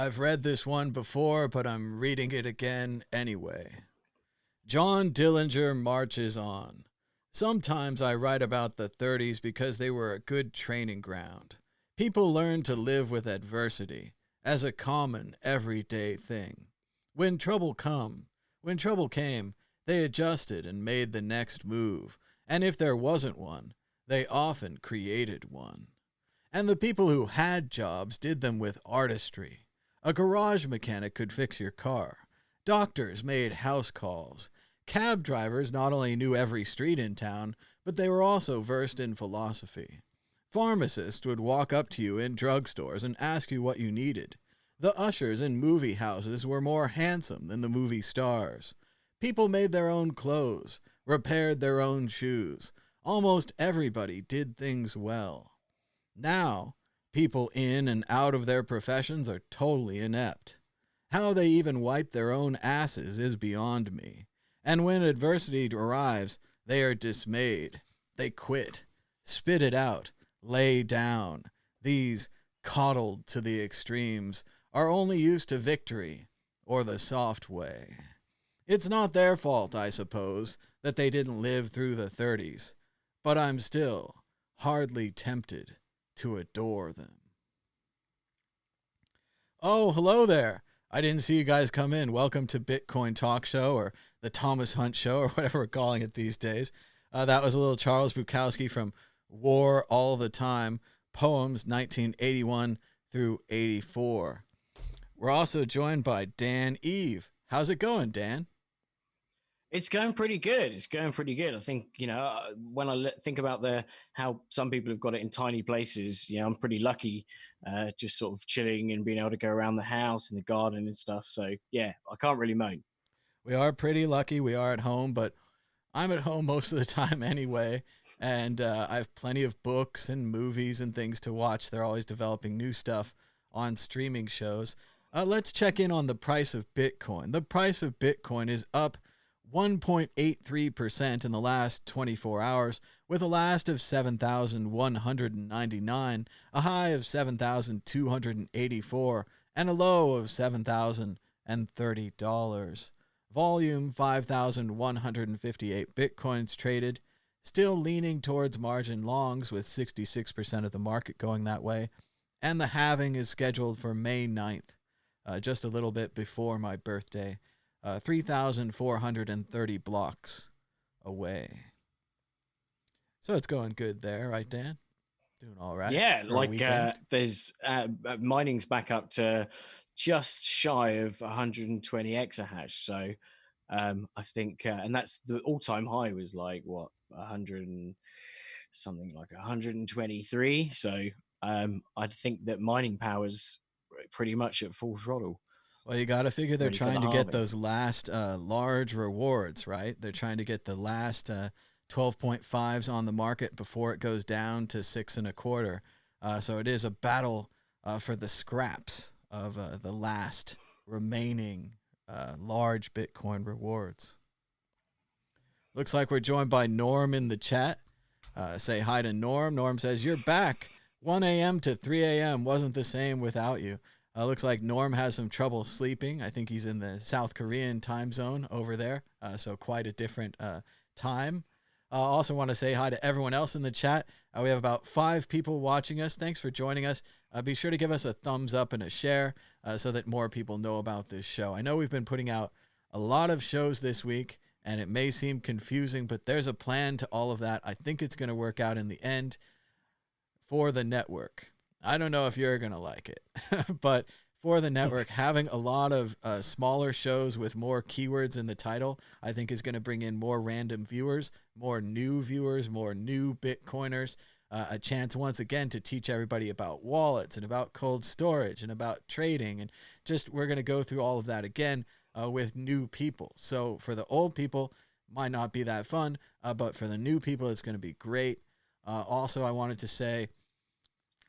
I've read this one before, but I'm reading it again anyway. John Dillinger marches on. Sometimes I write about the 30s because they were a good training ground. People learned to live with adversity as a common, everyday thing. When trouble came, they adjusted and made the next move, and if there wasn't one, they often created one. And the people who had jobs did them with artistry. A garage mechanic could fix your car. Doctors made house calls. Cab drivers not only knew every street in town, but they were also versed in philosophy. Pharmacists would walk up to you in drugstores and ask you what you needed. The ushers in movie houses were more handsome than the movie stars. People made their own clothes, repaired their own shoes. Almost everybody did things well. Now, people in and out of their professions are totally inept. How they even wipe their own asses is beyond me. And when adversity arrives, they are dismayed. They quit, spit it out, lay down. These, coddled to the extremes, are only used to victory, or the soft way. It's not their fault, I suppose, that they didn't live through the 30s, but I'm still hardly tempted to adore them. Oh, hello there. I didn't see you guys come in. Welcome to Bitcoin Talk Show, or the Thomas Hunt Show, or whatever we're calling it these days. That was a little Charles Bukowski from War All the Time, Poems 1981 through 84. We're also joined by Dan Eve. How's it going, Dan? It's going pretty good. I think, when I think about how some people have got it in tiny places, I'm pretty lucky, just sort of chilling and being able to go around the house and the garden and stuff. So, yeah, I can't really moan. We are pretty lucky. We are at home, but I'm at home most of the time anyway. And I have plenty of books and movies and things to watch. They're always developing new stuff on streaming shows. Let's check in on the price of Bitcoin. The price of Bitcoin is up 1.83% in the last 24 hours, with a last of 7,199, a high of 7,284, and a low of $7,030. Volume 5,158 Bitcoins traded, still leaning towards margin longs with 66% of the market going that way, and the halving is scheduled for May 9th, just a little bit before my birthday. 3,430 blocks away. So it's going good there, right, Dan? Doing all right. Yeah, there's mining's back up to just shy of 120 exahash. So I think, and that's the all-time high was like what 100 and something like 123. So I think that mining power's pretty much at full throttle. Well, you got to figure they're trying to get those last large rewards, right? They're trying to get the last 12.5s on the market before it goes down to 6.25. So it is a battle for the scraps of the last remaining large Bitcoin rewards. Looks like we're joined by Norm in the chat. Say hi to Norm. Norm says, "You're back. 1 a.m. to 3 a.m. wasn't the same without you." Looks like Norm has some trouble sleeping. I think he's in the South Korean time zone over there, so quite a different time. Also want to say hi to everyone else in the chat. We have about 5 people watching us. Thanks for joining us. Be sure to give us a thumbs up and a share so that more people know about this show. I know we've been putting out a lot of shows this week, and it may seem confusing, but there's a plan to all of that. I think it's going to work out in the end for the network. I don't know if you're going to like it, but for the network, having a lot of smaller shows with more keywords in the title, I think is going to bring in more random viewers, more new Bitcoiners, a chance once again to teach everybody about wallets and about cold storage and about trading. And just we're going to go through all of that again with new people. So for the old people, might not be that fun, but for the new people, it's going to be great. Also, I wanted to say,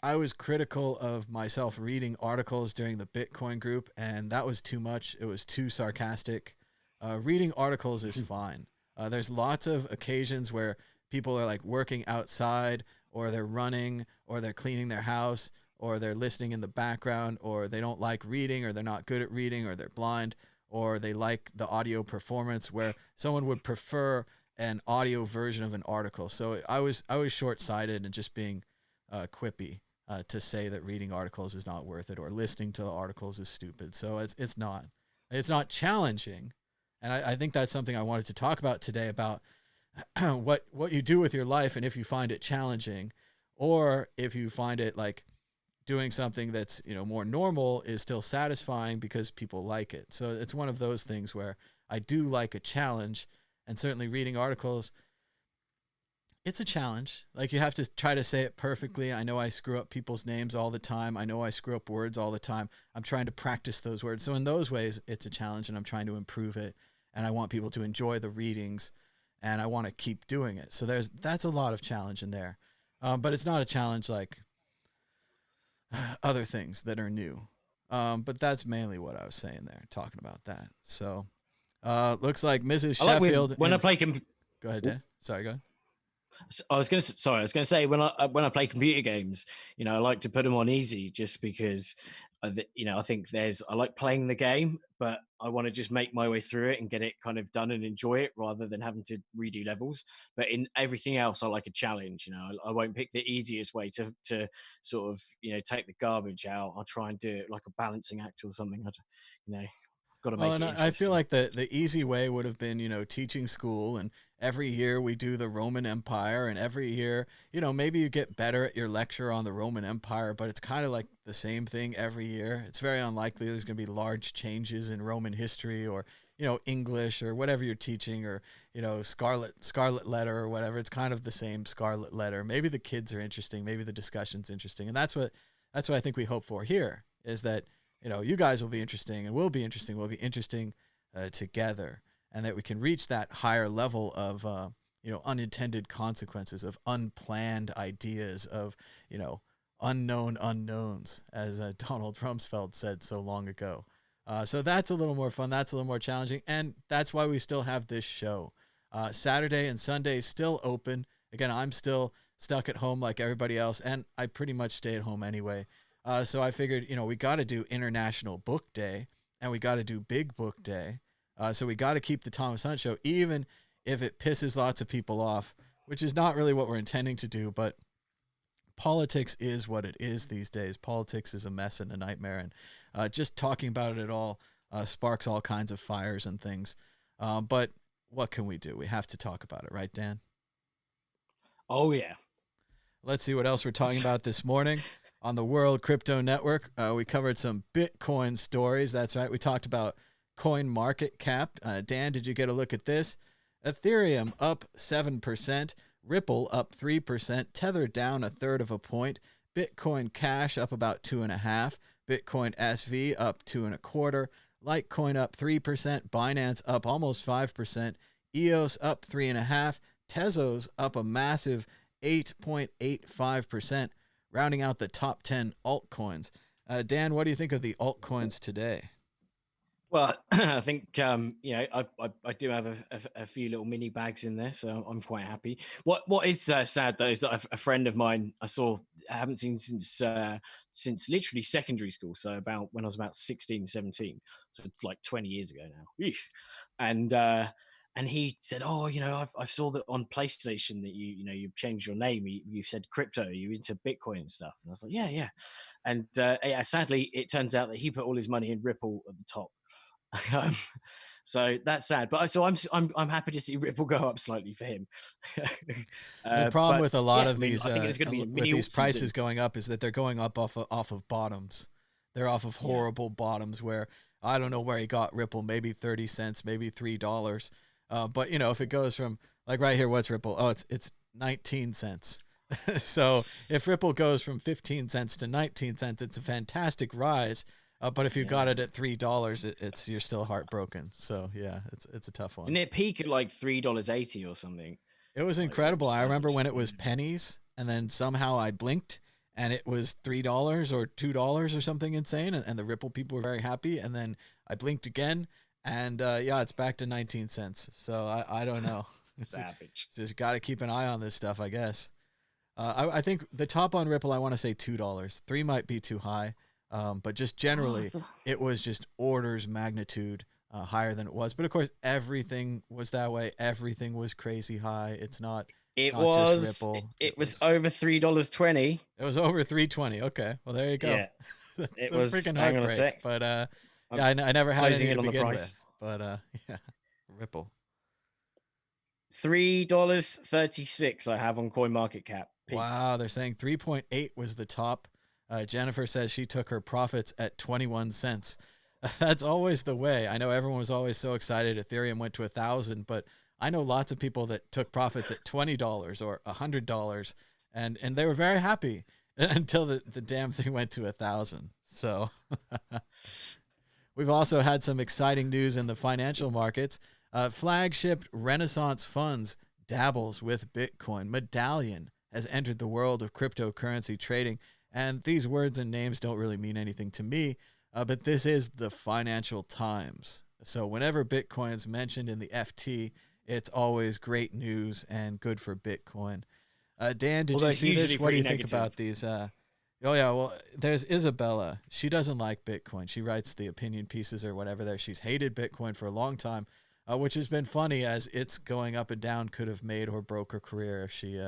I was critical of myself reading articles during the Bitcoin group, and that was too much. It was too sarcastic. Reading articles is fine. There's lots of occasions where people are like working outside, or they're running, or they're cleaning their house, or they're listening in the background, or they don't like reading, or they're not good at reading, or they're blind, or they like the audio performance where someone would prefer an audio version of an article. So I was short-sighted and just being quippy to say that reading articles is not worth it or listening to articles is stupid. So it's not challenging. And I think that's something I wanted to talk about today, about what you do with your life, and if you find it challenging, or if you find it like doing something that's, more normal is still satisfying because people like it. So it's one of those things where I do like a challenge, and certainly reading articles, it's a challenge. Like, you have to try to say it perfectly. I know I screw up people's names all the time. I know I screw up words all the time. I'm trying to practice those words. So in those ways, it's a challenge, and I'm trying to improve it. And I want people to enjoy the readings, and I want to keep doing it. So that's a lot of challenge in there. But it's not a challenge like other things that are new. But that's mainly what I was saying there, talking about that. So looks like Mrs. Sheffield. When I play Go ahead, Dan. Sorry, go ahead. I was going to say when I play computer games, I like to put them on easy, just because I think I like playing the game, but I want to just make my way through it and get it kind of done and enjoy it, rather than having to redo levels. But in everything else, I like a challenge. I won't pick the easiest way to sort of take the garbage out. I'll try and do it like a balancing act or something. Got to make it interesting. I feel like the easy way would have been, teaching school, and every year we do the Roman Empire, and every year, maybe you get better at your lecture on the Roman Empire, but it's kind of like the same thing every year. It's very unlikely there's going to be large changes in Roman history, or, English, or whatever you're teaching, or, Scarlet Letter or whatever. It's kind of the same Scarlet Letter. Maybe the kids are interesting. Maybe the discussion's interesting. And that's what I think we hope for here, is that, you guys will be interesting, and we'll be interesting. We'll be interesting together, and that we can reach that higher level of, unintended consequences, of unplanned ideas, of, unknown unknowns, as Donald Rumsfeld said so long ago. So that's a little more fun. That's a little more challenging. And that's why we still have this show. Saturday and Sunday is still open. Again, I'm still stuck at home like everybody else, and I pretty much stay at home anyway. So I figured, we got to do International Book Day, and we got to do Big Book Day. So we got to keep the Thomas Hunt Show, even if it pisses lots of people off, which is not really what we're intending to do. But politics is what it is these days. Politics is a mess and a nightmare. And just talking about it at all sparks all kinds of fires and things. But what can we do? We have to talk about it, right, Dan? Oh, yeah. Let's see what else we're talking about this morning. On the World Crypto Network, we covered some Bitcoin stories. That's right. We talked about coin market cap. Dan, did you get a look at this? Ethereum up 7%, Ripple up 3%, Tether down 1/3 of a point, Bitcoin Cash up about 2.5%, Bitcoin SV up 2.25%, Litecoin up 3%, Binance up almost 5%, EOS up 3.5%, Tezos up a massive 8.85%. Rounding out the top 10 altcoins. Dan, what do you think of the altcoins today? Well, I think I do have a few little mini bags in there, so I'm quite happy. What is sad though is that a friend of mine I haven't seen since literally secondary school, so about when I was about 16, 17, so it's like 20 years ago now. Eesh. And he said, "Oh, I saw that on PlayStation that you've changed your name. You've said crypto. You're into Bitcoin and stuff." And I was like, "Yeah." And sadly, it turns out that he put all his money in Ripple at the top. So that's sad. But I'm happy to see Ripple go up slightly for him. The problem with a lot of these, I think it's going to be with these prices going up, is that they're going up off of bottoms. They're off of horrible bottoms where I don't know where he got Ripple. Maybe 30 cents, maybe $3. But if it goes from, like right here, what's Ripple? Oh, it's 19 cents. So if Ripple goes from 15 cents to 19 cents, it's a fantastic rise. But if you got it at $3, you're still heartbroken. So yeah, it's a tough one. Didn't it peak at like $3.80 or something? It was incredible. I remember when it was pennies, and then somehow I blinked and it was $3 or $2 or something insane, and the Ripple people were very happy. And then I blinked again, and it's back to 19 cents. So I don't know. Savage. Just got to keep an eye on this stuff, I guess. I think the top on Ripple, I want to say $2. 3 might be too high, but just generally, it was just orders magnitude higher than it was. But of course, everything was that way. Everything was crazy high. It's not. It Not just was. Ripple. It was over $3.20. It was over 320. Okay, well there you go. Yeah, That's it a was. freaking Hang on a heartbreak. sec. But I'm yeah, I never had closing any in to on the begin price. with. But yeah, Ripple. $3.36 I have on CoinMarketCap. Wow, they're saying 3.8 was the top. Jennifer says she took her profits at 21 cents. That's always the way. I know everyone was always so excited Ethereum went to 1,000, but I know lots of people that took profits at $20 or $100, and they were very happy until the damn thing went to 1,000. So we've also had some exciting news in the financial markets. Flagship Renaissance funds dabbles with Bitcoin. Medallion has entered the world of cryptocurrency trading, and these words and names don't really mean anything to me. But this is the Financial Times. So whenever Bitcoin is mentioned in the FT, it's always great news and good for Bitcoin. Dan, did you see this? What do you think about these? Oh, yeah, well, there's Isabella. She doesn't like Bitcoin. She writes the opinion pieces or whatever there. She's hated Bitcoin for a long time, which has been funny as it's going up and down could have made or broke her career if she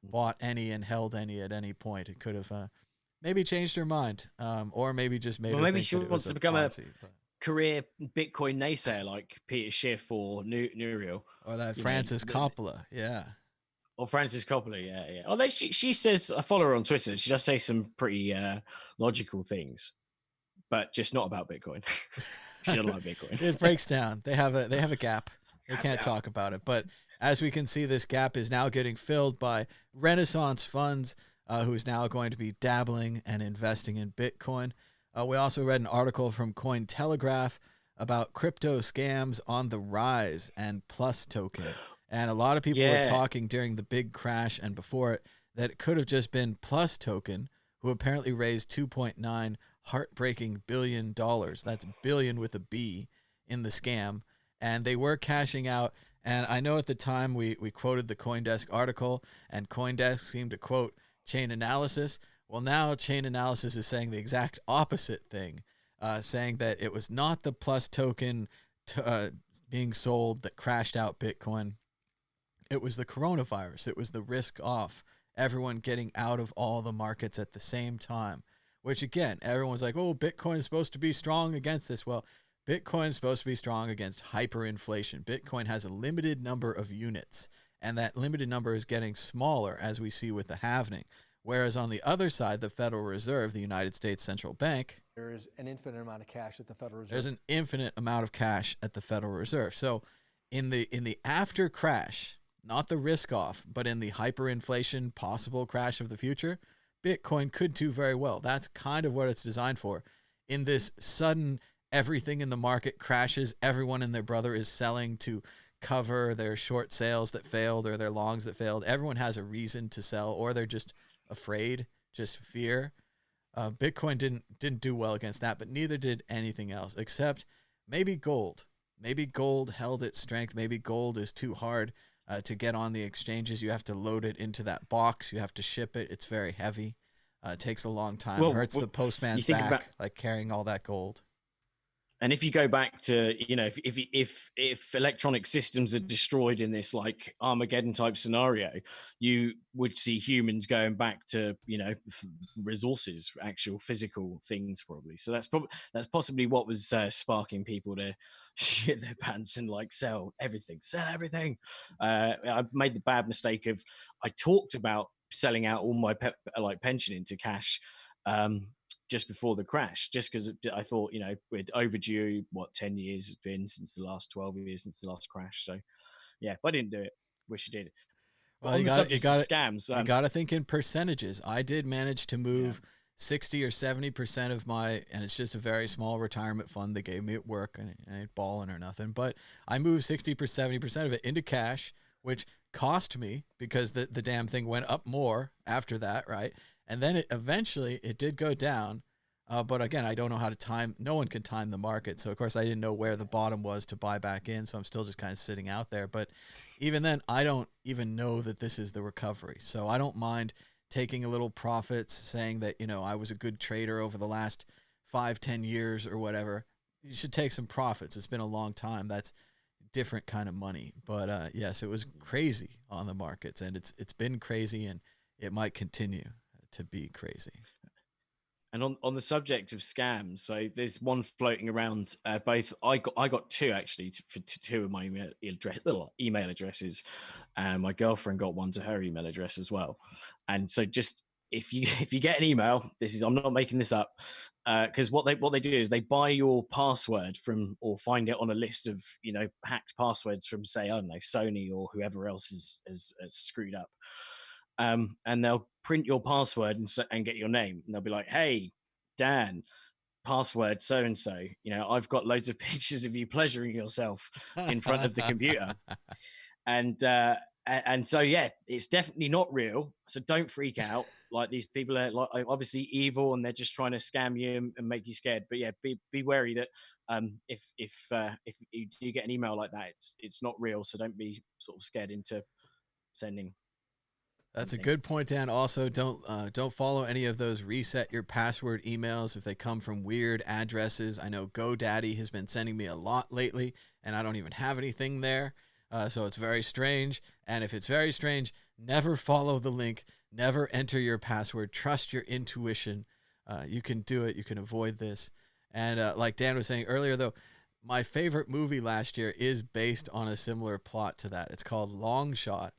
bought any and held any at any point. It could have maybe changed her mind, or maybe just made her maybe think she that it wants was to become Ponzi, a career Bitcoin naysayer like Peter Schiff or Nouriel. Or that Francis Coppola, yeah. Or Francis Coppola, yeah. Although she says, I follow her on Twitter, she does say some pretty logical things, but just not about Bitcoin. She doesn't like Bitcoin. It breaks down. They have a gap. They can't talk about it. But as we can see, this gap is now getting filled by Renaissance Funds, who is now going to be dabbling and investing in Bitcoin. We also read an article from Cointelegraph about crypto scams on the rise and Plus token. And a lot of people were talking during the big crash and before it that it could have just been Plus token, who apparently raised $2.9 heartbreaking billion. That's billion with a B in the scam. And they were cashing out. And I know at the time we quoted the CoinDesk article, and CoinDesk seemed to quote Chain Analysis. Well, now Chain Analysis is saying the exact opposite thing, saying that it was not the Plus token being sold that crashed out Bitcoin. It was the coronavirus. It was the risk off. Everyone getting out of all the markets at the same time, which again, everyone's like, oh, Bitcoin is supposed to be strong against this. Well, Bitcoin is supposed to be strong against hyperinflation. Bitcoin has a limited number of units, and that limited number is getting smaller as we see with the halvening. Whereas on the other side, the Federal Reserve, the United States Central Bank, there is an infinite amount of cash at the Federal Reserve. There's an infinite amount of cash at the Federal Reserve. So in the after crash, not the risk off, but in the hyperinflation possible crash of the future, Bitcoin could do very well. That's kind of what it's designed for. In this sudden everything in the market crashes, everyone and their brother is selling to cover their short sales that failed or their longs that failed. Everyone has a reason to sell, or they're just afraid, just fear. Bitcoin didn't do well against that, but neither did anything else, except maybe gold. Maybe gold held its strength. Maybe gold is too hard to get on the exchanges. You have to load it into that box. You have to ship it. It's very heavy. It takes a long time. It hurts the postman's back, like carrying all that gold. And if you go back to, if electronic systems are destroyed in this like Armageddon type scenario, you would see humans going back to, resources, actual physical things probably. So that's possibly what was sparking people to shit their pants and like sell everything. I made the bad mistake of, I talked about selling out all my pension into cash. Just before the crash, just because I thought, we're overdue. 10 years it's been since the last 12 years since the last crash. So, yeah, but I didn't do it. Wish I did. Well, you got scams. You got to think in percentages. I did manage to move 60 or 70% of my, and it's just a very small retirement fund they gave me at work, and I ain't balling or nothing. But I moved 60 or 70% of it into cash, which cost me because the damn thing went up more after that, right? And then eventually it did go down. But again, I don't know how to time. No one can time the market. So, of course, I didn't know where the bottom was to buy back in. So I'm still just kind of sitting out there. But even then, I don't even know that this is the recovery. So I don't mind taking a little profits, saying that, I was a good trader over the last 5-10 years or whatever. You should take some profits. It's been a long time. That's different kind of money. But yes, it was crazy on the markets, and it's been crazy, and it might continue to be crazy. And on the subject of scams, so there's one floating around. Both I got two actually for two of my email addresses, and my girlfriend got one to her email address as well. And so just if you get an email, I'm not making this up, because what they do is they buy your password from, or find it on a list of hacked passwords from, say, I don't know, Sony or whoever else has screwed up. And they'll print your password and get your name. And they'll be like, hey, Dan, password so-and-so. I've got loads of pictures of you pleasuring yourself in front of the computer. And so, yeah, it's definitely not real. So don't freak out. Like, these people are obviously evil, and they're just trying to scam you and make you scared. But yeah, be wary that if you do get an email like that, it's not real. So don't be sort of scared into sending. That's a good point, Dan. Also, don't follow any of those reset your password emails if they come from weird addresses. I know GoDaddy has been sending me a lot lately, and I don't even have anything there. So it's very strange. And if it's very strange, never follow the link. Never enter your password. Trust your intuition. You can do it. You can avoid this. And like Dan was saying earlier, though, my favorite movie last year is based on a similar plot to that. It's called Long Shot,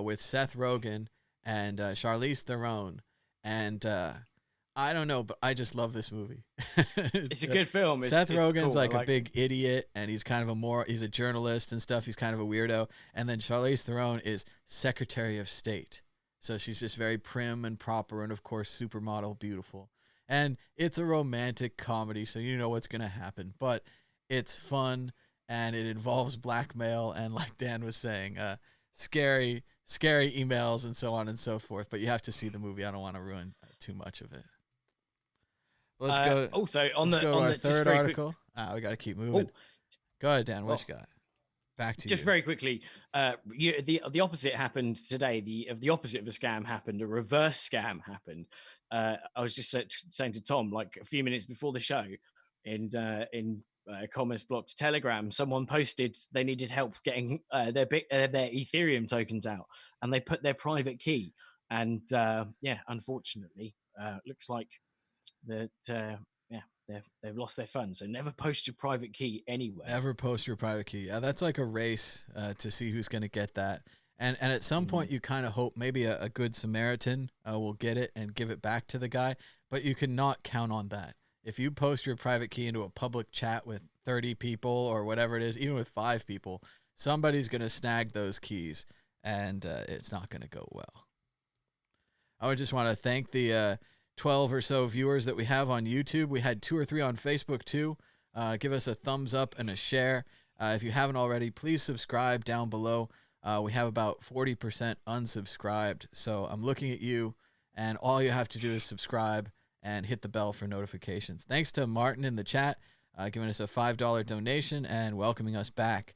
with Seth Rogen and Charlize Theron. And I don't know, but I just love this movie. It's a good film. Seth Rogen's cool. Like a big idiot, and he's kind of he's a journalist and stuff. He's kind of a weirdo. And then Charlize Theron is Secretary of State. So she's just very prim and proper, and of course, supermodel, beautiful. And it's a romantic comedy, so you know what's going to happen. But it's fun, and it involves blackmail, and like Dan was saying, scary emails and so on and so forth. But you have to see the movie. I don't want to ruin too much of it. Let's go. Also, let's go to our third article. We got to keep moving. Go ahead, Dan. What you got? Back to you. Just very quickly, the opposite happened today. The opposite of a scam happened. A reverse scam happened. I was just saying to Tom, like a few minutes before the show, in Commerce Block's Telegram, someone posted they needed help getting their Ethereum tokens out, and they put their private key. And unfortunately, looks like that they've lost their funds. So never post your private key anywhere. Never post your private key. That's like a race to see who's going to get that. And at some point, you kind of hope maybe a good Samaritan will get it and give it back to the guy. But you cannot count on that. If you post your private key into a public chat with 30 people or whatever it is, even with 5 people, somebody's going to snag those keys, and it's not going to go well. I would just want to thank the 12 or so viewers that we have on YouTube. We had 2 or 3 on Facebook too. Give us a thumbs up and a share. If you haven't already, please subscribe down below. We have about 40% unsubscribed. So I'm looking at you, and all you have to do is subscribe and hit the bell for notifications. Thanks to Martin in the chat, giving us a $5 donation and welcoming us back.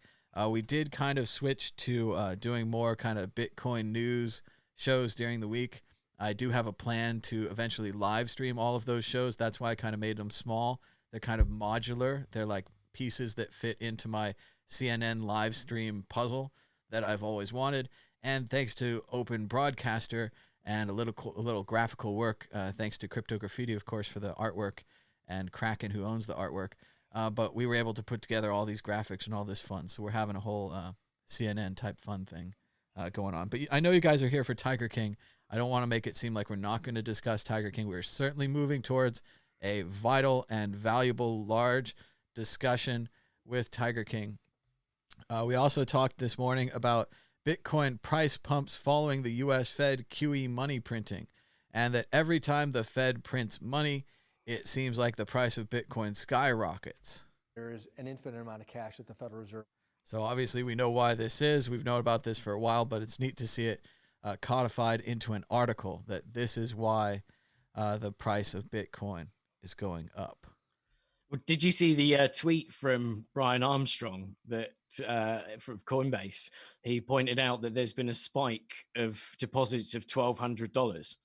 We did kind of switch to doing more kind of Bitcoin news shows during the week. I do have a plan to eventually live stream all of those shows. That's why I kind of made them small. They're kind of modular. They're like pieces that fit into my CNN live stream puzzle that I've always wanted. And thanks to Open Broadcaster and a little graphical work, thanks to Crypto Graffiti, of course, for the artwork, and Kraken, who owns the artwork. But we were able to put together all these graphics and all this fun. So we're having a whole CNN type fun thing going on. But I know you guys are here for Tiger King. I don't want to make it seem like we're not going to discuss Tiger King. We're certainly moving towards a vital and valuable, large discussion with Tiger King. We also talked this morning about Bitcoin price pumps following the U.S. Fed QE money printing, and that every time the Fed prints money, it seems like the price of Bitcoin skyrockets. There is an infinite amount of cash at the Federal Reserve. So obviously we know why this is. We've known about this for a while, but it's neat to see it codified into an article that this is why the price of Bitcoin is going up. Well, did you see the tweet from Brian Armstrong that from Coinbase? He pointed out that there's been a spike of deposits of $1,200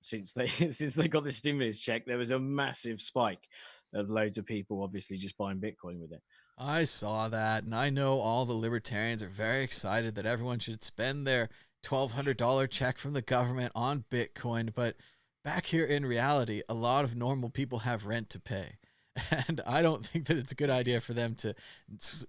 since they since they got the stimulus check, there was a massive spike of loads of people obviously just buying Bitcoin with it. I saw that, and I know all the libertarians are very excited that everyone should spend their $1,200 check from the government on Bitcoin, but back here in reality, a lot of normal people have rent to pay. And I don't think that it's a good idea for them to,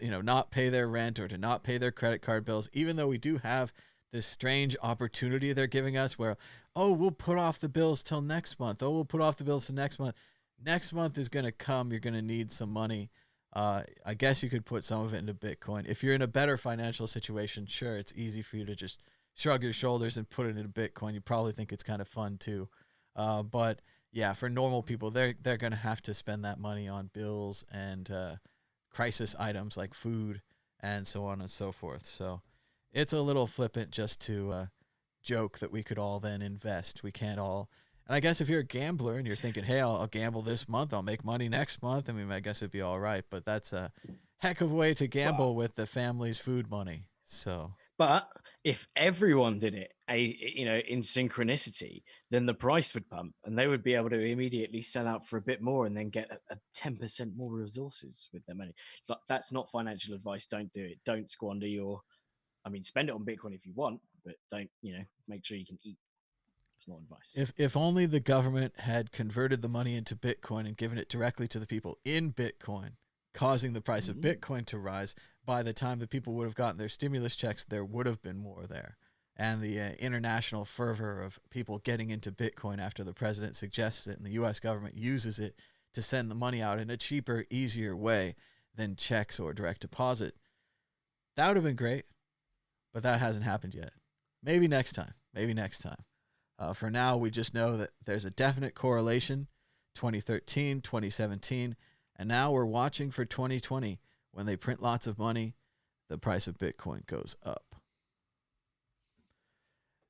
not pay their rent or to not pay their credit card bills, even though we do have this strange opportunity they're giving us where, oh, we'll put off the bills till next month. Oh, we'll put off the bills till next month. Next month is going to come. You're going to need some money. I guess you could put some of it into Bitcoin. If you're in a better financial situation, sure, it's easy for you to just shrug your shoulders and put it into Bitcoin. You probably think it's kind of fun too. But yeah, for normal people, they're going to have to spend that money on bills and crisis items like food and so on and so forth. So it's a little flippant just to joke that we could all then invest. We can't all. And I guess if you're a gambler and you're thinking, hey, I'll gamble this month, I'll make money next month, I mean, I guess it'd be all right. But that's a heck of a way to gamble with the family's food money. So, but if everyone did it, in synchronicity, then the price would pump, and they would be able to immediately sell out for a bit more, and then get a 10% more resources with their money. Like, that's not financial advice. Don't do it. Don't squander your. I mean, spend it on Bitcoin if you want, but don't. Make sure you can eat. It's not advice. If only the government had converted the money into Bitcoin and given it directly to the people in Bitcoin, causing the price of Bitcoin to rise. By the time the people would have gotten their stimulus checks, there would have been more there. And the international fervor of people getting into Bitcoin after the president suggests it and the U.S. government uses it to send the money out in a cheaper, easier way than checks or direct deposit. That would have been great, but that hasn't happened yet. Maybe next time. For now, we just know that there's a definite correlation, 2013, 2017, and now we're watching for 2020. When they print lots of money, the price of Bitcoin goes up.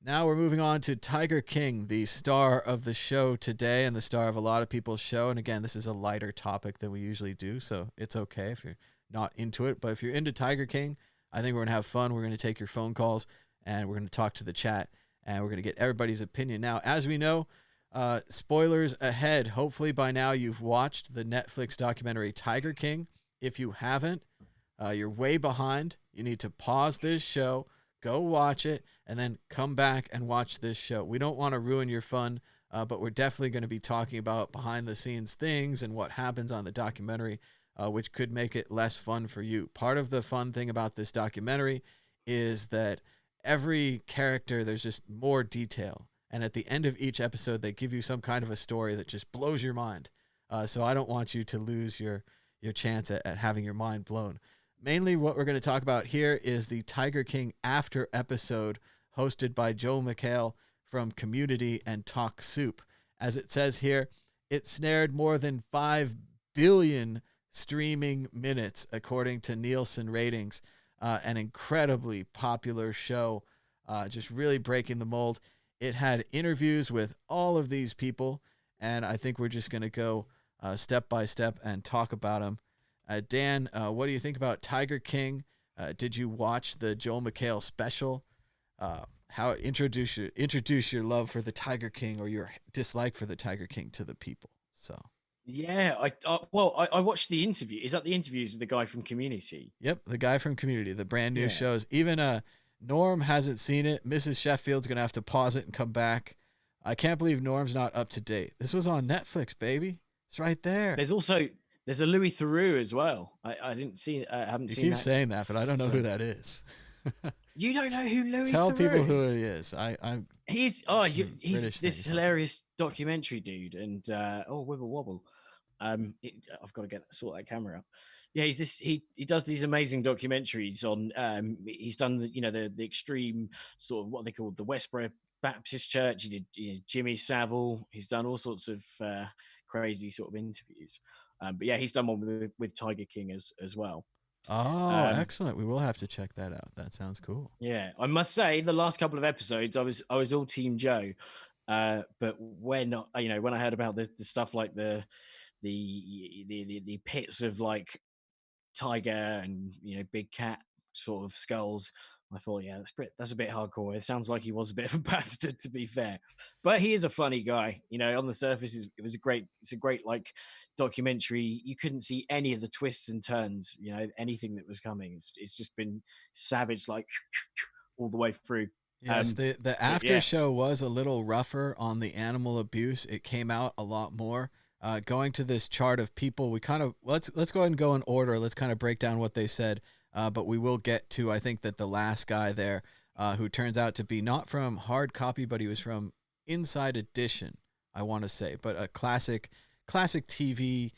Now we're moving on to Tiger King, the star of the show today and the star of a lot of people's show. And again, this is a lighter topic than we usually do, so it's okay if you're not into it. But if you're into Tiger King, I think we're going to have fun. We're going to take your phone calls, and we're going to talk to the chat. And we're going to get everybody's opinion. Now, as we know, spoilers ahead. Hopefully by now you've watched the Netflix documentary Tiger King. If you haven't, you're way behind. You need to pause this show, go watch it, and then come back and watch this show. We don't want to ruin your fun, but we're definitely going to be talking about behind-the-scenes things and what happens on the documentary, which could make it less fun for you. Part of the fun thing about this documentary is that every character, there's just more detail. And at the end of each episode, they give you some kind of a story that just blows your mind. So I don't want you to lose your chance at having your mind blown. Mainly what we're going to talk about here is the Tiger King After episode hosted by Joel McHale from Community and Talk Soup. As it says here, it snared more than 5 billion streaming minutes, according to Nielsen ratings. An incredibly popular show, just really breaking the mold. It had interviews with all of these people, and I think we're just going to go step by step and talk about them. Dan, what do you think about Tiger King? Did you watch the Joel McHale special? How introduce your love for the Tiger King or your dislike for the Tiger King to the people? So. Yeah, I watched the interview. Is that the interviews with the guy from Community? Yep, the guy from Community, the brand new shows. Even Norm hasn't seen it. Mrs. Sheffield's going to have to pause it and come back. I can't believe Norm's not up to date. This was on Netflix, baby. It's right there. There's a Louis Theroux as well. I haven't seen that. You keep saying that, but I don't know who that is. You don't know who Louis Tell Theroux people who is? he is. He's British this hilarious documentary dude, and wibble wobble. I've got to sort that camera up. Yeah, he does these amazing documentaries on. He's done the extreme sort of what they call the Westboro Baptist Church. He did Jimmy Savile. He's done all sorts of crazy sort of interviews. But yeah, he's done one with Tiger King as well. Oh, excellent. We will have to check that out. That sounds cool. Yeah, I must say the last couple of episodes, I was all Team Joe. But when I heard about the stuff like the pits of like tiger and big cat sort of skulls, I thought, yeah, that's a bit hardcore. It sounds like he was a bit of a bastard, to be fair, but he is a funny guy. You know, on the surface, it's a great like documentary. You couldn't see any of the twists and turns. You know, anything that was coming. It's just been savage, like all the way through. Yes, the after yeah. show was a little rougher on the animal abuse. It came out a lot more. Going to this chart of people, we kind of let's go ahead and go in order. Let's kind of break down what they said. But we will get to, I think that the last guy there, who turns out to be not from Hard Copy, but he was from Inside Edition, I want to say, but a classic TV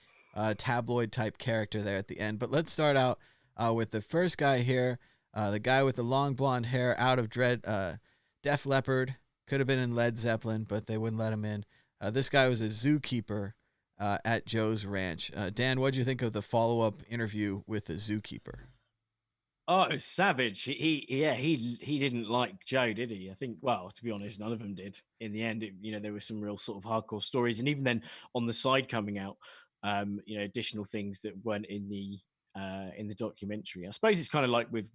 tabloid type character there at the end. But let's start out with the first guy here, the guy with the long blonde hair out of Def Leppard, could have been in Led Zeppelin, but they wouldn't let him in. This guy was a zookeeper at Joe's ranch. Dan, what did you think of the follow-up interview with the zookeeper? Oh, it was savage. He didn't like Joe, did he? I think, well, to be honest, none of them did. In the end, there were some real sort of hardcore stories, and even then, on the side coming out, additional things that weren't in the documentary. I suppose it's kind of like with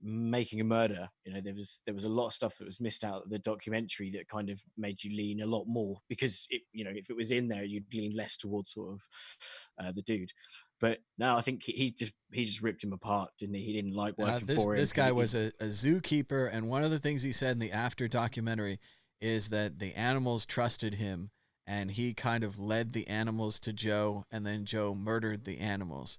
Making a Murder. There was a lot of stuff that was missed out of the documentary that kind of made you lean a lot more, because if it was in there, you'd lean less towards sort of the dude. But no, I think he just ripped him apart, didn't he? He didn't like working for him. This guy was a zookeeper, and one of the things he said in the after documentary is that the animals trusted him, and he kind of led the animals to Joe, and then Joe murdered the animals.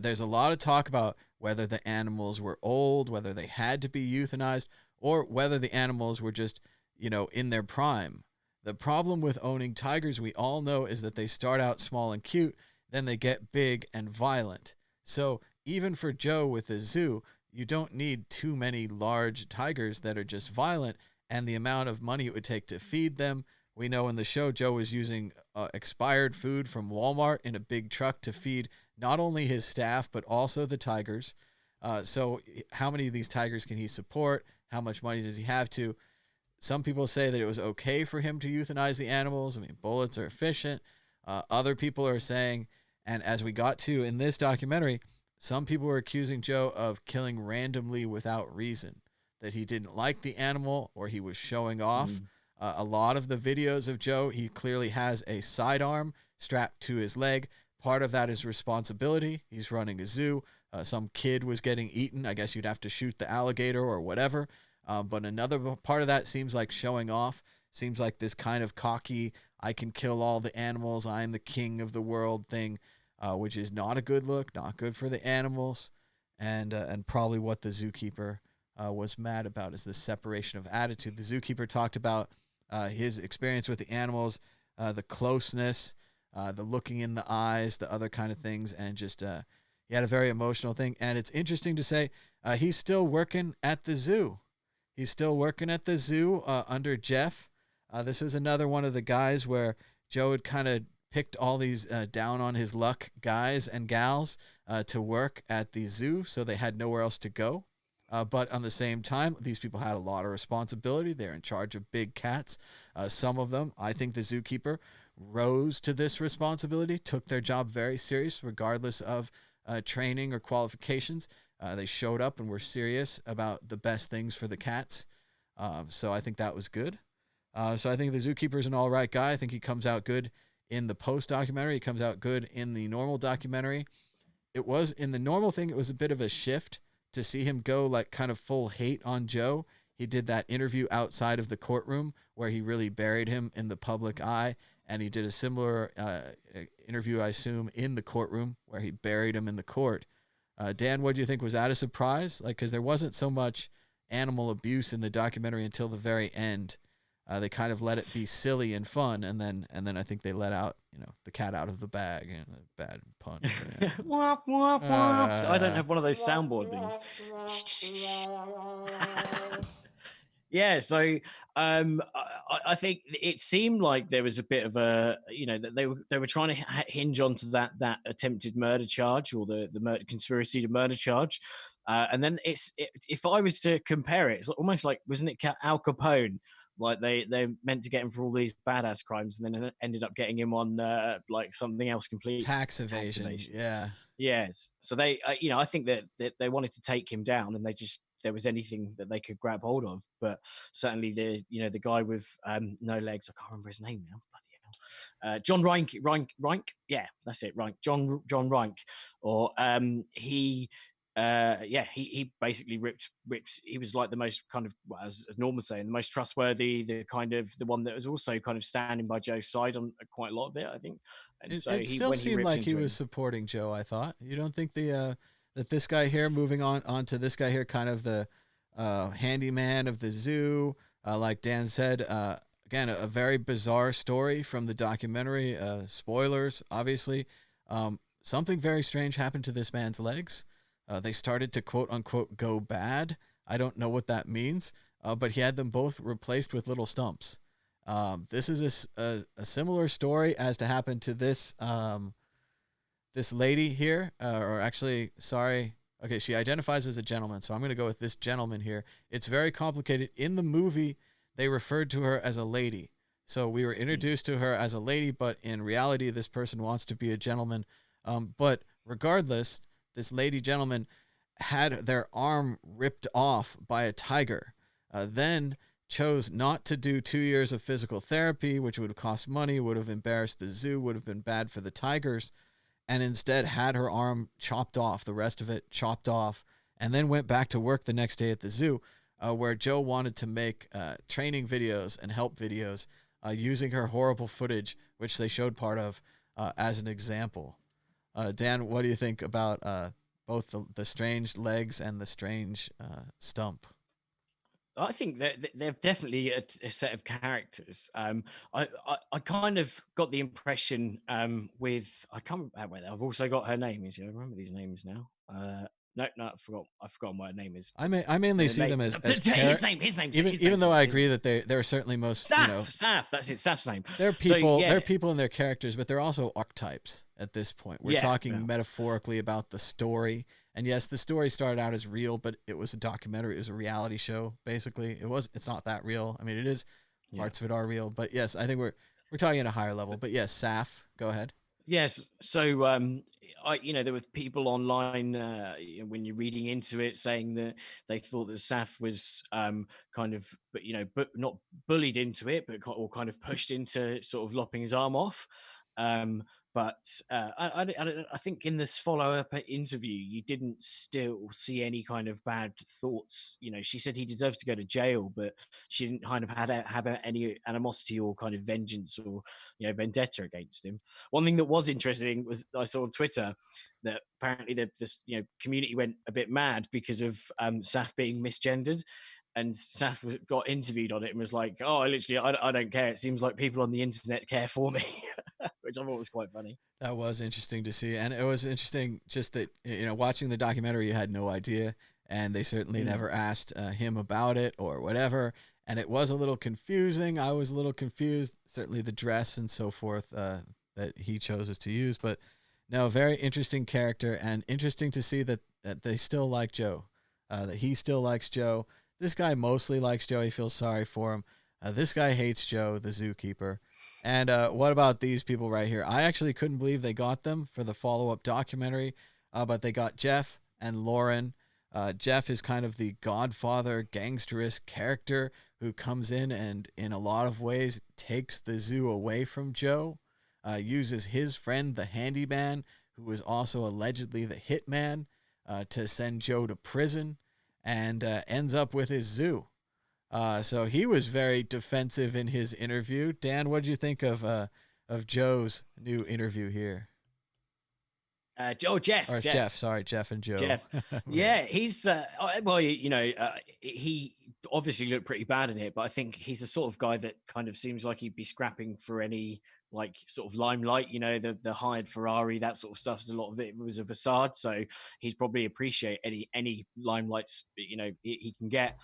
There's a lot of talk about whether the animals were old, whether they had to be euthanized, or whether the animals were just, in their prime. The problem with owning tigers, we all know, is that they start out small and cute, then they get big and violent. So even for Joe with a zoo, you don't need too many large tigers that are just violent, and the amount of money it would take to feed them. We know in the show, Joe was using expired food from Walmart in a big truck to feed not only his staff, but also the tigers. So how many of these tigers can he support? How much money does he have to? Some people say that it was okay for him to euthanize the animals. I mean, bullets are efficient. Other people are saying, and as we got to in this documentary, some people were accusing Joe of killing randomly without reason, that he didn't like the animal or he was showing off. A lot of the videos of Joe, he clearly has a sidearm strapped to his leg. Part of that is responsibility. He's running a zoo. Some kid was getting eaten. I guess you'd have to shoot the alligator or whatever. But another part of that seems like showing off. Seems like this kind of cocky, I can kill all the animals, I'm the king of the world thing, which is not a good look, not good for the animals, and probably what the zookeeper was mad about is the separation of attitude. The zookeeper talked about his experience with the animals, the closeness, the looking in the eyes, the other kind of things, and just he had a very emotional thing. And it's interesting to say he's still working at the zoo. He's still working at the zoo under Jeff. This was another one of the guys where Joe had kind of picked all these down on his luck guys and gals to work at the zoo, so they had nowhere else to go. But on the same time, these people had a lot of responsibility. They're in charge of big cats. Some of them, I think the zookeeper, rose to this responsibility, took their job very serious, regardless of training or qualifications. They showed up and were serious about the best things for the cats. So I think that was good. So I think the zookeeper is an all right guy. I think he comes out good in the post documentary. He comes out good in the normal documentary. It was in the normal thing. It was a bit of a shift to see him go like kind of full hate on Joe. He did that interview outside of the courtroom where he really buried him in the public eye. And he did a similar interview, I assume, in the courtroom where he buried him in the court. Dan, what do you think? Was that a surprise? Like, because there wasn't so much animal abuse in the documentary until the very end. They kind of let it be silly and fun, and then I think they let out, the cat out of the bag. Bad pun. Womp, womp, womp. I don't have one of those soundboard things. Yeah, so I think it seemed like there was a bit of a, that they were trying to hinge onto that attempted murder charge, or the murder conspiracy to murder charge, and then if I was to compare it, it's almost like, wasn't it Al Capone Like they meant to get him for all these badass crimes, and then ended up getting him on like something else completely. Tax evasion. Yeah. Yes. So they, I think that they wanted to take him down, and there was anything that they could grab hold of. But certainly the guy with no legs, I can't remember his name now. Bloody hell. John Reinke. Yeah, that's it. Reinke. John Reinke. Or he basically ripped. He was like the most kind of, well, as Norman saying, the most trustworthy, the one that was also kind of standing by Joe's side on quite a lot of it, I think. And it still seemed like he was supporting Joe. I thought. You don't think that this guy here, moving on to this guy here, kind of the handyman of the zoo, like Dan said, again, a very bizarre story from the documentary. Spoilers, obviously. Something very strange happened to this man's legs. They started to quote unquote go bad. I don't know what that means, but he had them both replaced with little stumps. This is a similar story as to happen to this this lady here, or actually, sorry. Okay, she identifies as a gentleman, so I'm going to go with this gentleman here. It's very complicated. In the movie, they referred to her as a lady. So we were introduced to her as a lady, but in reality, this person wants to be a gentleman. But regardless, this lady gentleman had their arm ripped off by a tiger, then chose not to do 2 years of physical therapy, which would have cost money, would have embarrassed the zoo, would have been bad for the tigers, and instead had her arm chopped off, the rest of it chopped off, and then went back to work the next day at the zoo, where Joe wanted to make training videos and help videos using her horrible footage, which they showed part of as an example. Dan, what do you think about both the strange legs and the strange stump? I think that they're definitely a set of characters. I kind of got the impression with, I can't remember. I've also got her name. I remember these names now. No, I forgot. I've forgotten what her name is. I mainly see them as his name. Even though I agree that they're certainly most Saf. That's it. Saf's name. They're people. They're people and their characters, but they're also archetypes at this point. We're talking metaphorically about the story. And yes, the story started out as real, but it was a documentary. It was a reality show, basically. It's not that real. I mean, it is. Parts of it are real, but yes, I think we're talking at a higher level. But yes, Saf, go ahead. Yes. So, there were people online when you're reading into it saying that they thought that Saf was kind of, but not bullied into it, but or kind of pushed into sort of lopping his arm off. But I think in this follow-up interview, you didn't still see any kind of bad thoughts. She said he deserved to go to jail, but she didn't kind of have any animosity or kind of vengeance or vendetta against him. One thing that was interesting was I saw on Twitter that apparently this community went a bit mad because of Saf being misgendered. And Saf got interviewed on it and was like, "Oh, I don't care. It seems like people on the internet care for me," which I thought was quite funny. That was interesting to see, and it was interesting just that watching the documentary, you had no idea, and they certainly never asked him about it or whatever, and it was a little confusing. I was a little confused, certainly the dress and so forth that he chose to use, but no, very interesting character, and interesting to see that they still like Joe, that he still likes Joe. This guy mostly likes Joe. He feels sorry for him. This guy hates Joe, the zookeeper. And what about these people right here? I actually couldn't believe they got them for the follow-up documentary, but they got Jeff and Lauren. Jeff is kind of the godfather, gangsterous character who comes in and in a lot of ways takes the zoo away from Joe, uses his friend, the Handyman, who is also allegedly the hitman, to send Joe to prison, and ends up with his zoo. So he was very defensive in his interview. Dan, what did you think of Joe's new interview here? Jeff. Or Jeff. Sorry, Jeff and Joe. Jeff. Yeah, he's he obviously looked pretty bad in it, but I think he's the sort of guy that kind of seems like he'd be scrapping for any like sort of limelight. The hired Ferrari, that sort of stuff. A lot of it was a facade, so he'd probably appreciate any limelights he can get.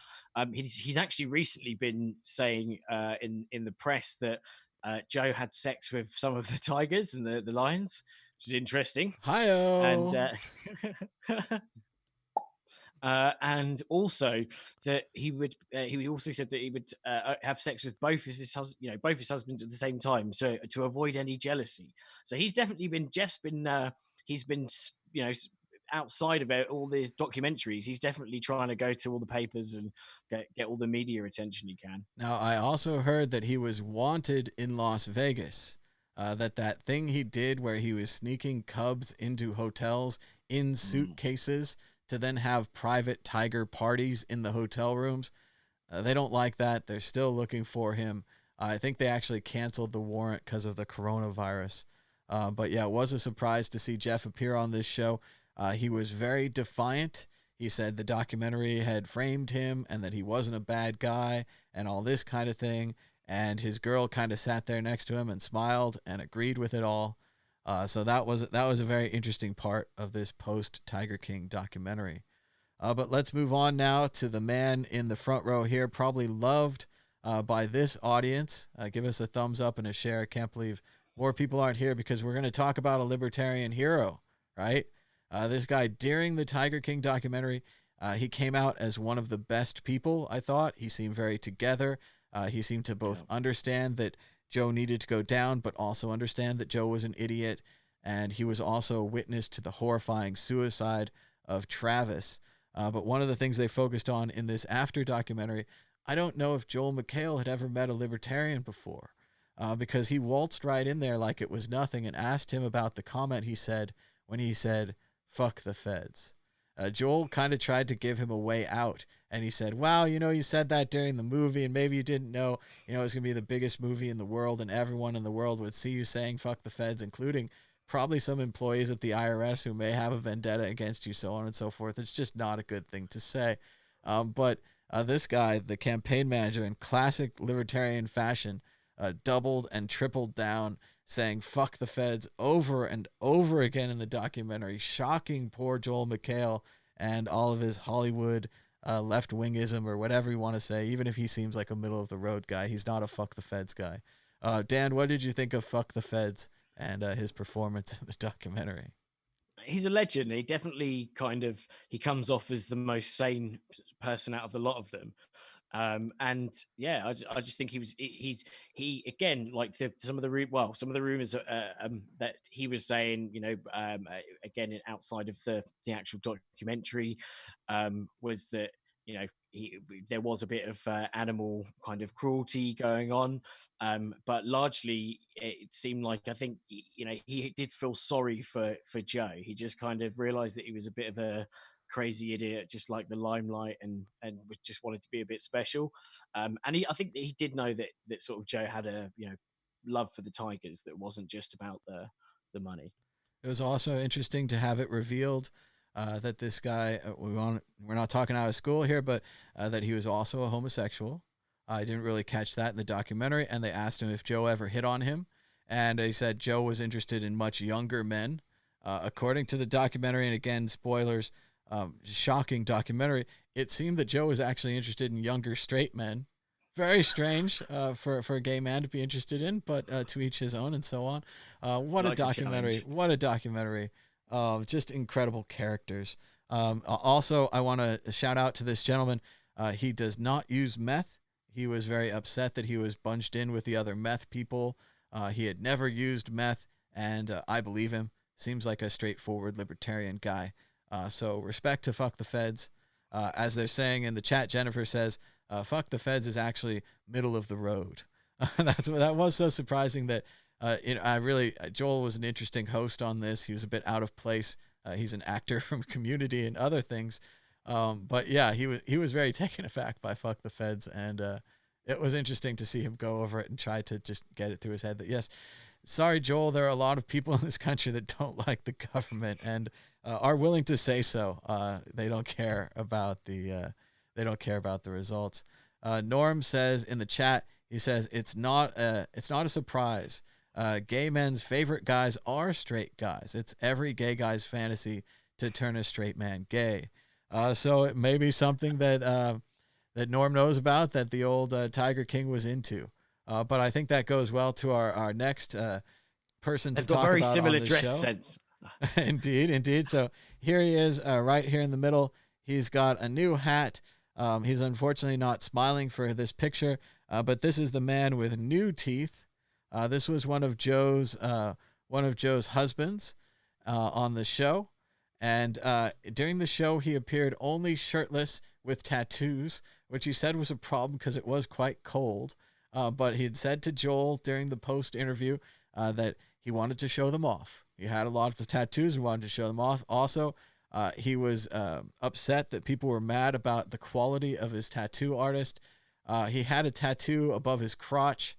He's actually recently been saying in the press that Joe had sex with some of the tigers and the lions, which is interesting. Hi-oh. And And also that he would. He also said that he would have sex with both of his both his husbands at the same time, so to avoid any jealousy. So he's definitely been. Jeff's been. He's been. Outside of all these documentaries, he's definitely trying to go to all the papers and get all the media attention he can. Now, I also heard that he was wanted in Las Vegas. That thing he did where he was sneaking cubs into hotels in suitcases to then have private tiger parties in the hotel rooms. They don't like that. They're still looking for him. I think they actually canceled the warrant because of the coronavirus. But yeah, it was a surprise to see Jeff appear on this show. He was very defiant. He said the documentary had framed him and that he wasn't a bad guy and all this kind of thing. And his girl kind of sat there next to him and smiled and agreed with it all. So that was a very interesting part of this post Tiger King documentary. But let's move on now to the man in the front row here, probably loved by this audience. Give us a thumbs up and a share. I can't believe more people aren't here because we're going to talk about a libertarian hero, right? This guy, during the Tiger King documentary, he came out as one of the best people, I thought. He seemed very together. He seemed to both understand that Joe needed to go down, but also understand that Joe was an idiot. And he was also a witness to the horrifying suicide of Travis. But one of the things they focused on in this after documentary, I don't know if Joel McHale had ever met a libertarian before, because he waltzed right in there like it was nothing and asked him about the comment he said when he said, "Fuck the feds." Joel kind of tried to give him a way out, and he said, "Wow, you said that during the movie, and maybe you didn't know, it's going to be the biggest movie in the world, and everyone in the world would see you saying fuck the feds, including probably some employees at the IRS who may have a vendetta against you, so on and so forth. It's just not a good thing to say." But this guy, the campaign manager, in classic libertarian fashion, doubled and tripled down, saying fuck the feds over and over again in the documentary, shocking poor Joel McHale and all of his Hollywood left-wingism or whatever you want to say. Even if he seems like a middle-of-the-road guy, he's not a fuck the feds guy. Dan, what did you think of fuck the feds and his performance in the documentary? He's a legend. He definitely he comes off as the most sane person out of the lot of them. And yeah, I just think he again, like some of the rumors that he was saying, again, outside of the actual documentary, was that there was a bit of animal kind of cruelty going on, but largely it seemed like, I think, he did feel sorry for Joe. He just kind of realized that he was a bit of a crazy idiot, just like the limelight, and just wanted to be a bit special. And I think that he did know that sort of Joe had a love for the Tigers that wasn't just about the money. It was also interesting to have it revealed that this guy, we're not talking out of school here, but that he was also a homosexual. I didn't really catch that in the documentary, and they asked him if Joe ever hit on him, and he said Joe was interested in much younger men. According to the documentary, and again, spoilers, shocking documentary, it seemed that Joe was actually interested in younger straight men. Very strange for a gay man to be interested in, but to each his own, and so on. What a documentary. What a documentary. Just incredible characters. Also, I want to shout out to this gentleman. He does not use meth. He was very upset that he was bunched in with the other meth people. He had never used meth, and I believe him. Seems like a straightforward libertarian guy. So respect to fuck the feds. As they're saying in the chat, Jennifer says, fuck the feds is actually middle of the road. That was so surprising that Joel was an interesting host on this. He was a bit out of place. He's an actor from Community and other things. But yeah, he was very taken aback by fuck the feds. And it was interesting to see him go over it and try to just get it through his head that, yes, sorry, Joel, there are a lot of people in this country that don't like the government and are willing to say so. They don't care about the results. Norm says in the chat, he says it's not a surprise. Gay men's favorite guys are straight guys. It's every gay guy's fantasy to turn a straight man gay. So it may be something that Norm knows about, that the old Tiger King was into. But I think that goes well to our next person to talk about on this show. They've got very similar dress sense. Indeed. So here he is, right here in the middle. He's got a new hat. He's unfortunately not smiling for this picture, but this is the man with new teeth. This was one of Joe's husbands on the show. And during the show, he appeared only shirtless with tattoos, which he said was a problem because it was quite cold. But he had said to Joel during the post interview that he wanted to show them off. He had a lot of tattoos and wanted to show them off. Also, he was upset that people were mad about the quality of his tattoo artist. He had a tattoo above his crotch.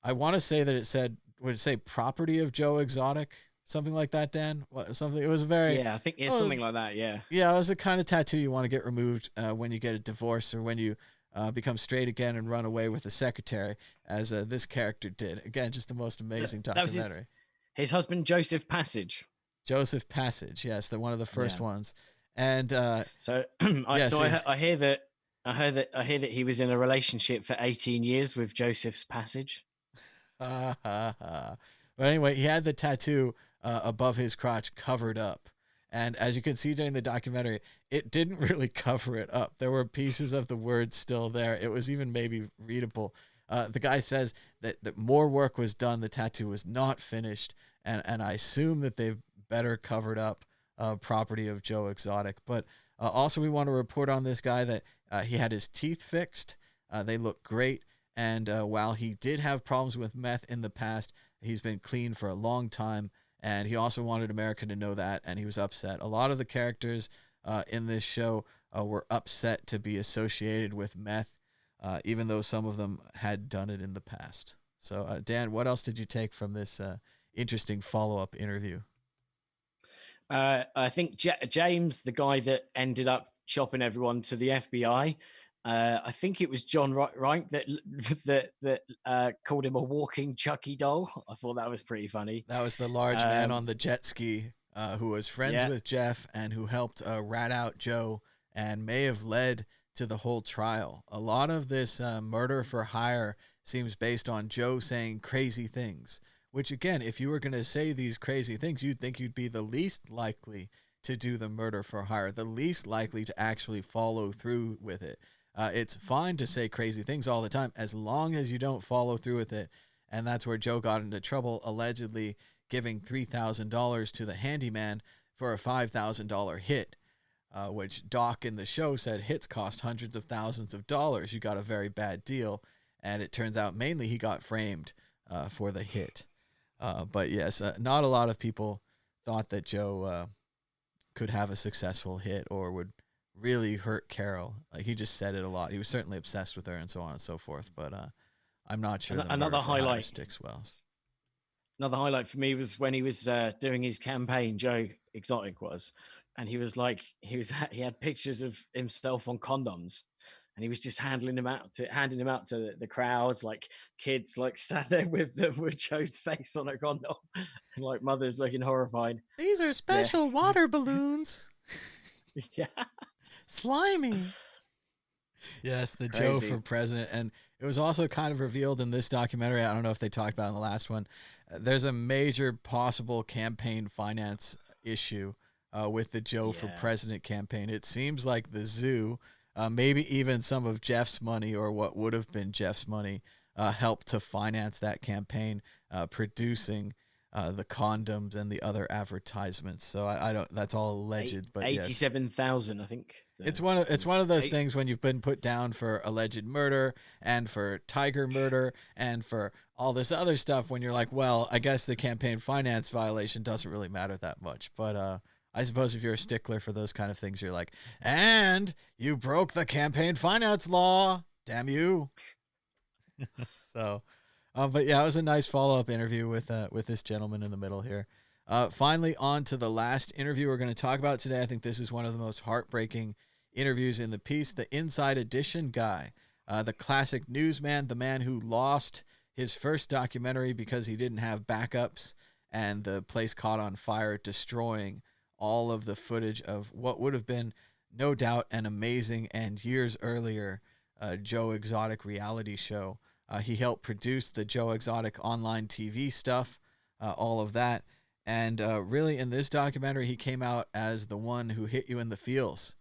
I want to say that it said, would it say property of Joe Exotic? Something like that, Dan? Something. It was a very... Yeah, I think it's something like that, yeah. Yeah, it was the kind of tattoo you want to get removed when you get a divorce or when you become straight again and run away with the secretary, as this character did. Again, just the most amazing documentary. That was his husband, Joseph Passage. Joseph Passage, yes, one of the first ones. And I hear that he was in a relationship for 18 years with Joseph's Passage. But anyway, he had the tattoo above his crotch covered up. And as you can see during the documentary, it didn't really cover it up. There were pieces of the words still there. It was even maybe readable. The guy says that more work was done. The tattoo was not finished. And I assume that they've better covered up property of Joe Exotic. But also we want to report on this guy that he had his teeth fixed. They look great. And while he did have problems with meth in the past, he's been clean for a long time. And he also wanted America to know that, and he was upset. A lot of the characters in this show were upset to be associated with meth, even though some of them had done it in the past. So, Dan, what else did you take from this interesting follow-up interview? I think James, the guy that ended up shopping everyone to the FBI, I think it was John Reich that called him a walking Chucky doll. I thought that was pretty funny. That was the large man on the jet ski who was friends with Jeff and who helped rat out Joe and may have led to the whole trial. A lot of this murder for hire seems based on Joe saying crazy things, which again, if you were going to say these crazy things, you'd think you'd be the least likely to do the murder for hire, the least likely to actually follow through with it. It's fine to say crazy things all the time as long as you don't follow through with it. And that's where Joe got into trouble, allegedly giving $3,000 to the Handyman for a $5,000 hit, which Doc in the show said hits cost hundreds of thousands of dollars. You got a very bad deal. And it turns out mainly he got framed for the hit. But yes, not a lot of people thought that Joe could have a successful hit or would really hurt Carol. Like, he just said it a lot. He was certainly obsessed with her and so on and so forth, but I'm not sure another highlight sticks well. Another highlight for me was when he was doing his campaign, Joe Exotic was, and he he had pictures of himself on condoms, and he was just handing him out to the crowds, like kids like sat there with Joe's face on a condom, and like mothers looking horrified. These are special water balloons. Yeah. Slimy. Yes, the Crazy. Joe for president. And it was also kind of revealed in this documentary, I don't know if they talked about it in the last one, there's a major possible campaign finance issue with the Joe for president campaign. It seems like the zoo, maybe even some of Jeff's money or what would have been Jeff's money, helped to finance that campaign, producing the condoms and the other advertisements. So I don't. That's all alleged. But 87,000, I think. It's one of those things when you've been put down for alleged murder and for tiger murder and for all this other stuff. When you're like, well, I guess the campaign finance violation doesn't really matter that much. But I suppose if you're a stickler for those kind of things, you're like, and you broke the campaign finance law. Damn you. So. But yeah, it was a nice follow-up interview with this gentleman in the middle here. Finally, on to the last interview we're going to talk about today. I think this is one of the most heartbreaking interviews in the piece. The Inside Edition guy, the classic newsman, the man who lost his first documentary because he didn't have backups and the place caught on fire, destroying all of the footage of what would have been, no doubt, an amazing and years earlier Joe Exotic reality show. He helped produce the Joe Exotic online TV stuff, all of that. And really, in this documentary, he came out as the one who hit you in the feels.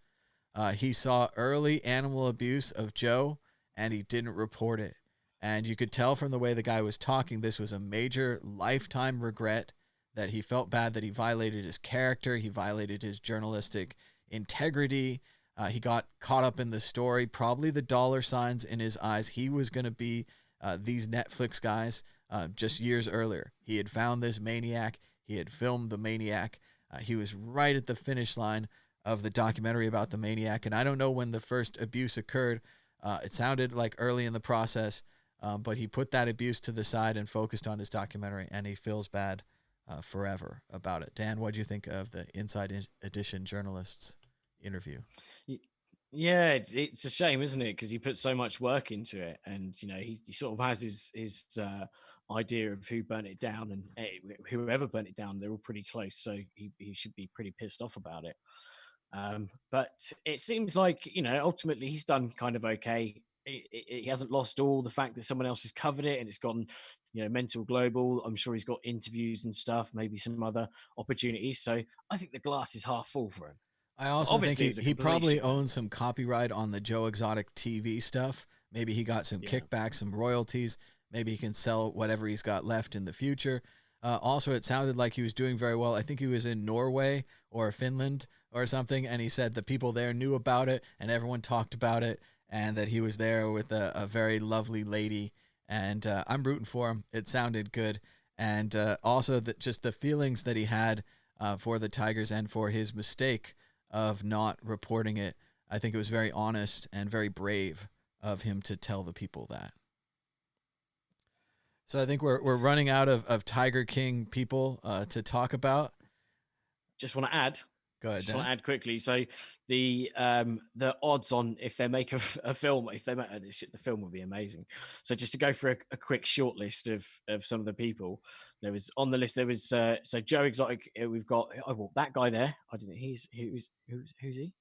He saw early animal abuse of Joe, and he didn't report it. And you could tell from the way the guy was talking, this was a major lifetime regret, that he felt bad that he violated his character, he violated his journalistic integrity. He got caught up in the story, probably the dollar signs in his eyes. He was going to be these Netflix guys just years earlier. He had found this maniac. He had filmed the maniac. He was right at the finish line of the documentary about the maniac. And I don't know when the first abuse occurred. It sounded like early in the process, but he put that abuse to the side and focused on his documentary, and he feels bad forever about it. Dan, what do you think of the Inside Edition journalists interview? Yeah, it's a shame, isn't it? Because he put so much work into it, and he sort of has his idea of who burnt it down, and whoever burnt it down, they're all pretty close, so he should be pretty pissed off about it. But it seems like ultimately he's done kind of okay. He hasn't lost all the fact that someone else has covered it and it's gone mental global. I'm sure he's got interviews and stuff, maybe some other opportunities, so I think the glass is half full for him. I also think he probably owns some copyright on the Joe Exotic TV stuff. Maybe he got some kickbacks, some royalties. Maybe he can sell whatever he's got left in the future. Also, it sounded like he was doing very well. I think he was in Norway or Finland or something, and he said the people there knew about it and everyone talked about it, and that he was there with a very lovely lady. And I'm rooting for him. It sounded good. And also just the feelings that he had for the Tigers and for his mistake of not reporting it. I think it was very honest and very brave of him to tell the people that. So I think we're running out of Tiger King people to talk about. Just want to add. Go ahead. Just want to add quickly. So the odds on if they make a film, if they make the film will be amazing. So just to go for a quick short list of some of the people, there was on the list. There was so Joe Exotic. We've got that guy there. I don't know. Who's he?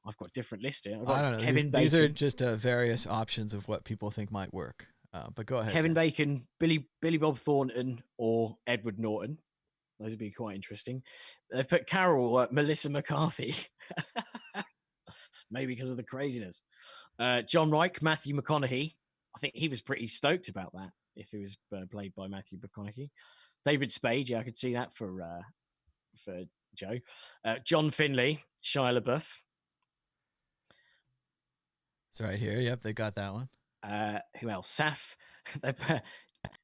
I've got a different list here. I don't know. Kevin these Bacon. are just various options of what people think might work. But go ahead. Kevin Bacon, Billy Bob Thornton, or Edward Norton. Those would be quite interesting. They've put Carol, Melissa McCarthy, maybe because of the craziness. John Reich, Matthew McConaughey. I think he was pretty stoked about that if he was played by Matthew McConaughey. David Spade, I could see that for Joe. John Finlay, Shia LaBeouf. It's right here. Yep, they got that one. Who else? Saf,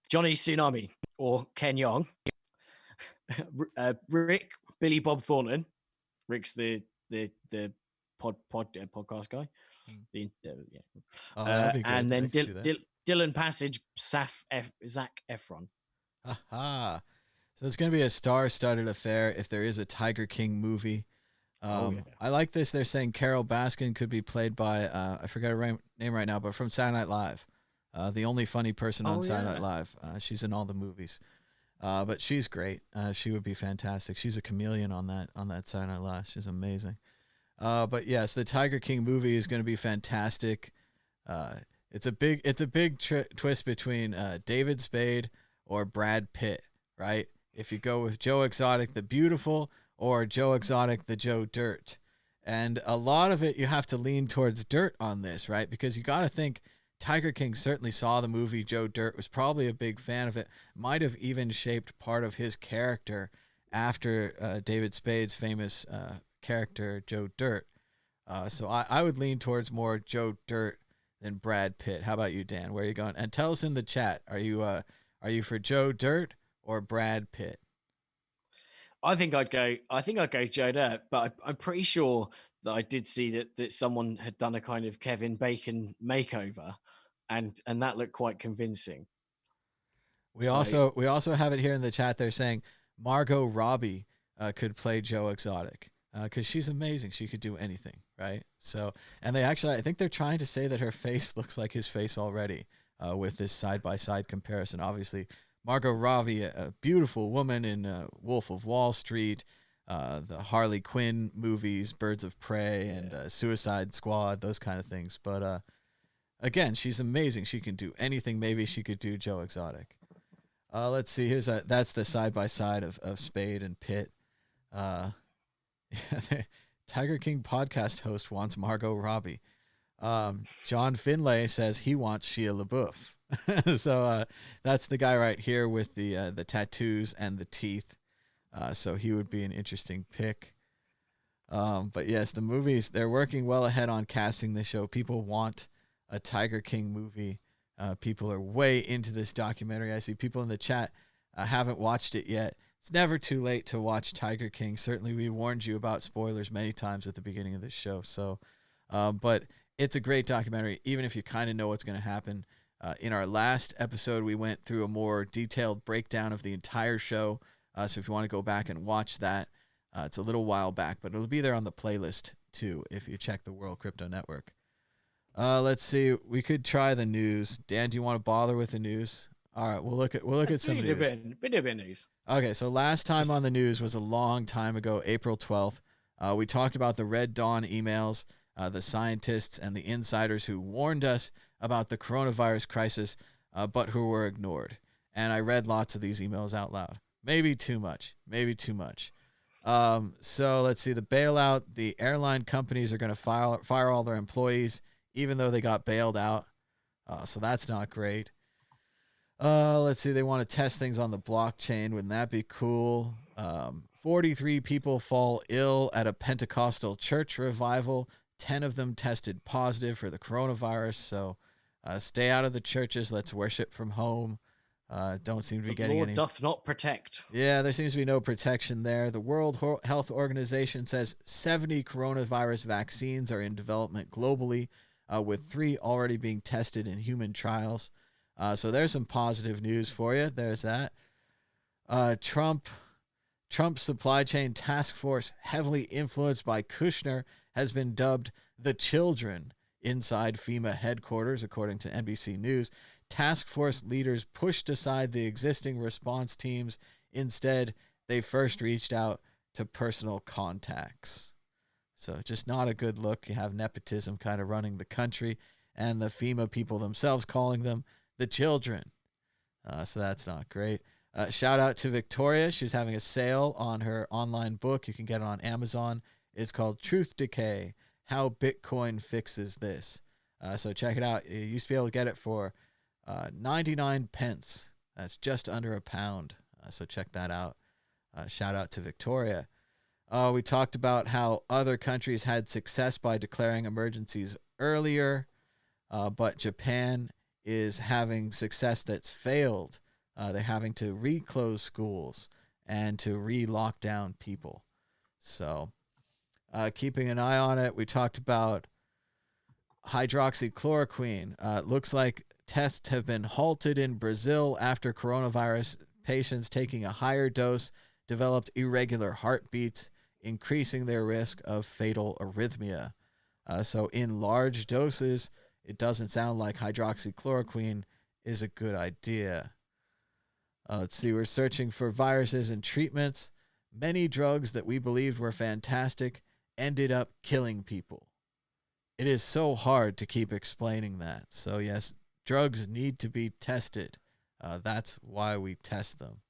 Johnny Tsunami, or Ken Jeong. Rick, Billy Bob Thornton. Rick's the podcast guy. And then Dylan Passage, Zac Efron. Aha. So it's going to be a star-studded affair if there is a Tiger King movie. I like this. They're saying Carol Baskin could be played by, I forget her name right now, but from Saturday Night Live. The only funny person on Saturday Night Live. She's in all the movies. But she's great. She would be fantastic. She's a chameleon on that Saturday Night Live. She's amazing. But yes, the Tiger King movie is going to be fantastic. It's a big twist between David Spade or Brad Pitt, right? If you go with Joe Exotic the Beautiful or Joe Exotic the Joe Dirt. And a lot of it you have to lean towards Dirt on this, right? Because you got to think Tiger King certainly saw the movie Joe Dirt, was probably a big fan of it, might have even shaped part of his character after David Spade's famous character, Joe Dirt. So I would lean towards more Joe Dirt than Brad Pitt. How about you, Dan? Where are you going? And tell us in the chat, are you for Joe Dirt or Brad Pitt? I think I'd go Joe Dirt, but I'm pretty sure that I did see that someone had done a kind of Kevin Bacon makeover, and that looked quite convincing. We also have it here in the chat. They're saying Margot Robbie could play Joe Exotic because she's amazing. She could do anything, right? So, and I think they're trying to say that her face looks like his face already with this side-by-side comparison. Obviously, Margot Robbie, a beautiful woman in Wolf of Wall Street, the Harley Quinn movies, Birds of Prey, and Suicide Squad, those kind of things. But again, she's amazing. She can do anything. Maybe she could do Joe Exotic. Let's see. That's the side by side of Spade and Pitt. Tiger King podcast host wants Margot Robbie. John Finlay says he wants Shia LaBeouf. So that's the guy right here with the tattoos and the teeth. So he would be an interesting pick. But yes, the movies, they're working well ahead on casting the show. People want a Tiger King movie. People are way into this documentary. I see people in the chat haven't watched it yet. It's never too late to watch Tiger King. Certainly, we warned you about spoilers many times at the beginning of this show. So, but it's a great documentary, even if you kind of know what's going to happen. In our last episode, we went through a more detailed breakdown of the entire show. So if you want to go back and watch that, it's a little while back, but it'll be there on the playlist too if you check the World Crypto Network. Let's see. We could try the news. Dan, do you want to bother with the news? All right, we'll look at some news. A bit of news. Okay, so last time on the news was a long time ago, April 12th. We talked about the Red Dawn emails, the scientists and the insiders who warned us about the coronavirus crisis, but who were ignored. And I read lots of these emails out loud. Maybe too much. So let's see. The bailout, the airline companies are going to fire all their employees, even though they got bailed out. So that's not great. Let's see. They want to test things on the blockchain. Wouldn't that be cool? 43 people fall ill at a Pentecostal church revival. 10 of them tested positive for the coronavirus. So stay out of the churches. Let's worship from home. Don't seem to be getting Lord any. doth not protect. Yeah, there seems to be no protection there. The World Health Organization says 70 coronavirus vaccines are in development globally, with 3 already being tested in human trials. So there's some positive news for you. There's that. Trump's supply chain task force, heavily influenced by Kushner, has been dubbed the children inside FEMA headquarters, according to NBC News. Task force leaders pushed aside the existing response teams. Instead, they first reached out to personal contacts. So just not a good look. You have nepotism kind of running the country, and the FEMA people themselves calling them the children. So that's not great. Shout out to Victoria. She's having a sale on her online book. You can get it on Amazon. It's called Truth Decay, How Bitcoin Fixes This. So check it out. You used to be able to get it for 99 pence. That's just under £1. So check that out. Shout out to Victoria. We talked about how other countries had success by declaring emergencies earlier, but Japan is having success that's failed. They're having to reclose schools and to re-lock down people. So keeping an eye on it. We talked about hydroxychloroquine. Looks like tests have been halted in Brazil after coronavirus patients taking a higher dose developed irregular heartbeats, increasing their risk of fatal arrhythmia. So in large doses, it doesn't sound like hydroxychloroquine is a good idea. Let's see, we're searching for viruses and treatments. Many drugs that we believed were fantastic ended up killing people. It is so hard to keep explaining that. So yes, drugs need to be tested. That's why we test them.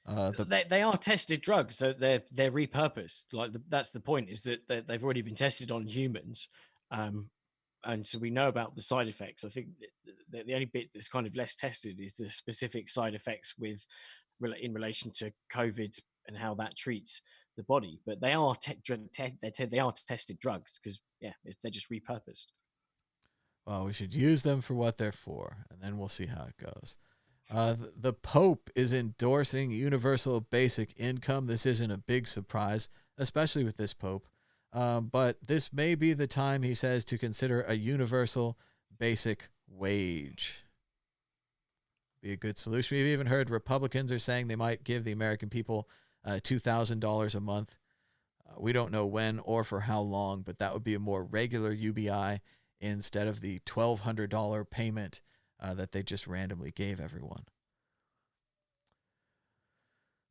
They are tested drugs, so they're repurposed. Like that's the point, is that they've already been tested on humans, and so we know about the side effects. I think the only bit that's kind of less tested is the specific side effects in relation to COVID and how that treats the body. But they are they are tested drugs because they're just repurposed. Well, we should use them for what they're for, and then we'll see how it goes. The Pope is endorsing universal basic income. This isn't a big surprise, especially with this Pope. But this may be the time, he says, to consider a universal basic wage. Be a good solution. We've even heard Republicans are saying they might give the American people $2,000 a month. We don't know when or for how long, but that would be a more regular UBI instead of the $1,200 payment that they just randomly gave everyone.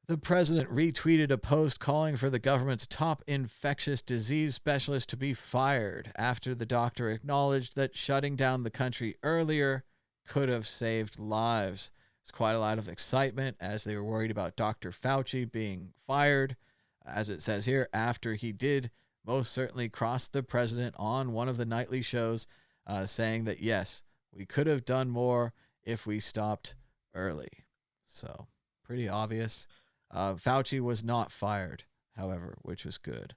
The president retweeted a post calling for the government's top infectious disease specialist to be fired after the doctor acknowledged that shutting down the country earlier could have saved lives. There's quite a lot of excitement as they were worried about Dr. Fauci being fired, as it says here, after he did most certainly crossed the president on one of the nightly shows, saying that, yes, we could have done more if we stopped early. So pretty obvious. Fauci was not fired, however, which was good.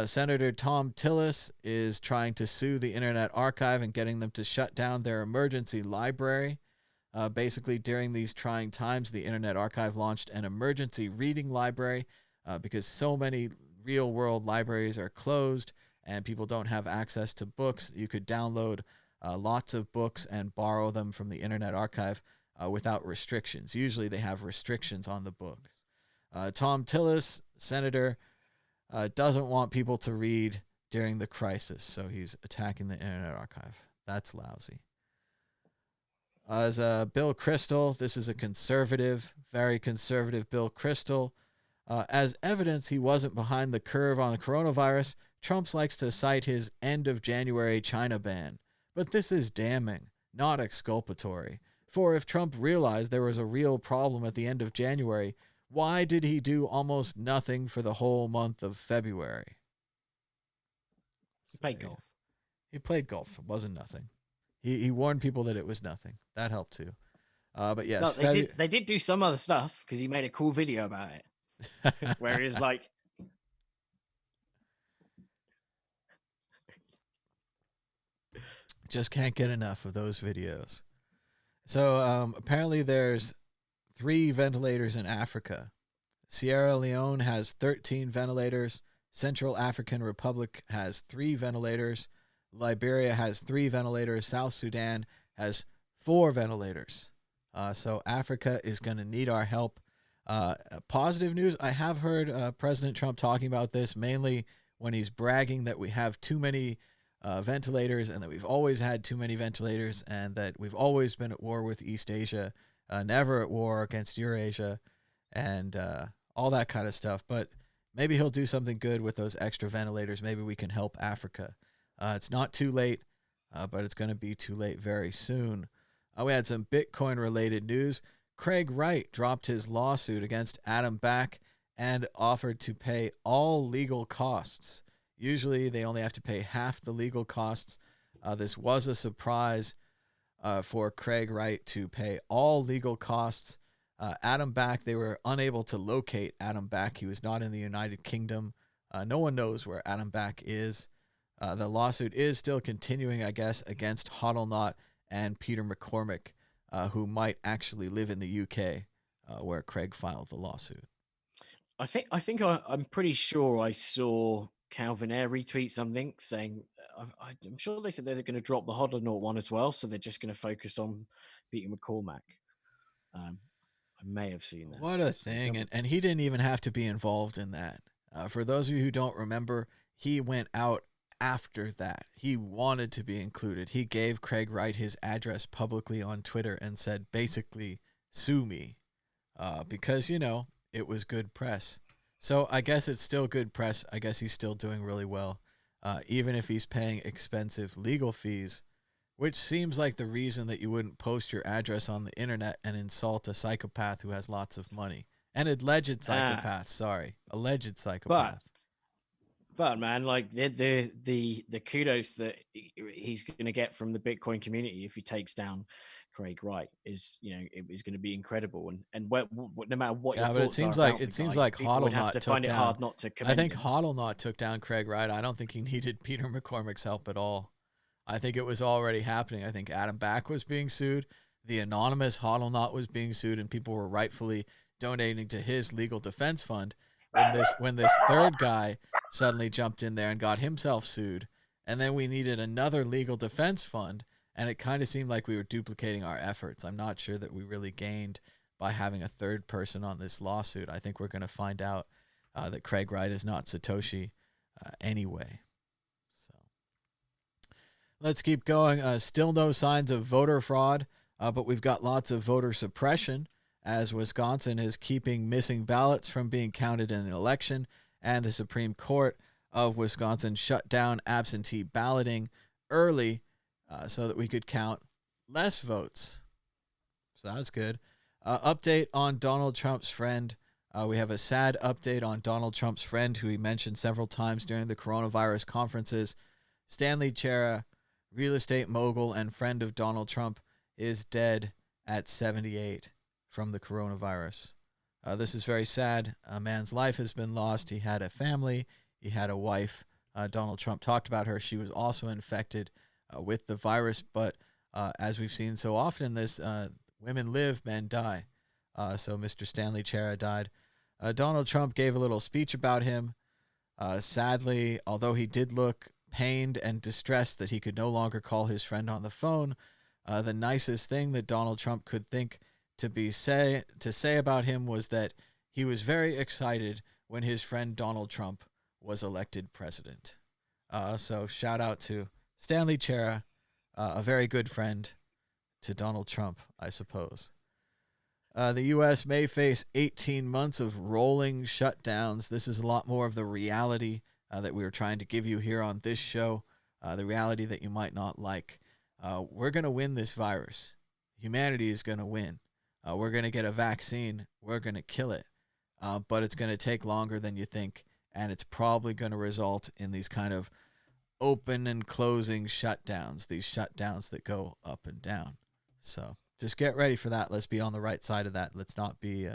Senator Tom Tillis is trying to sue the Internet Archive and getting them to shut down their emergency library. Basically, during these trying times, the Internet Archive launched an emergency reading library because so many real-world libraries are closed and people don't have access to books. You could download lots of books and borrow them from the Internet Archive without restrictions. Usually they have restrictions on the books. Tom Tillis, senator, doesn't want people to read during the crisis, so he's attacking the Internet Archive. That's lousy. As Bill Kristol, this is a conservative, very conservative Bill Kristol. As evidence he wasn't behind the curve on the coronavirus, Trump likes to cite his end of January China ban. But this is damning, not exculpatory. For if Trump realized there was a real problem at the end of January, why did he do almost nothing for the whole month of February? He played golf. He played golf. It wasn't nothing. He warned people that it was nothing. That helped too. But yes, no, they did do some other stuff because he made a cool video about it, where he's like, just can't get enough of those videos. So apparently there's 3 ventilators in Africa. Sierra Leone has 13 ventilators. Central African Republic has 3 ventilators. Liberia has 3 ventilators. South Sudan has 4 ventilators. So Africa is going to need our help. Positive news, I have heard President Trump talking about this, mainly when he's bragging that we have too many ventilators and that we've always had too many ventilators and that we've always been at war with East Asia, never at war against Eurasia, and all that kind of stuff. But maybe he'll do something good with those extra ventilators. Maybe we can help Africa. It's not too late, but it's going to be too late very soon. We had some Bitcoin-related news. Craig Wright dropped his lawsuit against Adam Back and offered to pay all legal costs. Usually they only have to pay half the legal costs. This was a surprise for Craig Wright to pay all legal costs. Adam Back, they were unable to locate Adam Back. He was not in the United Kingdom. No one knows where Adam Back is. The lawsuit is still continuing, I guess, against Hodlnaut and Peter McCormick, who might actually live in the UK, where Craig filed the lawsuit. I'm pretty sure I saw Calvin Ayre retweet something saying, I'm sure they said they're going to drop the Hodlnaut one as well, so they're just going to focus on Peter McCormack. I may have seen that. What a thing. And he didn't even have to be involved in that. For those of you who don't remember, he went out after that. He wanted to be included. He gave Craig Wright his address publicly on Twitter and said, basically, sue me. Because, it was good press. So I guess it's still good press. I guess he's still doing really well, even if he's paying expensive legal fees, which seems like the reason that you wouldn't post your address on the internet and insult a psychopath who has lots of money. An alleged psychopath, alleged psychopath. But man, like the kudos that he's going to get from the Bitcoin community if he takes down Craig Wright is, it is going to be incredible. And no matter what your thoughts it seems like Hodlnaut took find down. It hard not to I think Hodlnaut took down Craig Wright. I don't think he needed Peter McCormick's help at all. I think it was already happening. I think Adam Back was being sued. The anonymous Hodlnaut was being sued, and people were rightfully donating to his legal defense fund. When this third guy suddenly jumped in there and got himself sued, and then we needed another legal defense fund, and it kind of seemed like we were duplicating our efforts. I'm not sure that we really gained by having a third person on this lawsuit. I think we're going to find out that Craig Wright is not Satoshi anyway. So let's keep going. Still no signs of voter fraud, but we've got lots of voter suppression, as Wisconsin is keeping missing ballots from being counted in an election, and the Supreme Court of Wisconsin shut down absentee balloting early so that we could count less votes. So that's good. Update on Donald Trump's friend We have a sad update on Donald Trump's friend, who he mentioned several times during the coronavirus conferences. Stanley Chera, real estate mogul and friend of Donald Trump, is dead at 78 from the coronavirus. This is very sad. A man's life has been lost. He had a family. He had a wife. Donald Trump talked about her. She was also infected with the virus. But as we've seen so often in this, women live, men die. So Mr. Stanley Chera died. Donald Trump gave a little speech about him. Sadly, although he did look pained and distressed that he could no longer call his friend on the phone, the nicest thing that Donald Trump could think to say about him was that he was very excited when his friend Donald Trump was elected president. So shout out to Stanley Chera, a very good friend to Donald Trump, I suppose. The U.S. may face 18 months of rolling shutdowns. This is a lot more of the reality that we were trying to give you here on this show, the reality that you might not like. We're going to win this virus. Humanity is going to win. We're going to get a vaccine. We're going to kill it. But it's going to take longer than you think, and it's probably going to result in these kind of open and closing shutdowns, these shutdowns that go up and down. So just get ready for that. Let's be on the right side of that. Let's not be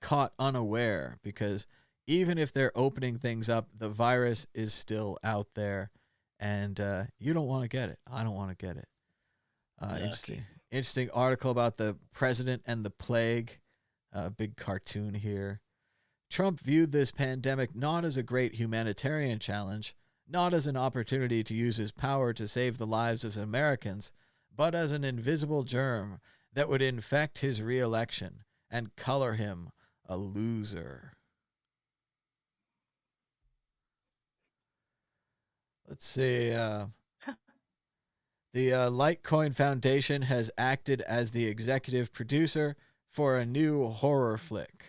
caught unaware, because even if they're opening things up, the virus is still out there, and you don't want to get it. I don't want to get it. Interesting article about the president and the plague. Big cartoon here. Trump viewed this pandemic not as a great humanitarian challenge, not as an opportunity to use his power to save the lives of Americans, but as an invisible germ that would infect his re-election and color him a loser. Let's see. The Litecoin Foundation has acted as the executive producer for a new horror flick.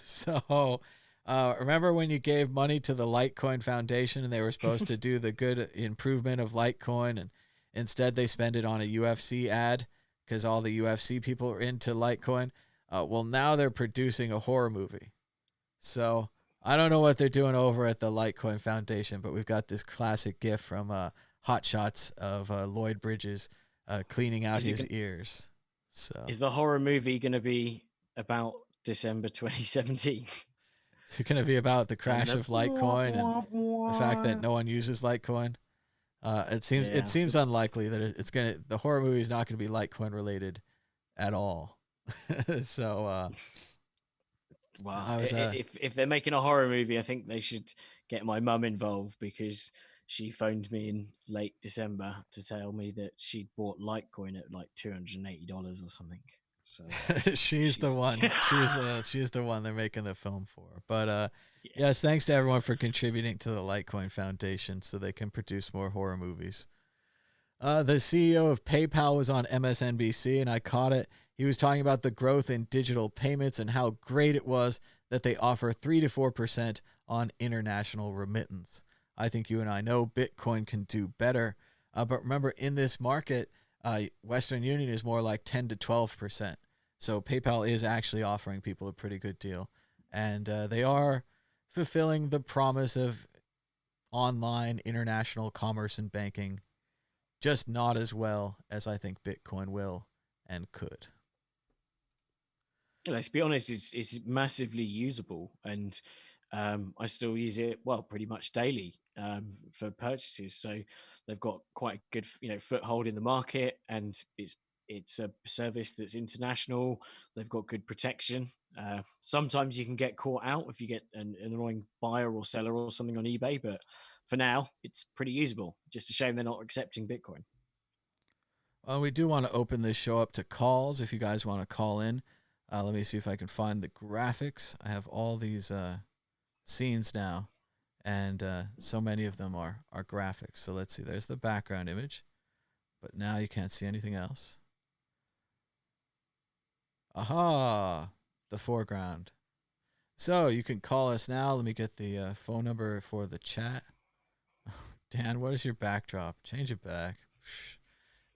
So, remember when you gave money to the Litecoin Foundation and they were supposed to do the good improvement of Litecoin, and instead they spend it on a UFC ad because all the UFC people are into Litecoin? Well, now they're producing a horror movie. So I don't know what they're doing over at the Litecoin Foundation, but we've got this classic gif from Hot Shots of Lloyd Bridges cleaning out his ears. So is the horror movie going to be about December 2017? It's going to be about the crash of Litecoin and the fact that no one uses Litecoin. It seems unlikely that the horror movie is not going to be Litecoin related at all. So wow. If they're making a horror movie, I think they should get my mum involved, because she phoned me in late December to tell me that she'd bought Litecoin at like $280 or something. So she's the one. She's the one they're making the film for. But yes, thanks to everyone for contributing to the Litecoin Foundation so they can produce more horror movies. The CEO of PayPal was on MSNBC, and I caught it. He was talking about the growth in digital payments and how great it was that they offer 3 to 4% on international remittance. I think you and I know Bitcoin can do better. But remember, in this market, Western Union is more like 10 to 12%. So PayPal is actually offering people a pretty good deal. And they are fulfilling the promise of online international commerce and banking, just not as well as I think Bitcoin will and could. Let's be honest, it's massively usable, and I still use it, well, pretty much daily for purchases. So they've got quite a good, foothold in the market, and it's a service that's international. They've got good protection. Sometimes you can get caught out if you get an annoying buyer or seller or something on eBay, but for now, it's pretty usable. Just a shame they're not accepting Bitcoin. Well, we do want to open this show up to calls if you guys want to call in. Let me see if I can find the graphics. I have all these scenes now, and so many of them are graphics. So let's see. There's the background image, but now you can't see anything else. Aha! The foreground. So you can call us now. Let me get the phone number for the chat. Dan, what is your backdrop? Change it back.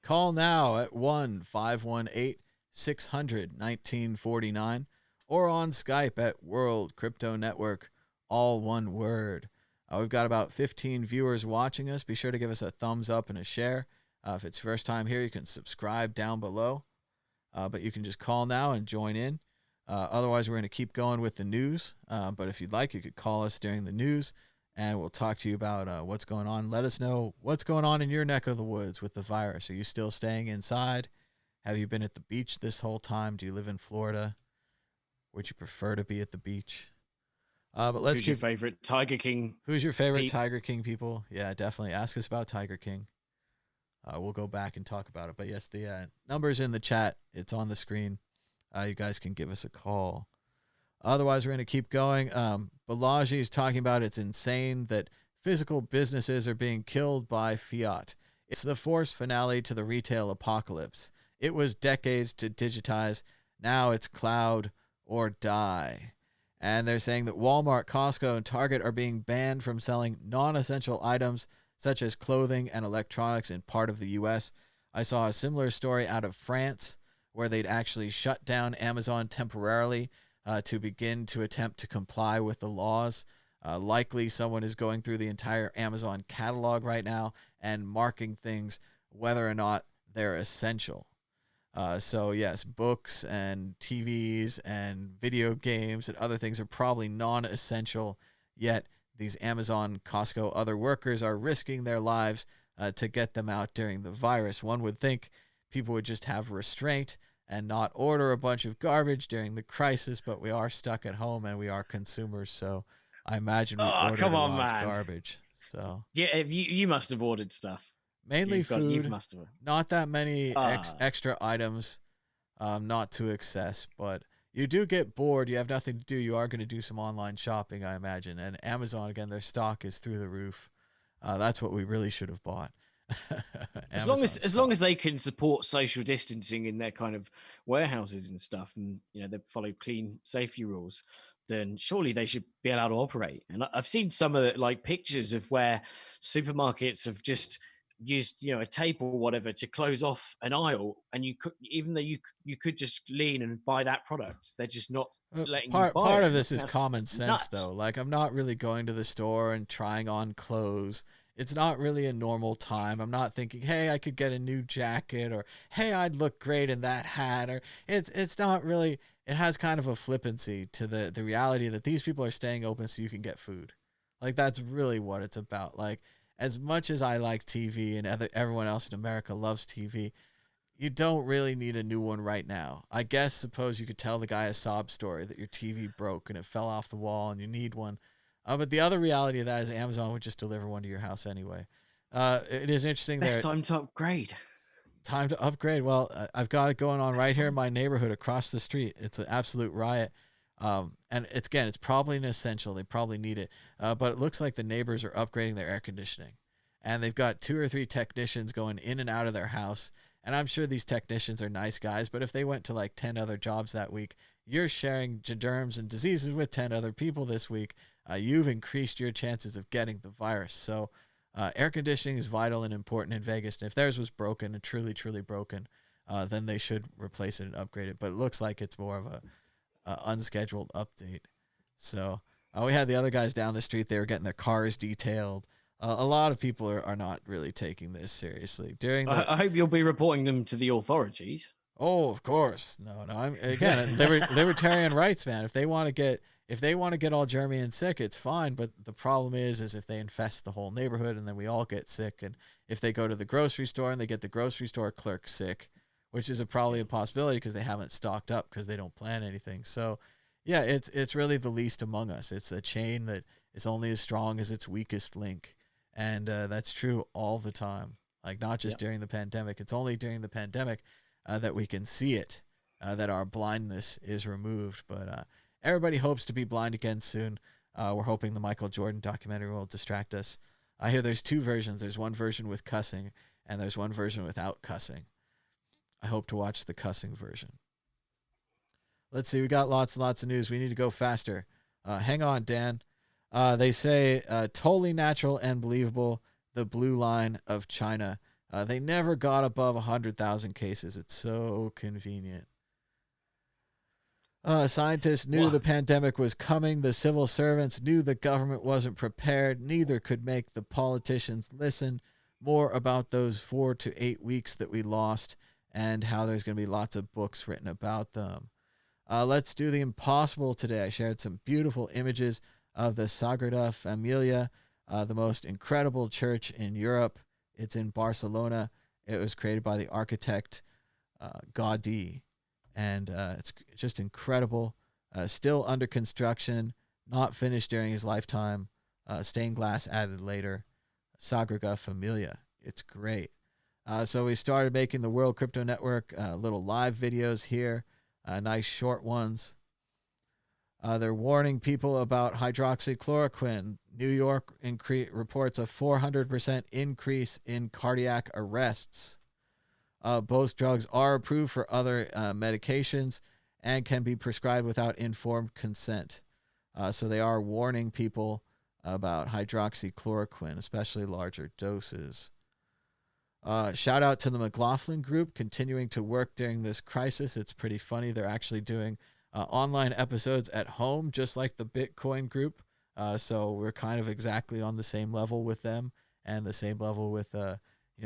Call now at 1-518-600-1949, or on Skype at World Crypto Network, all one word. We've got about 15 viewers watching us. Be sure to give us a thumbs up and a share. If it's first time here, you can subscribe down below. But you can just call now and join in. Otherwise, we're going to keep going with the news. But if you'd like, you could call us during the news, and we'll talk to you about what's going on. Let us know what's going on in your neck of the woods with the virus. Are you still staying inside? Have you been at the beach this whole time? Do you live in Florida? Would you prefer to be at the beach? But let's Who's your favorite Tiger King? Who's your favorite Tiger King people? Yeah, definitely. Ask us about Tiger King. We'll go back and talk about it. But yes, the number's in the chat. It's on the screen. You guys can give us a call. Otherwise, we're going to keep going. Balaji is talking about it's insane that physical businesses are being killed by fiat. It's the forced finale to the retail apocalypse. It was decades to digitize. Now it's cloud or die. And they're saying that Walmart, Costco, and Target are being banned from selling non-essential items such as clothing and electronics in part of the U.S. I saw a similar story out of France where they'd actually shut down Amazon temporarily to begin to attempt to comply with the laws. Likely someone is going through the entire Amazon catalog right now and marking things whether or not they're essential. So yes, books and TVs and video games and other things are probably non-essential, yet these Amazon, Costco, other workers are risking their lives to get them out during the virus. One would think people would just have restraint and not order a bunch of garbage during the crisis, but we are stuck at home and we are consumers, so I imagine we ordered a lot of garbage. So yeah, you must have ordered stuff. Mainly food, not that many extra items, not to excess, but you do get bored, you have nothing to do, you are going to do some online shopping, I imagine. And Amazon, again, their stock is through the roof. That's what we really should have bought. As long as they can support social distancing in their kind of warehouses and stuff, and they follow clean safety rules, then surely they should be allowed to operate. And I've seen some of the pictures of where supermarkets have just used a tape or whatever to close off an aisle, and you could, even though you could just lean and buy that product, they're just not letting you buy part it. Of this is common sense, though. Like, I'm not really going to the store and trying on clothes. It's not really a normal time. I'm not thinking, hey, I could get a new jacket, or hey, I'd look great in that hat, or it's not really. It has kind of a flippancy to the reality that these people are staying open so you can get food. Like, that's really what it's about. Like, as much as I like TV and everyone else in America loves TV, you don't really need a new one right now. I guess suppose you could tell the guy a sob story that your TV broke and it fell off the wall and you need one. But the other reality of that is Amazon would just deliver one to your house anyway. It is interesting. Next time to upgrade. Time to upgrade. Well, I've got it going on right here in my neighborhood across the street. It's an absolute riot. And it's probably an essential. They probably need it. But it looks like the neighbors are upgrading their air conditioning. And they've got 2 or 3 technicians going in and out of their house. And I'm sure these technicians are nice guys, but if they went to like 10 other jobs that week, you're sharing germs and diseases with 10 other people this week. You've increased your chances of getting the virus. So air conditioning is vital and important in Vegas. And if theirs was broken and truly, truly broken, then they should replace it and upgrade it. But it looks like it's more of a unscheduled update. So we had the other guys down the street. They were getting their cars detailed. A lot of people are not really taking this seriously. I hope you'll be reporting them to the authorities. Oh, of course. No. Again, libertarian rights, man. If they want to get all germy and sick, it's fine. But the problem is if they infest the whole neighborhood and then we all get sick. And if they go to the grocery store and they get the grocery store clerk sick, which is probably a possibility because they haven't stocked up because they don't plan anything. So, yeah, it's really the least among us. It's a chain that is only as strong as its weakest link. And that's true all the time, like not just during the pandemic. It's only during the pandemic that we can see it, that our blindness is removed. But everybody hopes to be blind again soon. We're hoping the Michael Jordan documentary will distract us. I hear there's 2 versions. There's one version with cussing, and there's one version without cussing. I hope to watch the cussing version. Let's see. We got lots and lots of news. We need to go faster. Hang on, Dan. They say totally natural and believable, the blue line of China. They never got above 100,000 cases. It's so convenient. Scientists knew the pandemic was coming. The civil servants knew the government wasn't prepared. Neither could make the politicians listen. More about those 4 to 8 weeks that we lost and how there's going to be lots of books written about them. Let's do the impossible today. I shared some beautiful images of the Sagrada Familia, the most incredible church in Europe. It's in Barcelona. It was created by the architect Gaudí, and it's just incredible. Still under construction, not finished during his lifetime. Stained glass added later. Sagrada Familia. It's great. So we started making the World Crypto Network little live videos here, nice short ones. They're warning people about hydroxychloroquine. New York reports a 400% increase in cardiac arrests. Both drugs are approved for other medications and can be prescribed without informed consent. So they are warning people about hydroxychloroquine, especially larger doses. Shout out to the McLaughlin Group continuing to work during this crisis. It's pretty funny. They're actually doing online episodes at home, just like the Bitcoin Group. So we're kind of exactly on the same level with them and the same level with,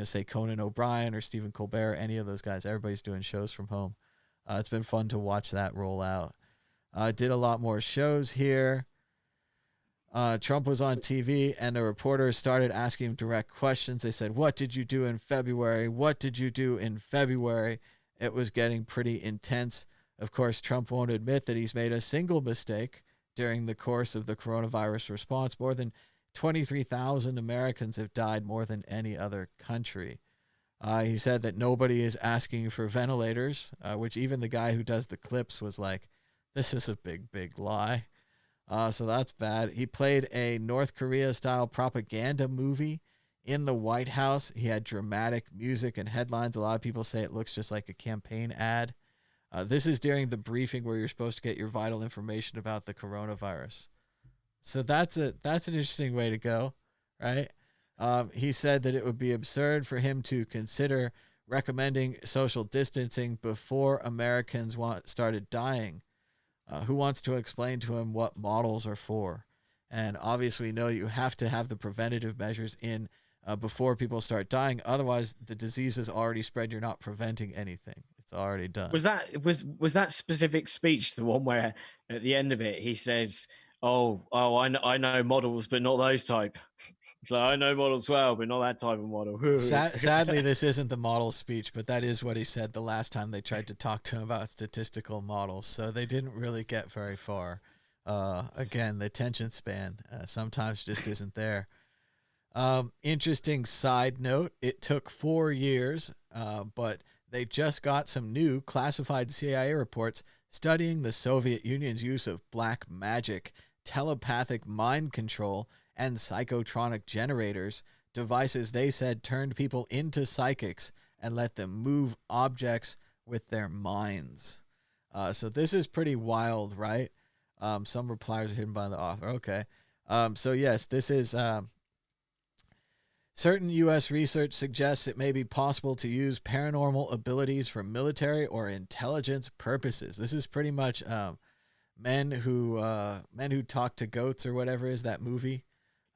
say Conan O'Brien or Stephen Colbert, any of those guys. Everybody's doing shows from home. It's been fun to watch that roll out. Did a lot more shows here. Trump was on TV and the reporters started asking him direct questions. They said, "What did you do in February? What did you do in February?" It was getting pretty intense. Of course, Trump won't admit that he's made a single mistake during the course of the coronavirus response. More than 23,000 Americans have died, more than any other country. He said that nobody is asking for ventilators, which even the guy who does the clips was like, this is a big, big lie. So that's bad. He played a North Korea-style propaganda movie in the White House. He had dramatic music and headlines. A lot of people say it looks just like a campaign ad. This is during the briefing where you're supposed to get your vital information about the coronavirus. So that's an interesting way to go, right? He said that it would be absurd for him to consider recommending social distancing before Americans started dying. Who wants to explain to him what models are for? And obviously, we know you have to have the preventative measures in before people start dying. Otherwise, the disease is already spread. You're not preventing anything. It's already done. Was that specific speech the one where at the end of it he says, I know models, but not those type. It's like, I know models well, but not that type of model. Sadly, this isn't the model speech, but that is what he said the last time they tried to talk to him about statistical models. So they didn't really get very far. Again, the attention span sometimes just isn't there. Interesting side note, it took 4 years, but they just got some new classified CIA reports studying the Soviet Union's use of black magic, telepathic mind control, and psychotronic generators, devices they said turned people into psychics and let them move objects with their minds. So this is pretty wild, right? Some replies are hidden by the author. Okay. So yes, this is... Certain U.S. research suggests it may be possible to use paranormal abilities for military or intelligence purposes. This is pretty much men who talk to goats or whatever is that movie.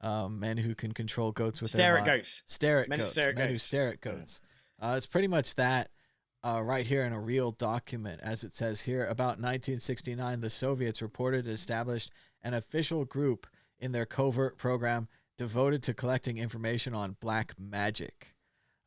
Men who can control goats with their mind. Men who stare at goats. It's pretty much that right here in a real document. As it says here, about 1969, the Soviets reported established an official group in their covert program devoted to collecting information on black magic,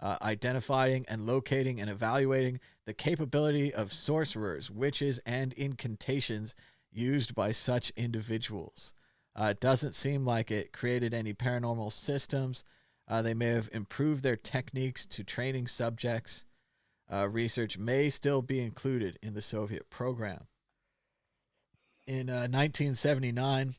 identifying and locating and evaluating the capability of sorcerers, witches, and incantations used by such individuals. It doesn't seem like it created any paranormal systems. They may have improved their techniques to training subjects. Research may still be included in the Soviet program. In 1979,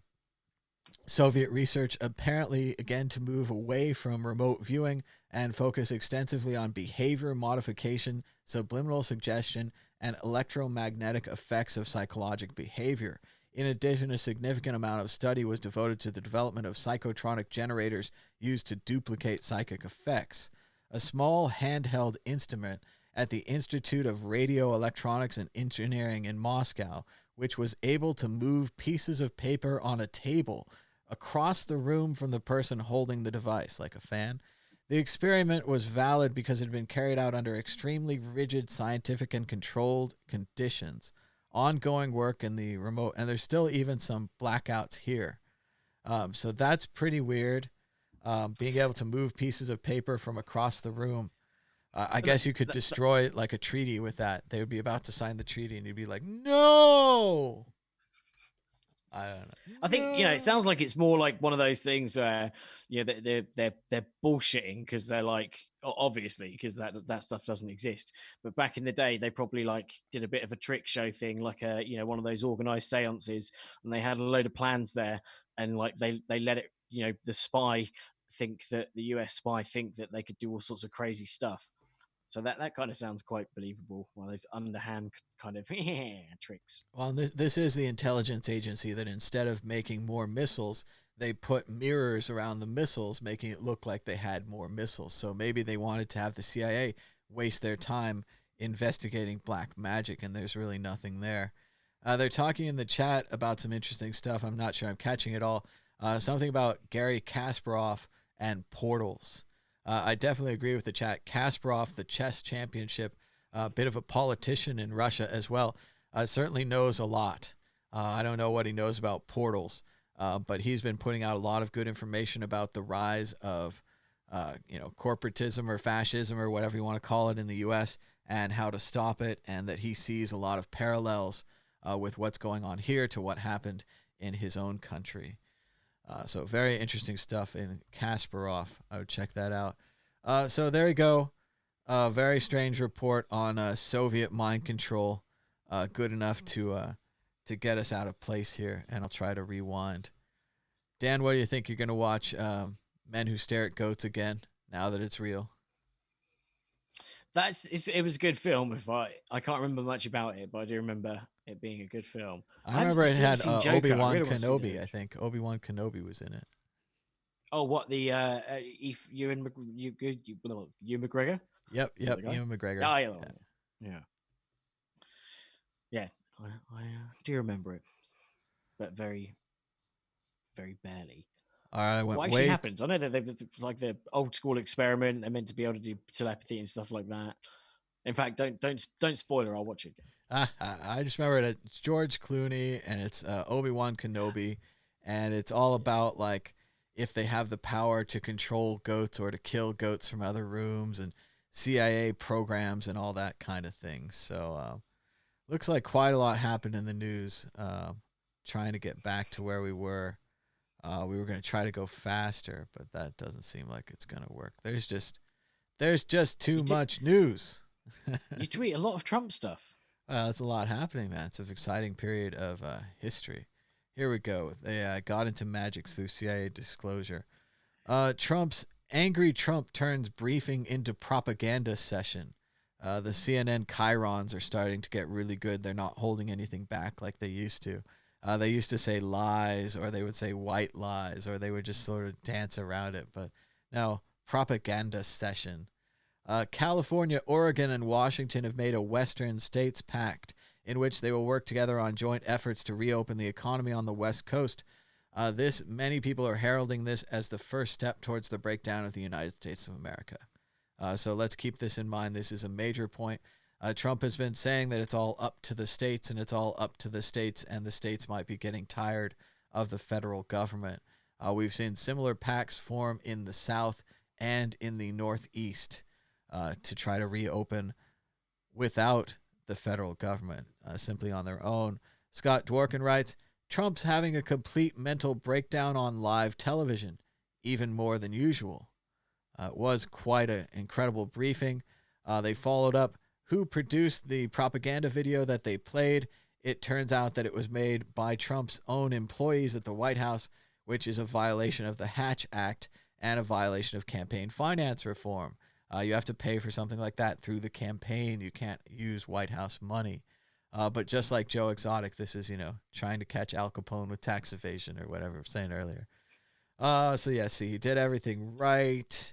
Soviet research apparently began to move away from remote viewing and focus extensively on behavior modification, subliminal suggestion, and electromagnetic effects of psychological behavior. In addition, a significant amount of study was devoted to the development of psychotronic generators used to duplicate psychic effects. A small handheld instrument at the Institute of Radio Electronics and Engineering in Moscow which was able to move pieces of paper on a table across the room from the person holding the device, like a fan. The experiment was valid because it had been carried out under extremely rigid scientific and controlled conditions. Ongoing work in the remote, and there's still even some blackouts here. So that's pretty weird. Being able to move pieces of paper from across the room. I guess you could destroy like a treaty with that. They would be about to sign the treaty and you'd be like, no. I don't know. I think, it sounds like it's more like one of those things where, they're bullshitting because they're like, obviously, because that stuff doesn't exist. But back in the day, they probably like did a bit of a trick show thing, like one of those organized seances, and they had a load of plans there, and like they let it, the spy think that the US spy think that they could do all sorts of crazy stuff. So that kind of sounds quite believable. One of those underhand kind of tricks. Well, this is the intelligence agency that instead of making more missiles, they put mirrors around the missiles, making it look like they had more missiles. So maybe they wanted to have the CIA waste their time investigating black magic, and there's really nothing there. They're talking in the chat about some interesting stuff. I'm not sure I'm catching it all. Something about Garry Kasparov and portals. I definitely agree with the chat. Kasparov, the chess championship, a bit of a politician in Russia as well, certainly knows a lot. I don't know what he knows about portals, but he's been putting out a lot of good information about the rise of, corporatism or fascism or whatever you want to call it in the U.S. and how to stop it, and that he sees a lot of parallels with what's going on here to what happened in his own country. So very interesting stuff in Kasparov. I would check that out. So there you go. Very strange report on Soviet mind control. Good enough to get us out of place here, and I'll try to rewind. Dan, what do you think? You're going to watch Men Who Stare at Goats again now that it's real? It was a good film. I can't remember much about it, but I do remember it being a good film. I remember it had Obi-Wan Kenobi. I think Obi-Wan Kenobi was in it. Oh, what the Ewan McGregor? Yep, Ewan McGregor. Oh, yeah. I do remember it, but very, very barely. All right, what actually happens? I know that they've like the old school experiment. They're meant to be able to do telepathy and stuff like that. In fact, don't spoil it. I'll watch it again. I just remember that it's George Clooney and it's Obi-Wan Kenobi, and it's all about like if they have the power to control goats or to kill goats from other rooms and CIA programs and all that kind of thing. So looks like quite a lot happened in the news. Trying to get back to where we were. We were going to try to go faster, but that doesn't seem like it's going to work. There's just too much news. You tweet a lot of Trump stuff. That's a lot happening, man. It's an exciting period of history. Here we go. They got into magic through CIA disclosure. Angry Trump turns briefing into propaganda session. The CNN chyrons are starting to get really good. They're not holding anything back like they used to. They used to say lies, or they would say white lies, or they would just sort of dance around it. But now, propaganda session. California, Oregon, and Washington have made a Western States Pact in which they will work together on joint efforts to reopen the economy on the West Coast. Many people are heralding this as the first step towards the breakdown of the United States of America. So let's keep this in mind. This is a major point. Trump has been saying that it's all up to the states, and it's all up to the states, and the states might be getting tired of the federal government. We've seen similar pacts form in the South and in the Northeast to try to reopen without the federal government, simply on their own. Scott Dworkin writes, Trump's having a complete mental breakdown on live television, even more than usual. It was quite an incredible briefing. They followed up who produced the propaganda video that they played. It turns out that it was made by Trump's own employees at the White House, which is a violation of the Hatch Act and a violation of campaign finance reform. You have to pay for something like that through the campaign. You can't use White House money. But just like Joe Exotic, this is, trying to catch Al Capone with tax evasion or whatever I was saying earlier. He did everything right.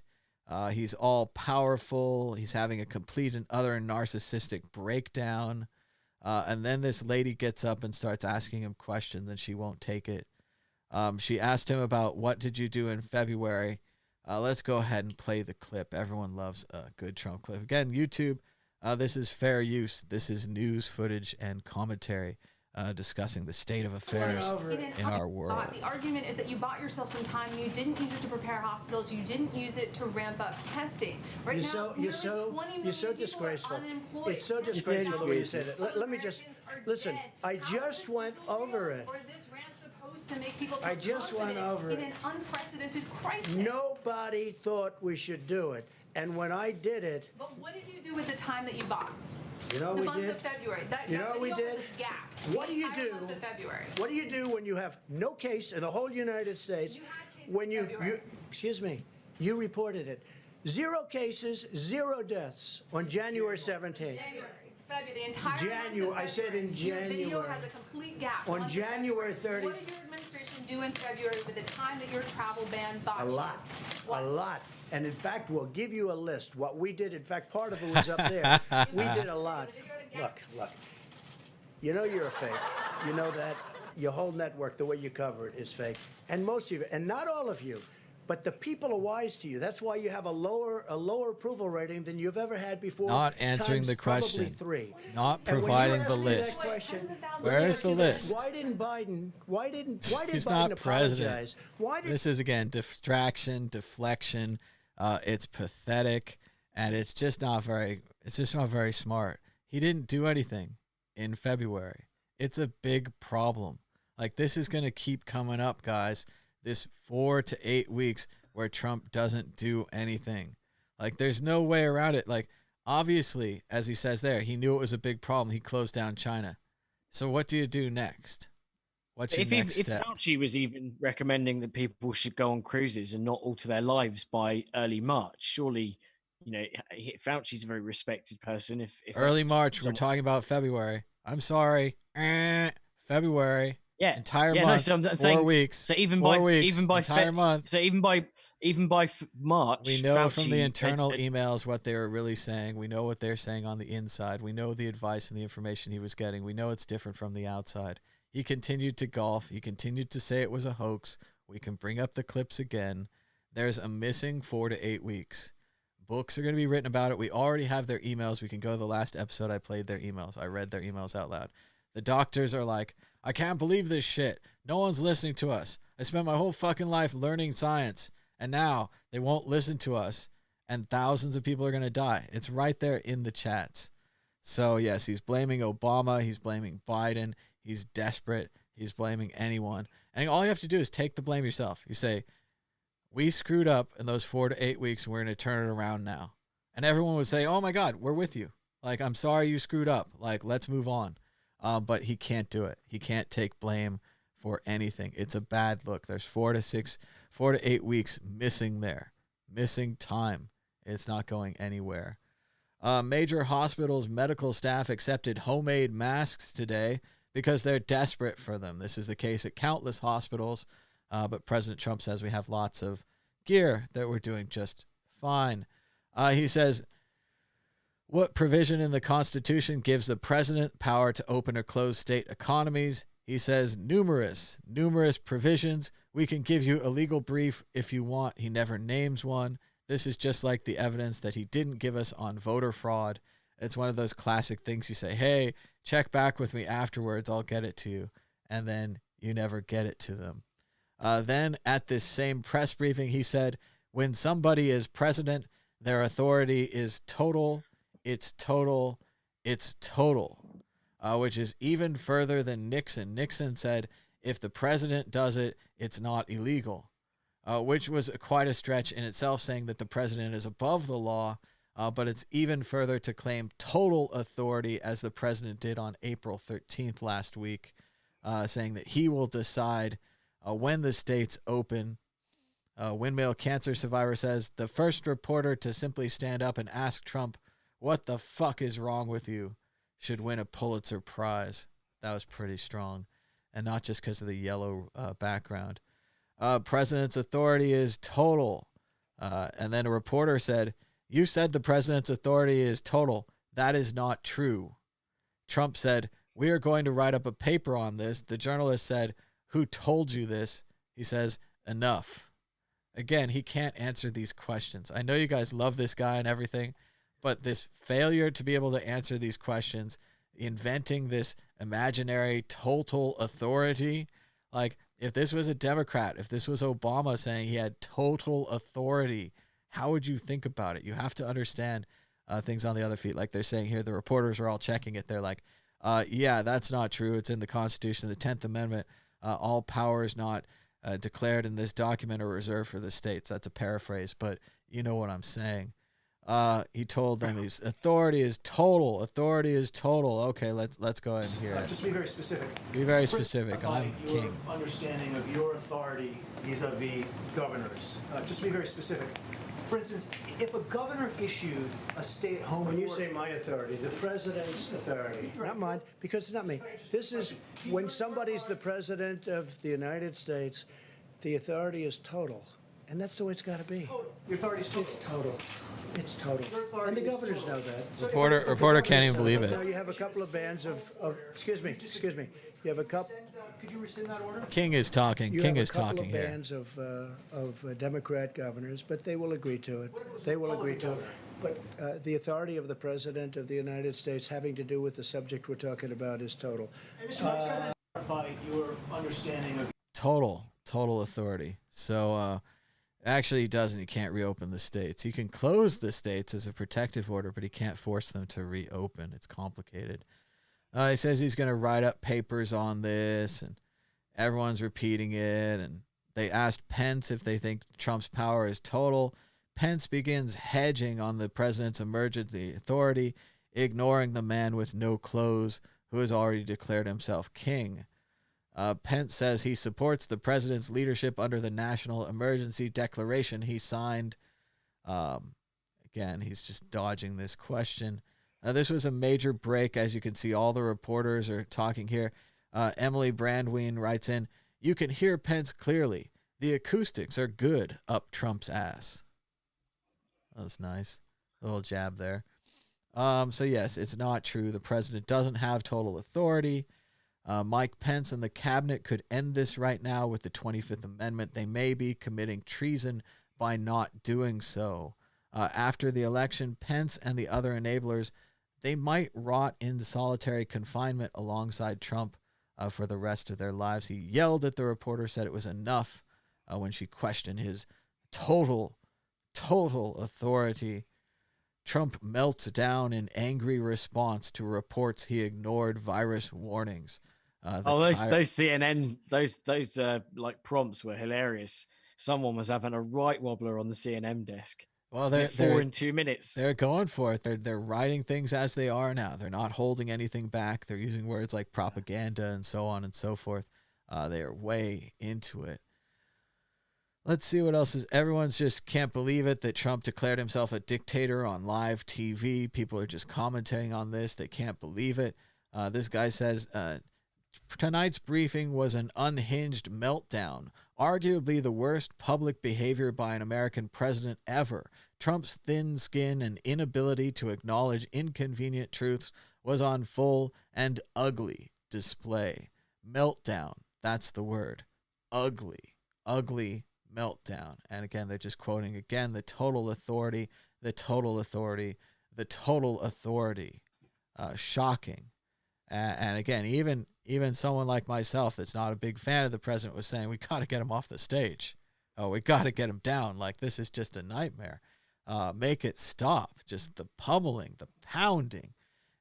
He's all powerful. He's having a complete and utter narcissistic breakdown. And then this lady gets up and starts asking him questions, and she won't take it. She asked him about what did you do in February. Let's go ahead and play the clip. Everyone loves a good Trump clip. Again, YouTube, this is fair use. This is news footage and commentary discussing the state of affairs in our world. The argument is that you bought yourself some time and you didn't use it to prepare hospitals. You didn't use it to ramp up testing. Right now, you're so disgraceful. It's so disgraceful the way you said it. Let me just listen. I just went over it. To make people I just went over in it. an unprecedented crisis. Nobody thought we should do it, and when I did it. But what did you do with the time that you bought? You know the we month did. Of February. You know we did. A gap. What do you do? Month of February. What do you do when you have no case in the whole United States? You had cases when in February. Excuse me, you reported it. 0 cases, 0 deaths on January 17th. February, the entire January. month of I said in January. Your video has a complete gap. On January 30th. What did your administration do in February with the time that your travel ban bought A you? lot. What? A lot. And in fact, we'll give you a list. What we did, in fact, part of it was up there. We did a lot. Look. You know you're a fake. You know that. Your whole network, the way you cover it, is fake. And most of you, and not all of you, but the people are wise to you. That's why you have a lower approval rating than you've ever had before. Not answering times the question. probably 3. Not providing the list. Where is the list? Why didn't Biden? He's Biden not apologize? president. Why did This is, again, distraction, deflection. It's pathetic, and it's just not very smart. He didn't do anything in February. It's a big problem. Like, this is going to keep coming up, guys. This 4 to 8 weeks where Trump doesn't do anything. Like, there's no way around it. Like, obviously, as he says there, he knew it was a big problem. He closed down China. So what do you do next? What's your next step? If Fauci was even recommending that people should go on cruises and not alter their lives by early March, surely, Fauci's a very respected person. If early March, we're talking about February. I'm sorry. February. Yeah, entire month. No, so I'm 4 saying, weeks. So even 4 by weeks, even by entire month. So even by March, we know Fauci from the internal emails what they were really saying. We know what they're saying on the inside. We know the advice and the information he was getting. We know it's different from the outside. He continued to golf. He continued to say it was a hoax. We can bring up the clips again. There's a missing 4 to 8 weeks. Books are going to be written about it. We already have their emails. We can go to the last episode. I played their emails. I read their emails out loud. The doctors are like, I can't believe this shit. No one's listening to us. I spent my whole fucking life learning science, and now they won't listen to us, and thousands of people are going to die. It's right there in the chats. So, yes, he's blaming Obama. He's blaming Biden. He's desperate. He's blaming anyone. And all you have to do is take the blame yourself. You say, we screwed up in those 4 to 8 weeks, and we're going to turn it around now. And everyone would say, oh, my God, we're with you. Like, I'm sorry you screwed up. Like, let's move on. But he can't do it. He can't take blame for anything. It's a bad look. There's 4 to 8 weeks missing there. Missing time. It's not going anywhere. Major hospitals' medical staff accepted homemade masks today because they're desperate for them. This is the case at countless hospitals. But President Trump says we have lots of gear that we're doing just fine. He says, what provision in the Constitution gives the president power to open or close state economies? He says numerous provisions. We can give you a legal brief if you want. He never names one. This is just like the evidence that he didn't give us on voter fraud. It's one of those classic things you say, hey, check back with me afterwards. I'll get it to you. And then you never get it to them. Then at this same press briefing, he said, when somebody is president, their authority is total. It's total, which is even further than Nixon. Nixon said, if the president does it, it's not illegal, which was quite a stretch in itself, saying that the president is above the law, but it's even further to claim total authority, as the president did on April 13th last week, saying that he will decide when the states open. Windmill cancer survivor says, the first reporter to simply stand up and ask Trump, what the fuck is wrong with you, should win a Pulitzer Prize. That was pretty strong. And not just because of the yellow background. President's authority is total. And then a reporter said, you said the president's authority is total. That is not true. Trump said, "We are going to write up a paper on this." The journalist said, "Who told you this?" He says, "Enough." Again, he can't answer these questions. I know you guys love this guy and everything, but this failure to be able to answer these questions, inventing this imaginary total authority, like if this was a Democrat, if this was Obama saying he had total authority, how would you think about it? You have to understand things on the other feet. Like they're saying here, the reporters are all checking it. They're like, yeah, that's not true. It's in the Constitution, the 10th Amendment. All power is not declared in this document are reserved for the states. That's a paraphrase, but you know what I'm saying. He told them his authority is total. Authority is total. Okay, let's go ahead and hear it. Just to be very specific. Be very specific. I'm your king. Understanding of your authority vis-a-vis governors. Just to be very specific. For instance, if a governor issued a stay-at-home order... When you say my authority, the president's authority, not mine, because it's not me. This is when somebody's the president of the United States, the authority is total. And that's the way it's got to be. Your authority is total. It's total. It's total. And the governors know that. Reporter can't even believe Now it. you have a couple of bands of excuse me. You have a couple... Could you rescind that order? King is talking. King is talking You have a couple here. of bands of Democrat governors, but they will agree to it. They will agree to it. But the authority of the President of the United States having to do with the subject we're talking about is total. Clarify your understanding of... Total authority. So actually he doesn't. He can't reopen the states. He can close the states as a protective order, but he can't force them to reopen. It's complicated. He says he's going to write up papers on this, and everyone's repeating it. And they asked Pence if they think Trump's power is total. Pence begins hedging on the president's emergency authority, ignoring the man with no clothes who has already declared himself king. Pence says he supports the president's leadership under the national emergency declaration he signed. Again, he's just dodging this question. This was a major break. As you can see, all the reporters are talking here. Emily Brandwein writes in, "You can hear Pence clearly. The acoustics are good up Trump's ass." That was nice. A little jab there. So yes, it's not true. The president doesn't have total authority. Mike Pence and the cabinet could end this right now with the 25th Amendment. They may be committing treason by not doing so. After the election, Pence and the other enablers, they might rot in solitary confinement alongside Trump for the rest of their lives. He yelled at the reporter, said it was enough when she questioned his total authority. Trump melts down in angry response to reports he ignored virus warnings. Those CNN those like prompts were hilarious. Someone was having a right wobbler on the CNN desk. Well, they're in 2 minutes. They're going for it. They're writing things as they are now. They're not holding anything back. They're using words like propaganda and so on and so forth. They are way into it. Let's see what else is. Everyone's just can't believe it that Trump declared himself a dictator on live TV. People are just commenting on this. They can't believe it. This guy says tonight's briefing was an unhinged meltdown, arguably the worst public behavior by an American president ever. Trump's thin skin and inability to acknowledge inconvenient truths was on full and ugly display. Meltdown, that's the word. Ugly meltdown. And again, they're just quoting again the total authority. Shocking. And again, even someone like myself that's not a big fan of the president was saying, we got to get him off the stage. Oh, we got to get him down. Like, this is just a nightmare. Make it stop. Just the pummeling, the pounding.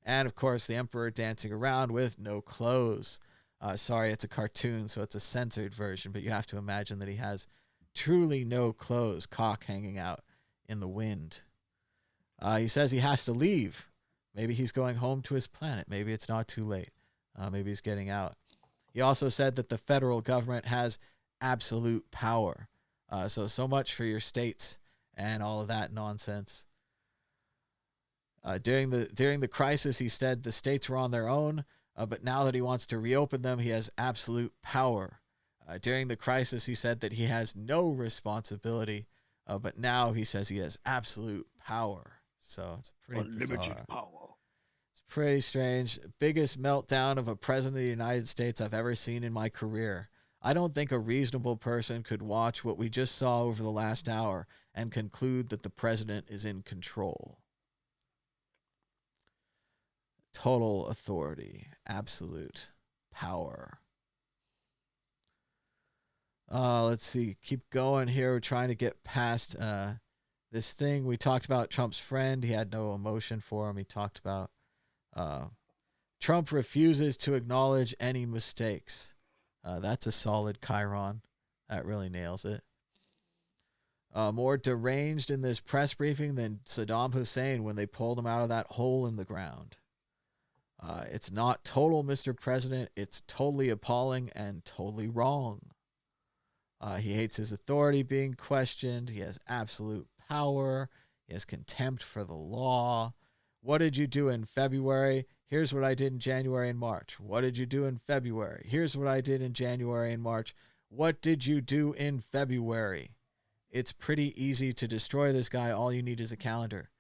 And, of course, the emperor dancing around with no clothes. Sorry, it's a cartoon, so it's a censored version, but you have to imagine that he has truly no clothes, cock hanging out in the wind. He says he has to leave. Maybe he's going home to his planet. Maybe it's not too late. Maybe he's getting out. He also said that the federal government has absolute power. So much for your states and all of that nonsense. During the crisis, he said the states were on their own, but now that he wants to reopen them, he has absolute power. During the crisis, he said that he has no responsibility, but now he says he has absolute power. So it's pretty unlimited bizarre. power. It's Pretty strange. Biggest meltdown of a president of the United States I've ever seen in my career. I don't think a reasonable person could watch what we just saw over the last hour and conclude that the president is in control. Total authority. Absolute power. Let's see. Keep going here. We're trying to get past this thing. We talked about Trump's friend. He had no emotion for him. He talked about Trump refuses to acknowledge any mistakes. That's a solid chyron. That really nails it. More deranged in this press briefing than Saddam Hussein when they pulled him out of that hole in the ground. It's not total, Mr. President. It's totally appalling and totally wrong. He hates his authority being questioned. He has absolute power. He has contempt for the law. What did you do in February? Here's what I did in January and March. What did you do in February? Here's what I did in January and March. What did you do in February? It's pretty easy to destroy this guy. All you need is a calendar.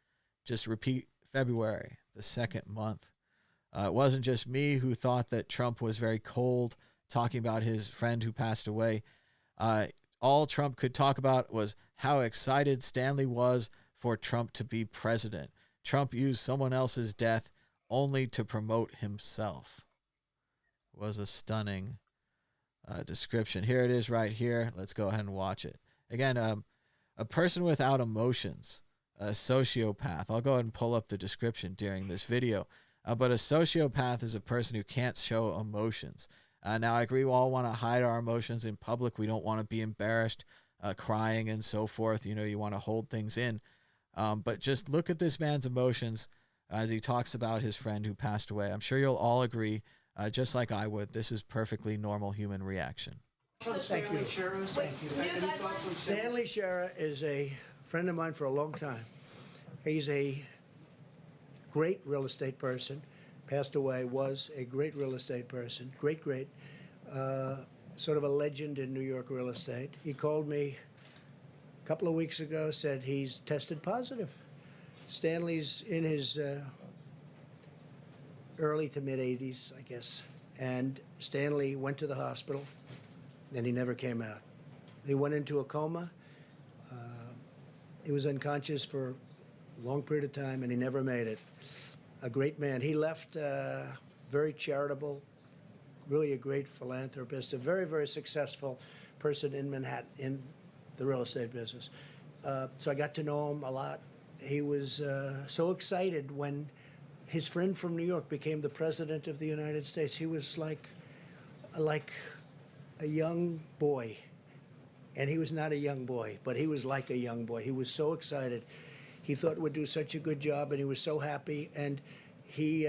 Just repeat February, the second month. It wasn't just me who thought that Trump was very cold, talking about his friend who passed away. All Trump could talk about was how excited Stanley was for Trump to be president. Trump used someone else's death only to promote himself. It was a stunning description. Here it is right here. Let's go ahead and watch it. Again, a person without emotions, a sociopath. I'll go ahead and pull up the description during this video. But a sociopath is a person who can't show emotions. Now, I agree we all want to hide our emotions in public. We don't want to be embarrassed, crying and so forth. You know, you want to hold things in. But just look at this man's emotions as he talks about his friend who passed away. I'm sure you'll all agree, just like I would, this is perfectly normal human reaction. Thank you. Stanley Shera is a friend of mine for a long time. He's a great real estate person. Passed away, was a great real estate person. Great. Sort of a legend in New York real estate. He called me a couple of weeks ago, said he's tested positive. Stanley's in his early to mid 80s, I guess. And Stanley went to the hospital, and he never came out. He went into a coma. He was unconscious for a long period of time, and he never made it. A great man. He left very charitable, really a great philanthropist, a very, very successful person in Manhattan in the real estate business. So I got to know him a lot. He was so excited when his friend from New York became the president of the United States. He was like a young boy. And he was not a young boy, but he was like a young boy. He was so excited. He thought we'd do such a good job, and he was so happy. And he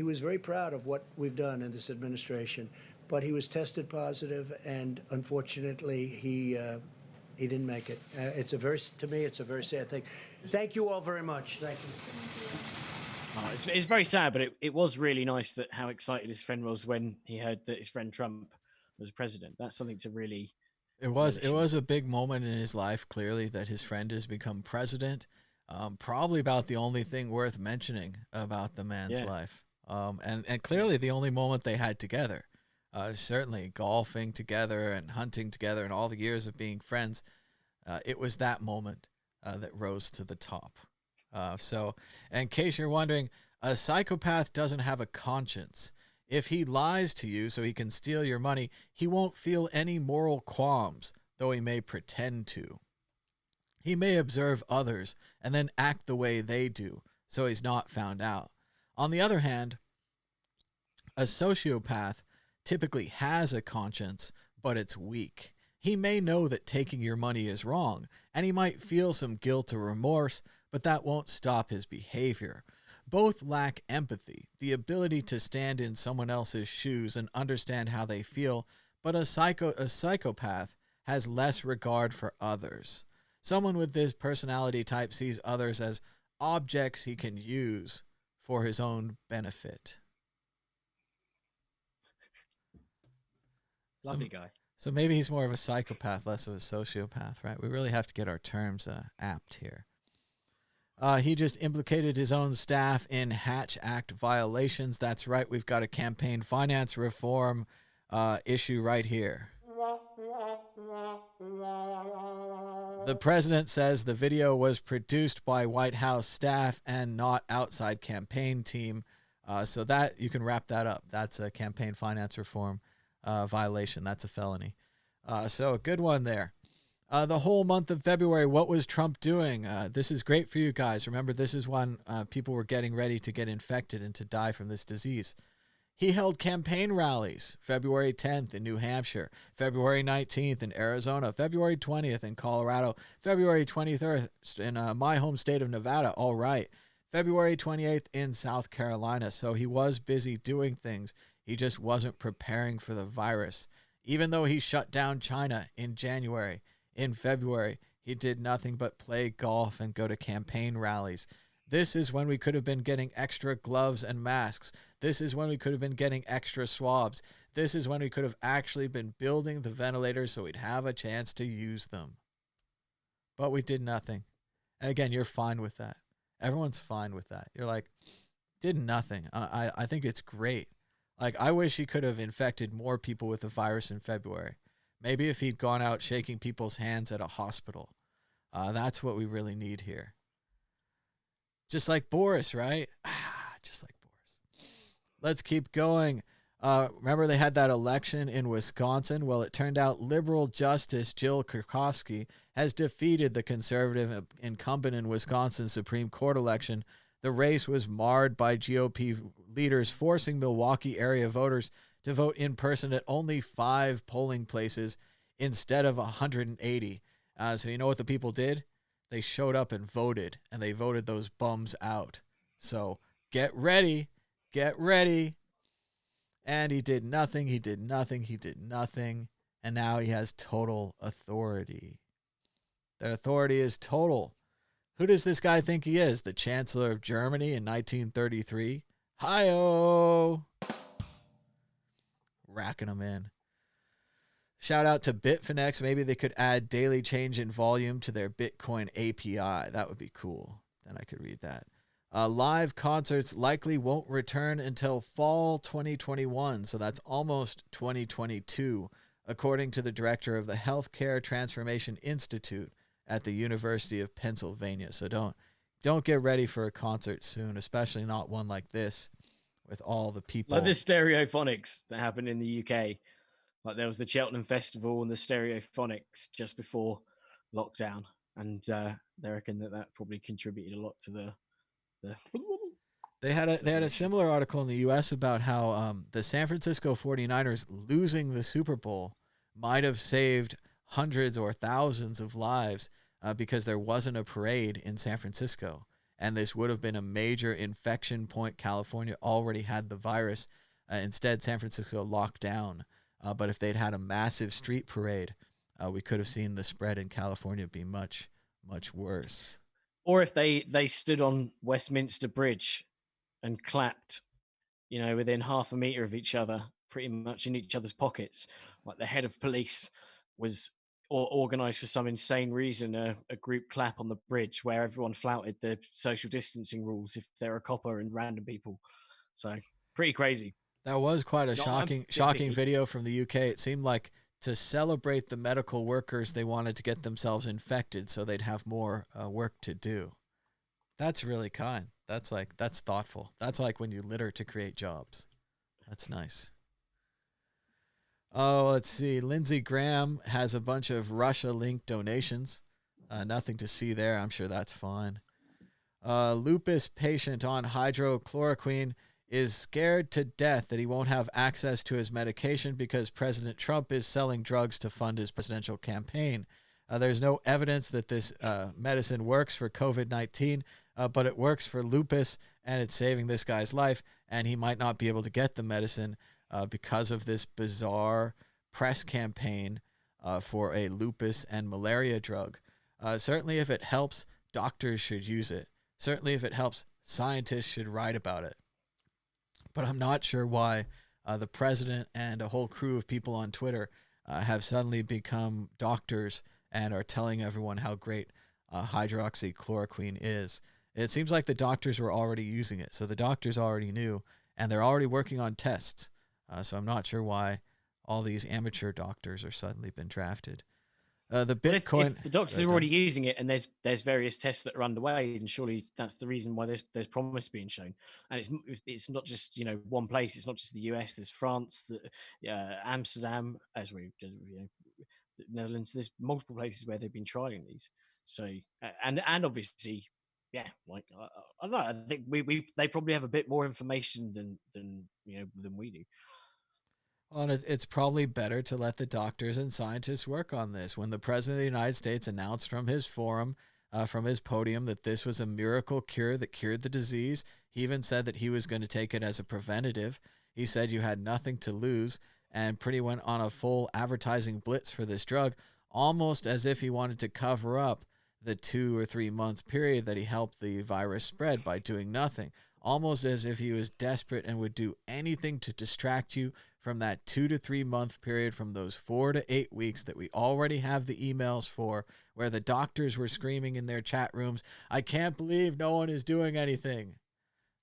was very proud of what we've done in this administration. But he was tested positive, and unfortunately, he didn't make it. To me, it's a very sad thing. Thank you all very much. Thank you. It's very sad, but it was really nice that how excited his friend was when he heard that his friend Trump was president. That's something to really. It was a big moment in his life, clearly, that his friend has become president. Probably about the only thing worth mentioning about the man's life. And clearly the only moment they had together. Certainly golfing together and hunting together and all the years of being friends. It was that moment that rose to the top. So in case you're wondering, a psychopath doesn't have a conscience. If he lies to you so he can steal your money, he won't feel any moral qualms, though he may pretend to. He may observe others and then act the way they do, so he's not found out. On the other hand, a sociopath typically has a conscience, but it's weak. He may know that taking your money is wrong, and he might feel some guilt or remorse, but that won't stop his behavior. Both lack empathy, the ability to stand in someone else's shoes and understand how they feel, but a psychopath has less regard for others. Someone with this personality type sees others as objects he can use for his own benefit. Lovely guy. So maybe he's more of a psychopath, less of a sociopath, right? We really have to get our terms apt here. He just implicated his own staff in Hatch Act violations. That's right. We've got a campaign finance reform issue right here. The president says the video was produced by White House staff and not outside campaign team. So that you can wrap that up. That's a campaign finance reform violation. That's a felony. So a good one there. The whole month of February, what was Trump doing? This is great for you guys. Remember, this is when people were getting ready to get infected and to die from this disease. He held campaign rallies February 10th in New Hampshire, February 19th in Arizona, February 20th in Colorado, February 23rd in my home state of Nevada. All right. February 28th in South Carolina. So he was busy doing things. He just wasn't preparing for the virus. Even though he shut down China in January, in February, he did nothing but play golf and go to campaign rallies. This is when we could have been getting extra gloves and masks. This is when we could have been getting extra swabs. This is when we could have actually been building the ventilators so we'd have a chance to use them. But we did nothing. And again, you're fine with that. Everyone's fine with that. You're like, did nothing. I think it's great. Like, I wish he could have infected more people with the virus in February. Maybe if he'd gone out shaking people's hands at a hospital. That's what we really need here. Just like Boris, right? Just like Boris. Let's keep going. Remember they had that election in Wisconsin? Well, it turned out liberal Justice Jill Krakowski has defeated the conservative incumbent in Wisconsin Supreme Court election. The race was marred by GOP leaders forcing Milwaukee area voters to vote in person at only 5 polling places instead of 180. So you know what the people did? They showed up and voted, and they voted those bums out. So get ready, get ready. And he did nothing, he did nothing, he did nothing. And now he has total authority. The authority is total. Who does this guy think he is? The Chancellor of Germany in 1933? Hi-oh! Racking them in. Shout out to Bitfinex. Maybe they could add daily change in volume to their Bitcoin API. That would be cool. Then I could read that. Live concerts likely won't return until fall 2021. So that's almost 2022, according to the director of the Healthcare Transformation Institute at the University of Pennsylvania. So don't get ready for a concert soon, especially not one like this with all the people. Like the Stereophonics that happened in the UK. Like there was the Cheltenham Festival and the Stereophonics just before lockdown. And they reckon that probably contributed a lot to the They had a similar article in the U.S. about how the San Francisco 49ers losing the Super Bowl might have saved hundreds or thousands of lives because there wasn't a parade in San Francisco. And this would have been a major infection point. California already had the virus. Instead, San Francisco locked down. But if they'd had a massive street parade, we could have seen the spread in California be much, much worse. Or if they stood on Westminster Bridge and clapped, within half a meter of each other, pretty much in each other's pockets, like the head of police was organized for some insane reason a group clap on the bridge where everyone flouted the social distancing rules if they're a copper and random people. So pretty crazy. That was quite a shocking video from the UK. It seemed like to celebrate the medical workers, they wanted to get themselves infected so they'd have more work to do. That's really kind. That's thoughtful. That's like when you litter to create jobs. That's nice. Oh, let's see. Lindsey Graham has a bunch of Russia-linked donations. Nothing to see there. I'm sure that's fine. Lupus patient on hydrochloroquine is scared to death that he won't have access to his medication because President Trump is selling drugs to fund his presidential campaign. There's no evidence that this medicine works for COVID-19, but it works for lupus, and it's saving this guy's life, and he might not be able to get the medicine because of this bizarre press campaign for a lupus and malaria drug. Certainly if it helps, doctors should use it. Certainly if it helps, scientists should write about it. But I'm not sure why the president and a whole crew of people on Twitter have suddenly become doctors and are telling everyone how great hydroxychloroquine is. It seems like the doctors were already using it. So the doctors already knew, and they're already working on tests. So I'm not sure why all these amateur doctors are suddenly been drafted. The Bitcoin. If the doctors are already using it, and there's various tests that are underway, then surely that's the reason why there's promise being shown. And it's not just one place. It's not just the US. There's France, Amsterdam, as we the Netherlands. There's multiple places where they've been trialing these. So and obviously, yeah, like I don't know. I think they probably have a bit more information than we do. Well, it's probably better to let the doctors and scientists work on this. When the president of the United States announced from his forum, from his podium, that this was a miracle cure that cured the disease, he even said that he was going to take it as a preventative. He said you had nothing to lose, and pretty went on a full advertising blitz for this drug, almost as if he wanted to cover up the 2 or 3 months period that he helped the virus spread by doing nothing. Almost as if he was desperate and would do anything to distract you from that 2 to 3 month period, from those 4 to 8 weeks that we already have the emails for, where the doctors were screaming in their chat rooms, "I can't believe no one is doing anything."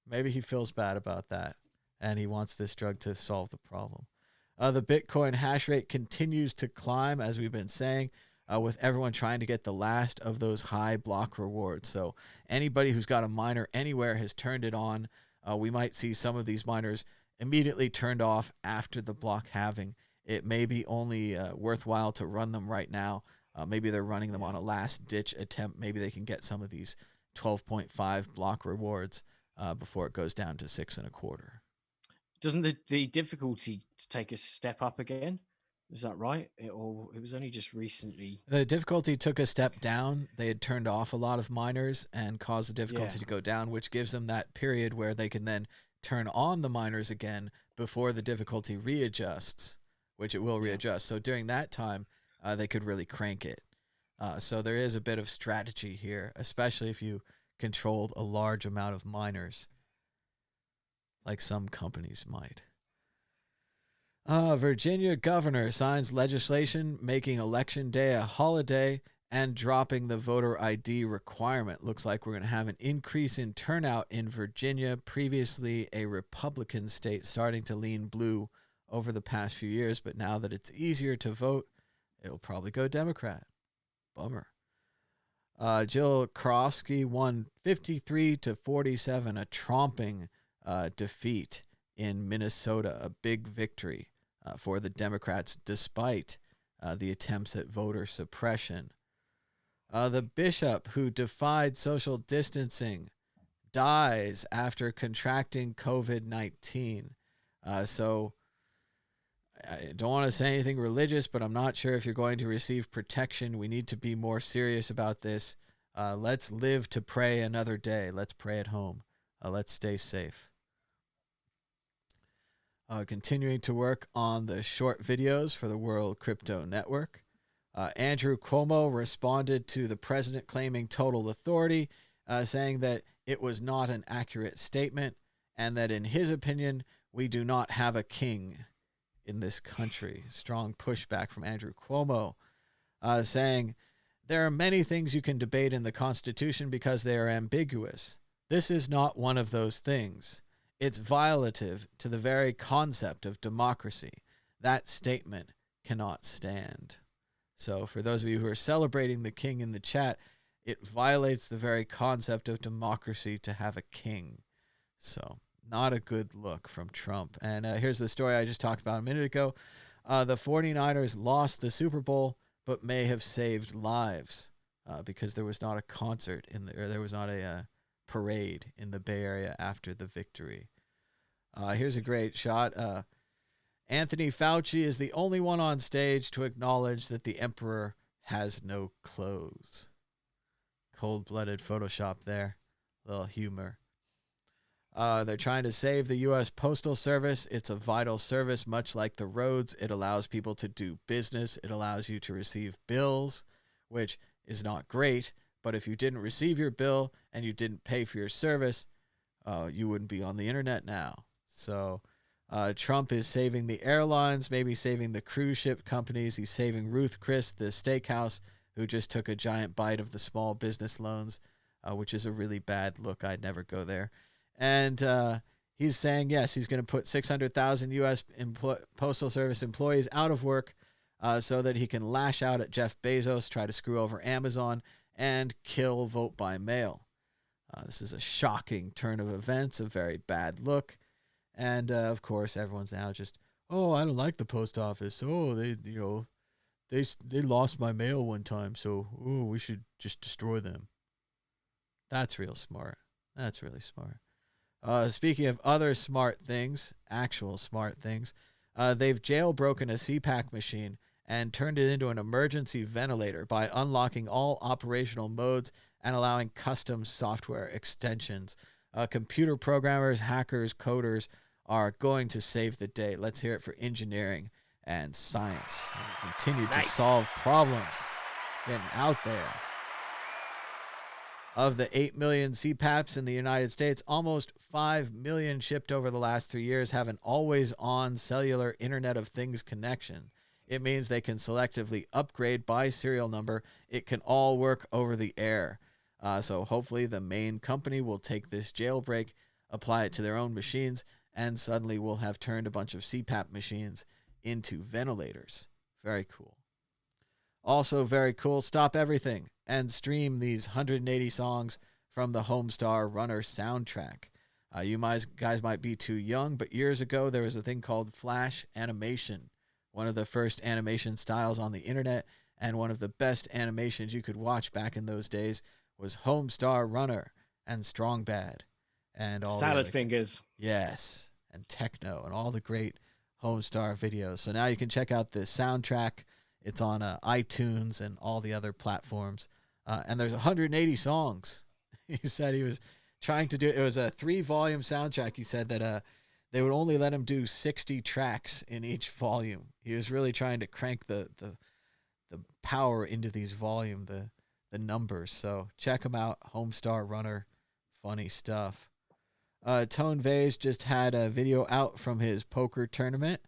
Maybe he feels bad about that, and he wants this drug to solve the problem. The Bitcoin hash rate continues to climb, as we've been saying, with everyone trying to get the last of those high block rewards. So anybody who's got a miner anywhere has turned it on. We might see some of these miners immediately turned off after the block halving. It may be only worthwhile to run them right now. Maybe they're running them on a last-ditch attempt. Maybe they can get some of these 12.5 block rewards before it goes down to 6.25. Doesn't the difficulty take a step up again? Is that right? It was only just recently. The difficulty took a step down. They had turned off a lot of miners and caused the difficulty to go down, which gives them that period where they can then turn on the miners again before the difficulty readjusts, which it will readjust. So during that time, they could really crank it. So there is a bit of strategy here, especially if you controlled a large amount of miners, like some companies might. Virginia governor signs legislation making Election Day a holiday and dropping the voter ID requirement. Looks like we're going to have an increase in turnout in Virginia, previously a Republican state, starting to lean blue over the past few years. But now that it's easier to vote, it'll probably go Democrat. Bummer. Jill Karofsky won 53-47, a tromping defeat in Minnesota, a big victory for the Democrats despite the attempts at voter suppression. The bishop who defied social distancing dies after contracting COVID-19. So I don't want to say anything religious, but I'm not sure if you're going to receive protection. We need to be more serious about this. Let's live to pray another day. Let's pray at home. Let's stay safe. Continuing to work on the short videos for the World Crypto Network. Andrew Cuomo responded to the president claiming total authority, saying that it was not an accurate statement and that in his opinion, we do not have a king in this country. Strong pushback from Andrew Cuomo, saying there are many things you can debate in the Constitution because they are ambiguous. This is not one of those things. It's violative to the very concept of democracy. That statement cannot stand. So for those of you who are celebrating the king in the chat, it violates the very concept of democracy to have a king. So not a good look from Trump. And here's the story I just talked about a minute ago. The 49ers lost the Super Bowl, but may have saved lives because there was not a concert there was not a parade in the Bay Area after the victory. Here's a great shot. Anthony Fauci is the only one on stage to acknowledge that the emperor has no clothes. Cold-blooded Photoshop there. A little humor. They're trying to save the U.S. Postal Service. It's a vital service, much like the roads. It allows people to do business. It allows you to receive bills, which is not great. But if you didn't receive your bill and you didn't pay for your service, you wouldn't be on the internet now. So Trump is saving the airlines, maybe saving the cruise ship companies. He's saving Ruth Chris, the steakhouse, who just took a giant bite of the small business loans which is a really bad look. I'd never go there. And he's saying, yes, he's going to put 600,000 U.S. Postal Service employees out of work so that he can lash out at Jeff Bezos, try to screw over Amazon, and kill vote by mail. This is a shocking turn of events, a very bad look. And, of course, everyone's now just, oh, I don't like the post office. Oh, they lost my mail one time, so we should just destroy them. That's real smart. That's really smart. Speaking of other smart things, actual smart things, they've jailbroken a CPAC machine and turned it into an emergency ventilator by unlocking all operational modes and allowing custom software extensions. Computer programmers, hackers, coders are going to save the day. Let's hear it for engineering and science. Continue to solve problems. Getting out there. Of the 8 million CPAPs in the United States, almost 5 million shipped over the last 3 years have an always-on cellular Internet of Things connection. It means they can selectively upgrade by serial number. It can all work over the air. So hopefully the main company will take this jailbreak, apply it to their own machines, and suddenly we'll have turned a bunch of CPAP machines into ventilators. Very cool. Also very cool, stop everything and stream these 180 songs from the Homestar Runner soundtrack. You guys might be too young, but years ago there was a thing called Flash animation, one of the first animation styles on the internet, and one of the best animations you could watch back in those days was Homestar Runner and Strong Bad and all Salad Fingers. Yes, and Techno and all the great Homestar videos. So now you can check out the soundtrack. It's on iTunes and all the other platforms. And there's 180 songs. He said he was trying to do it. It was a 3-volume soundtrack. He said that they would only let him do 60 tracks in each volume. He was really trying to crank the power into these volume, the numbers. So check him out. Homestar Runner. Funny stuff. Tone Vase just had a video out from his poker tournament.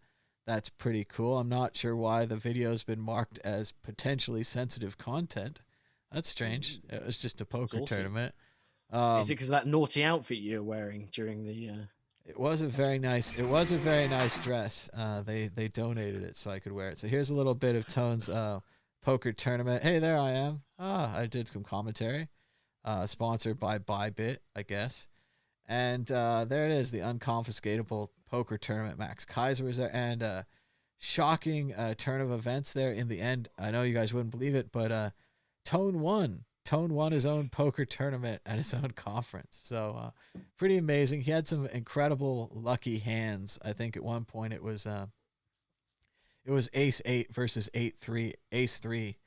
That's pretty cool. I'm not sure why the video's been marked as potentially sensitive content. That's strange. It was just a poker tournament. Is it because of that naughty outfit you're wearing during the? It was a very nice. It was a very nice dress. They donated it so I could wear it. So here's a little bit of Tone's poker tournament. Hey, there I am. I did some commentary. Sponsored by Bybit, I guess. And there it is, the unconfiscatable poker tournament. Max Kaiser was there, and shocking turn of events there in the end. I know you guys wouldn't believe it, but Tone won. Tone won his own poker tournament at his own conference. So pretty amazing. He had some incredible lucky hands. I think at one point it was Ace 8 versus Ace 3,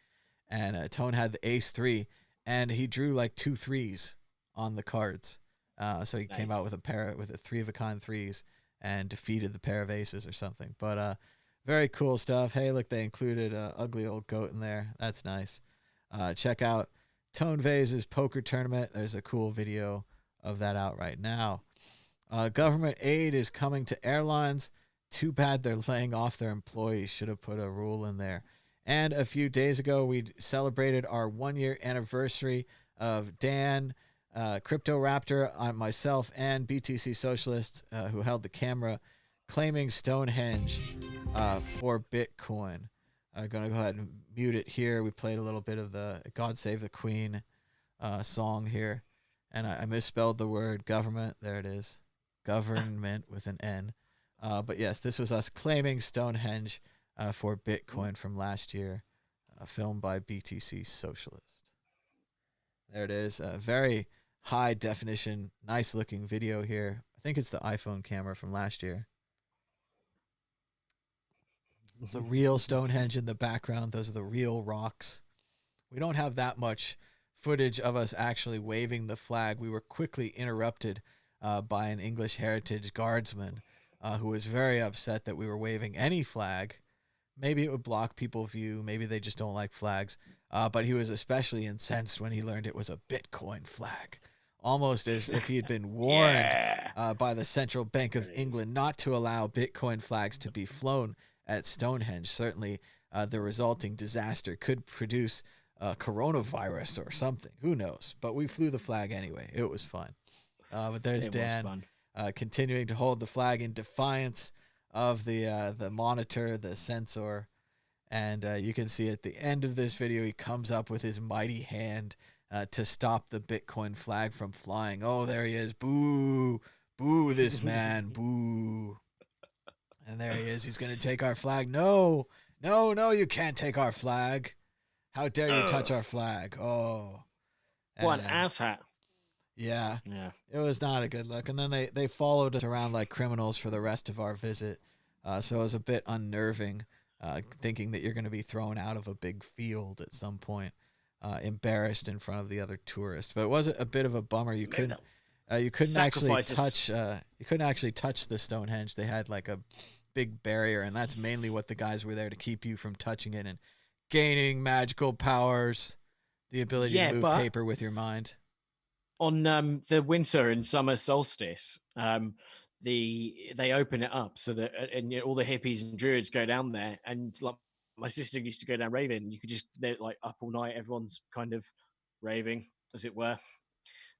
and Tone had the Ace 3, and he drew like 2 3s on the cards. So he came out with a 3 of a kind 3s and defeated the pair of aces or something. But very cool stuff. Hey, look, they included a ugly old goat in there. That's nice. Check out Tone Vase's poker tournament. There's a cool video of that out right now. Government aid is coming to airlines. Too bad they're laying off their employees. Should have put a rule in there. And a few days ago, we celebrated our 1-year anniversary of Dan, Crypto Raptor, myself, and BTC Socialist, who held the camera, claiming Stonehenge for Bitcoin. I'm going to go ahead and mute it here. We played a little bit of the God Save the Queen song here. And I misspelled the word government. There it is. Government with an N. But yes, this was us claiming Stonehenge for Bitcoin from last year, filmed by BTC Socialist. There it is. A very high definition, nice looking video here. I think it's the iPhone camera from last year. The real Stonehenge in the background. Those are the real rocks. We don't have that much footage of us actually waving the flag. We were quickly interrupted by an English Heritage Guardsman who was very upset that we were waving any flag. Maybe it would block people's view. Maybe they just don't like flags. But he was especially incensed when he learned it was a Bitcoin flag. Almost as if he had been warned by the Central Bank of England not to allow Bitcoin flags to be flown at Stonehenge. Certainly, the resulting disaster could produce coronavirus or something. Who knows? But we flew the flag anyway. It was fun. But there's Dan continuing to hold the flag in defiance of the monitor, the sensor. And you can see at the end of this video, he comes up with his mighty hand to stop the Bitcoin flag from flying. Oh, there he is. Boo. Boo this man. Boo. And there he is. He's going to take our flag. No, you can't take our flag. How dare you touch our flag? Oh. What an asshat. Yeah. It was not a good look. And then they followed us around like criminals for the rest of our visit. So it was a bit unnerving, thinking that you're going to be thrown out of a big field at some point, embarrassed in front of the other tourists. But it was a bit of a bummer. You couldn't actually touch. You couldn't actually touch the Stonehenge. They had like a big barrier, and that's mainly what the guys were there to keep you from touching it and gaining magical powers, the ability to move paper with your mind. On the winter and summer solstice, they open it up so that all the hippies and druids go down there, and like my sister used to go down raving. You could just, they're like up all night. Everyone's kind of raving, as it were.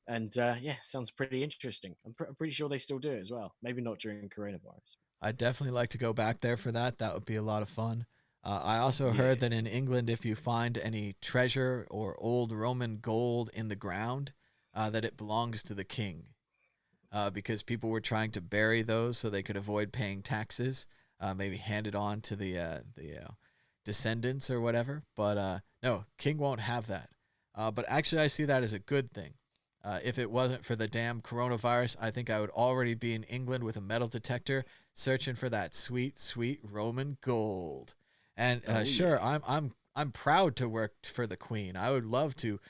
And sounds pretty interesting. I'm pretty sure they still do it as well. Maybe not during coronavirus. I'd definitely like to go back there for that. That would be a lot of fun. I also heard that in England, if you find any treasure or old Roman gold in the ground, that it belongs to the king, because people were trying to bury those so they could avoid paying taxes, maybe hand it on to the descendants or whatever. But no, king won't have that. But actually, I see that as a good thing. If it wasn't for the damn coronavirus, I think I would already be in England with a metal detector searching for that sweet, sweet Roman gold. And sure, I'm proud to work for the Queen. I would love to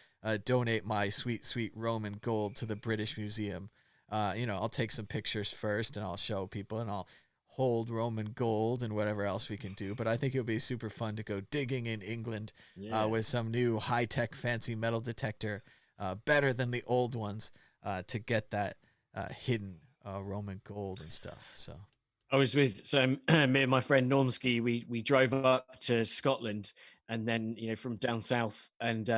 donate my sweet, sweet Roman gold to the British Museum. I'll take some pictures first, and I'll show people, and I'll hold Roman gold and whatever else we can do. But I think it would be super fun to go digging in England with some new high-tech fancy metal detector, better than the old ones, to get that hidden Roman gold and stuff. So I was me and my friend Normski, we drove up to Scotland, and then from down south, and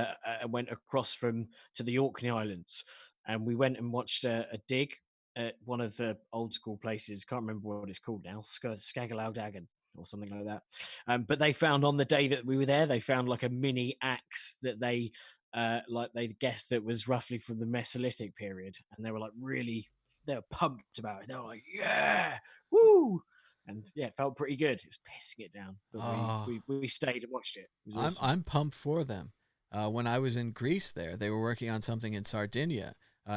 went across to the Orkney Islands, and we went and watched a dig at one of the old school places. Can't remember what it's called now, Skagalowdagan or something like that. But they found, on the day that we were there, they found like a mini axe that they guessed that was roughly from the Mesolithic period, and they were like they were pumped about it. They were like, yeah, woo! And it felt pretty good. It was pissing it down, but we stayed and watched it. It was awesome. I'm pumped for them. When I was in Greece, they were working on something in Sardinia,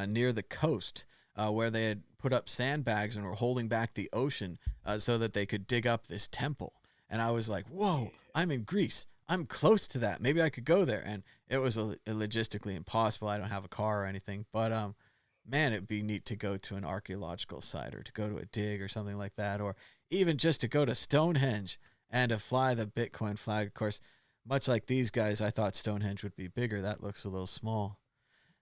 near the coast, where they had put up sandbags and were holding back the ocean so that they could dig up this temple. And I was like, whoa, I'm in Greece. I'm close to that. Maybe I could go there. And it was logistically impossible. I don't have a car or anything, but man, it'd be neat to go to an archaeological site, or to go to a dig or something like that, or even just to go to Stonehenge and to fly the Bitcoin flag. Of course, much like these guys, I thought Stonehenge would be bigger. That looks a little small.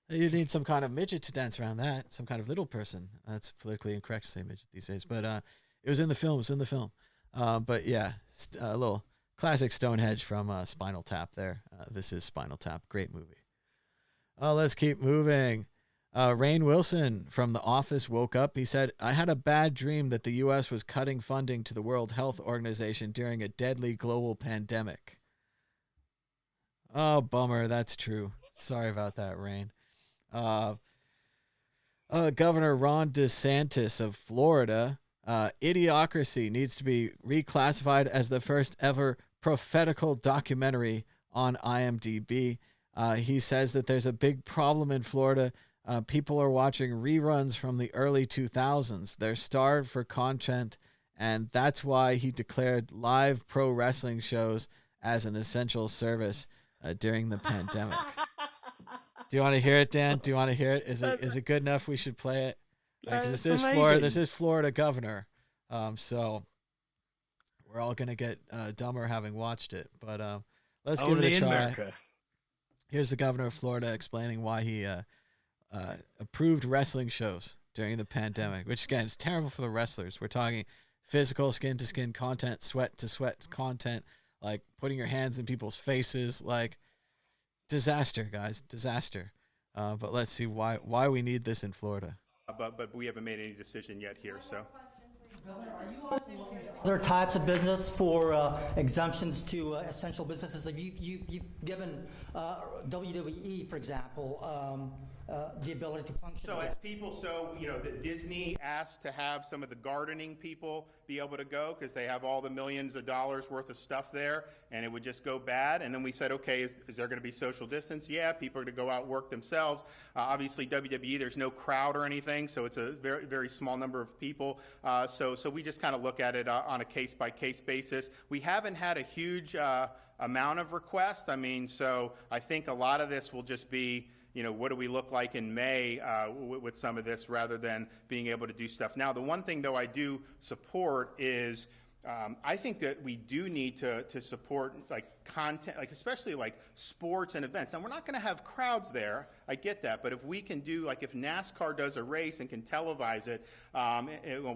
You need some kind of midget to dance around that, some kind of little person. That's politically incorrect to say midget these days, but it was in the film. But yeah, a little classic Stonehenge from Spinal Tap there. This is Spinal Tap. Great movie. Let's keep moving. Rainn Wilson from The Office woke up. He said, I had a bad dream that the U.S. was cutting funding to the World Health Organization during a deadly global pandemic. Oh, bummer. That's true. Sorry about that, Rainn. Governor Ron DeSantis of Florida, Idiocracy needs to be reclassified as the first ever prophetical documentary on IMDb. He says that there's a big problem in Florida. People are watching reruns from the early 2000s. They're starved for content, and that's why he declared live pro wrestling shows as an essential service during the pandemic. Do you want to hear it, Dan? Do you want to hear it? Is it good enough? We should play it. This is Florida. This is Florida governor. So we're all gonna get dumber having watched it. But let's give it a try. America. Here's the governor of Florida explaining why he approved wrestling shows during the pandemic, which again is terrible for the wrestlers. We're talking physical, skin-to-skin content, sweat-to-sweat content, like putting your hands in people's faces, like Disaster, guys, disaster. But let's see why we need this in Florida. But we haven't made any decision yet here. So. Other types of business for exemptions to essential businesses. Like you've given WWE, for example, the ability to function. So as people, that Disney asked to have some of the gardening people be able to go because they have all the millions of dollars worth of stuff there, and it would just go bad. And then we said, okay, is there going to be social distance? Yeah, people are going to go out and work themselves. Obviously, WWE, there's no crowd or anything, so it's a very, very small number of people. So we just kind of look at it on a case-by-case basis. We haven't had a huge amount of requests. I mean, so I think a lot of this will just be, what do we look like in May with some of this rather than being able to do stuff. Now, the one thing, though, I do support is I think that we do need to support content, especially sports and events. And we're not going to have crowds there. I get that. But if we can do, if NASCAR does a race and can televise it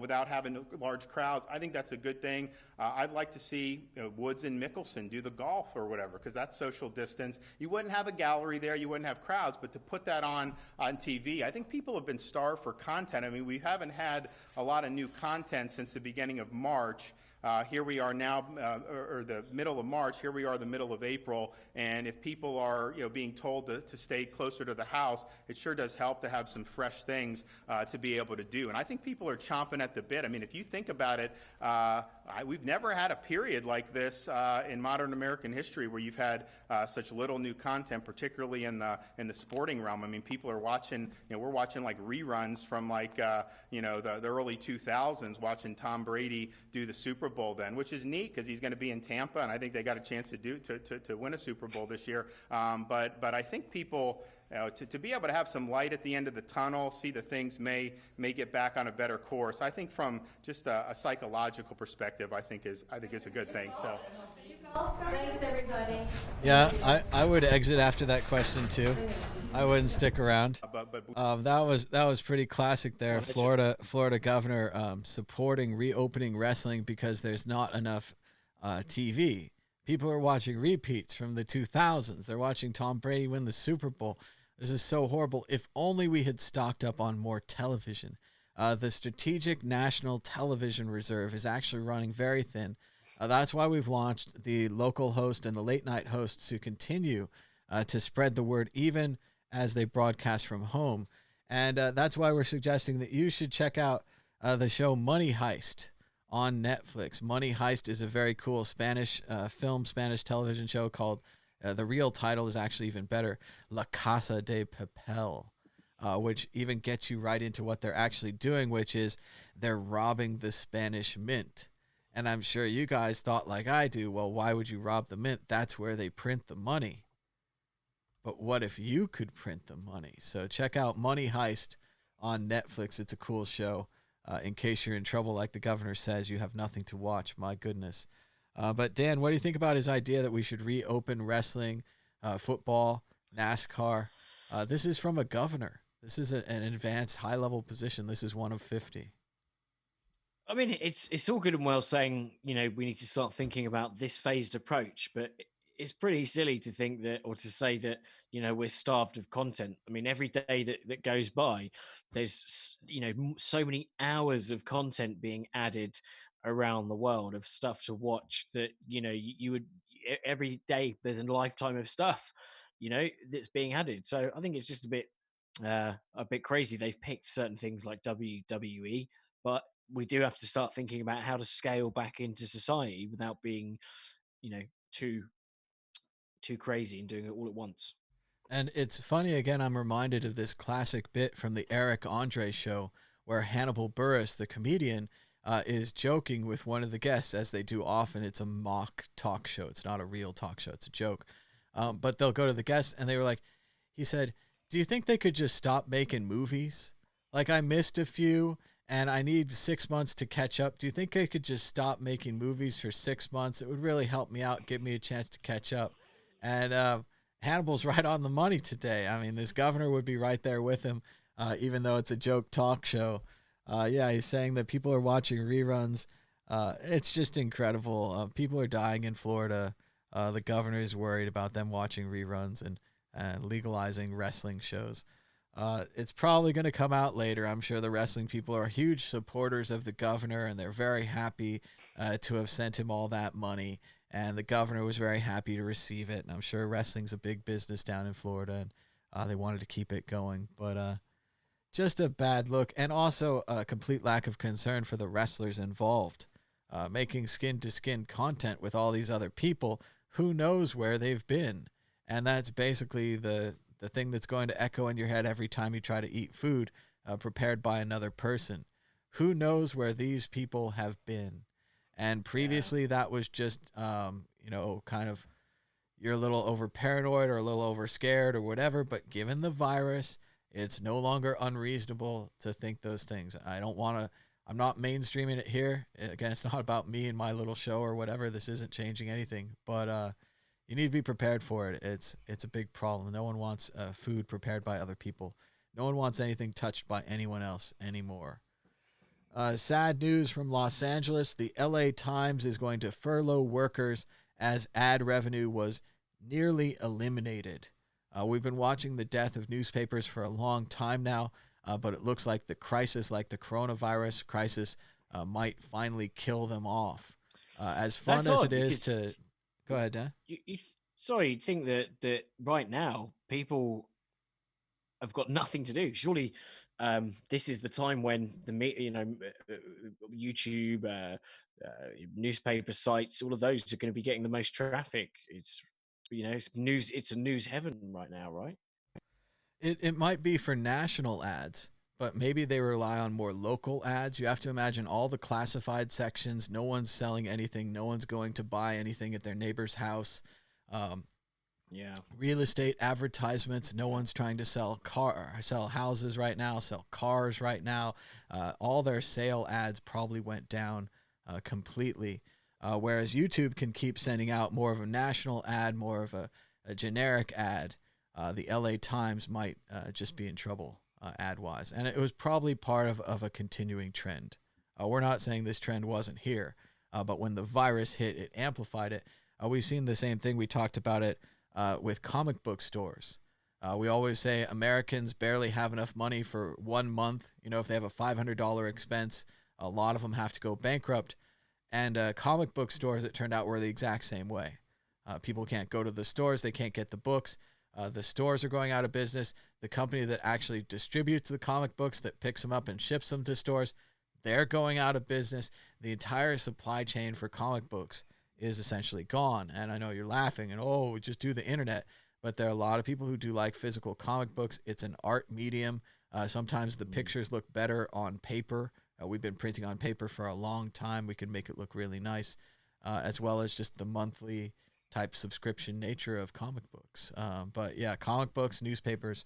without having large crowds, I think that's a good thing. I'd like to see Woods and Mickelson do the golf or whatever, because that's social distance. You wouldn't have a gallery there. You wouldn't have crowds. But to put that on TV, I think people have been starved for content. I mean, we haven't had a lot of new content since the beginning of March. Here we are now, or the middle of March. Here we are, the middle of April. And if people are, being told to stay closer to the house, it sure does help to have some fresh things to be able to do. And I think people are chomping at the bit. I mean, if you think about it, we've never had a period like this in modern American history where you've had such little new content, particularly in the sporting realm. I mean, people are watching. We're watching reruns from the early 2000s, watching Tom Brady do the Super Bowl then, which is neat because he's going to be in Tampa, and I think they got a chance to win a Super Bowl this year. But I think people. To be able to have some light at the end of the tunnel, see that things may get back on a better course. I think from just a psychological perspective, I think is a good thing. So. Thanks, everybody. Yeah, I would exit after that question too. I wouldn't stick around. That was pretty classic there. Florida governor supporting reopening wrestling because there's not enough TV. People are watching repeats from the 2000s. They're watching Tom Brady win the Super Bowl. This is so horrible. If only we had stocked up on more television. The Strategic National Television Reserve is actually running very thin. That's why we've launched the local host and the late night hosts who continue to spread the word even as they broadcast from home. And that's why we're suggesting that you should check out the show Money Heist on Netflix. Money Heist is a very cool Spanish Spanish television show called, the real title is actually even better, La Casa de Papel, which even gets you right into what they're actually doing, which is they're robbing the Spanish mint. And I'm sure you guys thought like I do, well, why would you rob the mint? That's where they print the money. But what if you could print the money? So check out Money Heist on Netflix. It's a cool show. In case you're in trouble, like the governor says, you have nothing to watch. My goodness. But Dan, what do you think about his idea that we should reopen wrestling, football, NASCAR? This is from a governor. This is an advanced high-level position. This is one of 50. I mean, it's all good and well saying, we need to start thinking about this phased approach, but it's pretty silly to think that, or to say that, we're starved of content. I mean, every day that goes by, there's, so many hours of content being added around the world of stuff to watch that, you would, every day there's a lifetime of stuff, that's being added. So I think it's just a bit crazy. They've picked certain things like WWE, but we do have to start thinking about how to scale back into society without being, too crazy and doing it all at once. And it's funny, again, I'm reminded of this classic bit from the Eric Andre show where Hannibal Buress, the comedian, is joking with one of the guests, as they do often. It's a mock talk show. It's not a real talk show. It's a joke. But they'll go to the guests, and they were like, he said, do you think they could just stop making movies? Like, I missed a few, and I need 6 months to catch up. Do you think they could just stop making movies for 6 months? It would really help me out, give me a chance to catch up. And Hannibal's right on the money today. I mean, this governor would be right there with him, even though it's a joke talk show. Yeah, he's saying that people are watching reruns. It's just incredible. People are dying in Florida. The governor is worried about them watching reruns, and and legalizing wrestling shows. It's probably going to come out later. I'm sure the wrestling people are huge supporters of the governor, and they're very happy to have sent him all that money. And the governor was very happy to receive it. And I'm sure wrestling's a big business down in Florida, and they wanted to keep it going. But just a bad look, and also a complete lack of concern for the wrestlers involved. Making skin-to-skin content with all these other people, who knows where they've been. And that's basically the thing that's going to echo in your head every time you try to eat food prepared by another person. Who knows where these people have been? And previously that was just, kind of you're a little over paranoid or a little over scared or whatever. But given the virus, it's no longer unreasonable to think those things. I'm not mainstreaming it here. Again, it's not about me and my little show or whatever. This isn't changing anything. But you need to be prepared for it. It's a big problem. No one wants food prepared by other people. No one wants anything touched by anyone else anymore. Sad news from Los Angeles. The LA Times is going to furlough workers as ad revenue was nearly eliminated. We've been watching the death of newspapers for a long time now, but it looks like the crisis, like the coronavirus crisis, might finally kill them off. As fun That's as odd, it is because to... Go ahead, Dan. You'd think that right now people have got nothing to do. Surely this is the time when YouTube, newspaper sites, all of those are going to be getting the most traffic. It's news. It's a news heaven right now, right? It might be for national ads, but maybe they rely on more local ads. You have to imagine all the classified sections. No one's selling anything. No one's going to buy anything at their neighbor's house. Real estate advertisements. No one's trying to sell houses right now, sell cars right now. All their sale ads probably went down completely. Whereas YouTube can keep sending out more of a national ad, more of a generic ad. The LA Times might just be in trouble ad-wise. And it was probably part of a continuing trend. We're not saying this trend wasn't here, but when the virus hit, it amplified it. We've seen the same thing. We talked about it with comic book stores. We always say Americans barely have enough money for 1 month. If they have a $500 expense, a lot of them have to go bankrupt. And comic book stores, it turned out, were the exact same way. People can't go to the stores. They can't get the books. The stores are going out of business. The company that actually distributes the comic books, that picks them up and ships them to stores, they're going out of business. The entire supply chain for comic books is essentially gone. And I know you're laughing and, just do the internet. But there are a lot of people who do like physical comic books. It's an art medium. Sometimes the pictures look better on paper. We've been printing on paper for a long time. We can make it look really nice, as well as just the monthly type subscription nature of comic books. But yeah, comic books, newspapers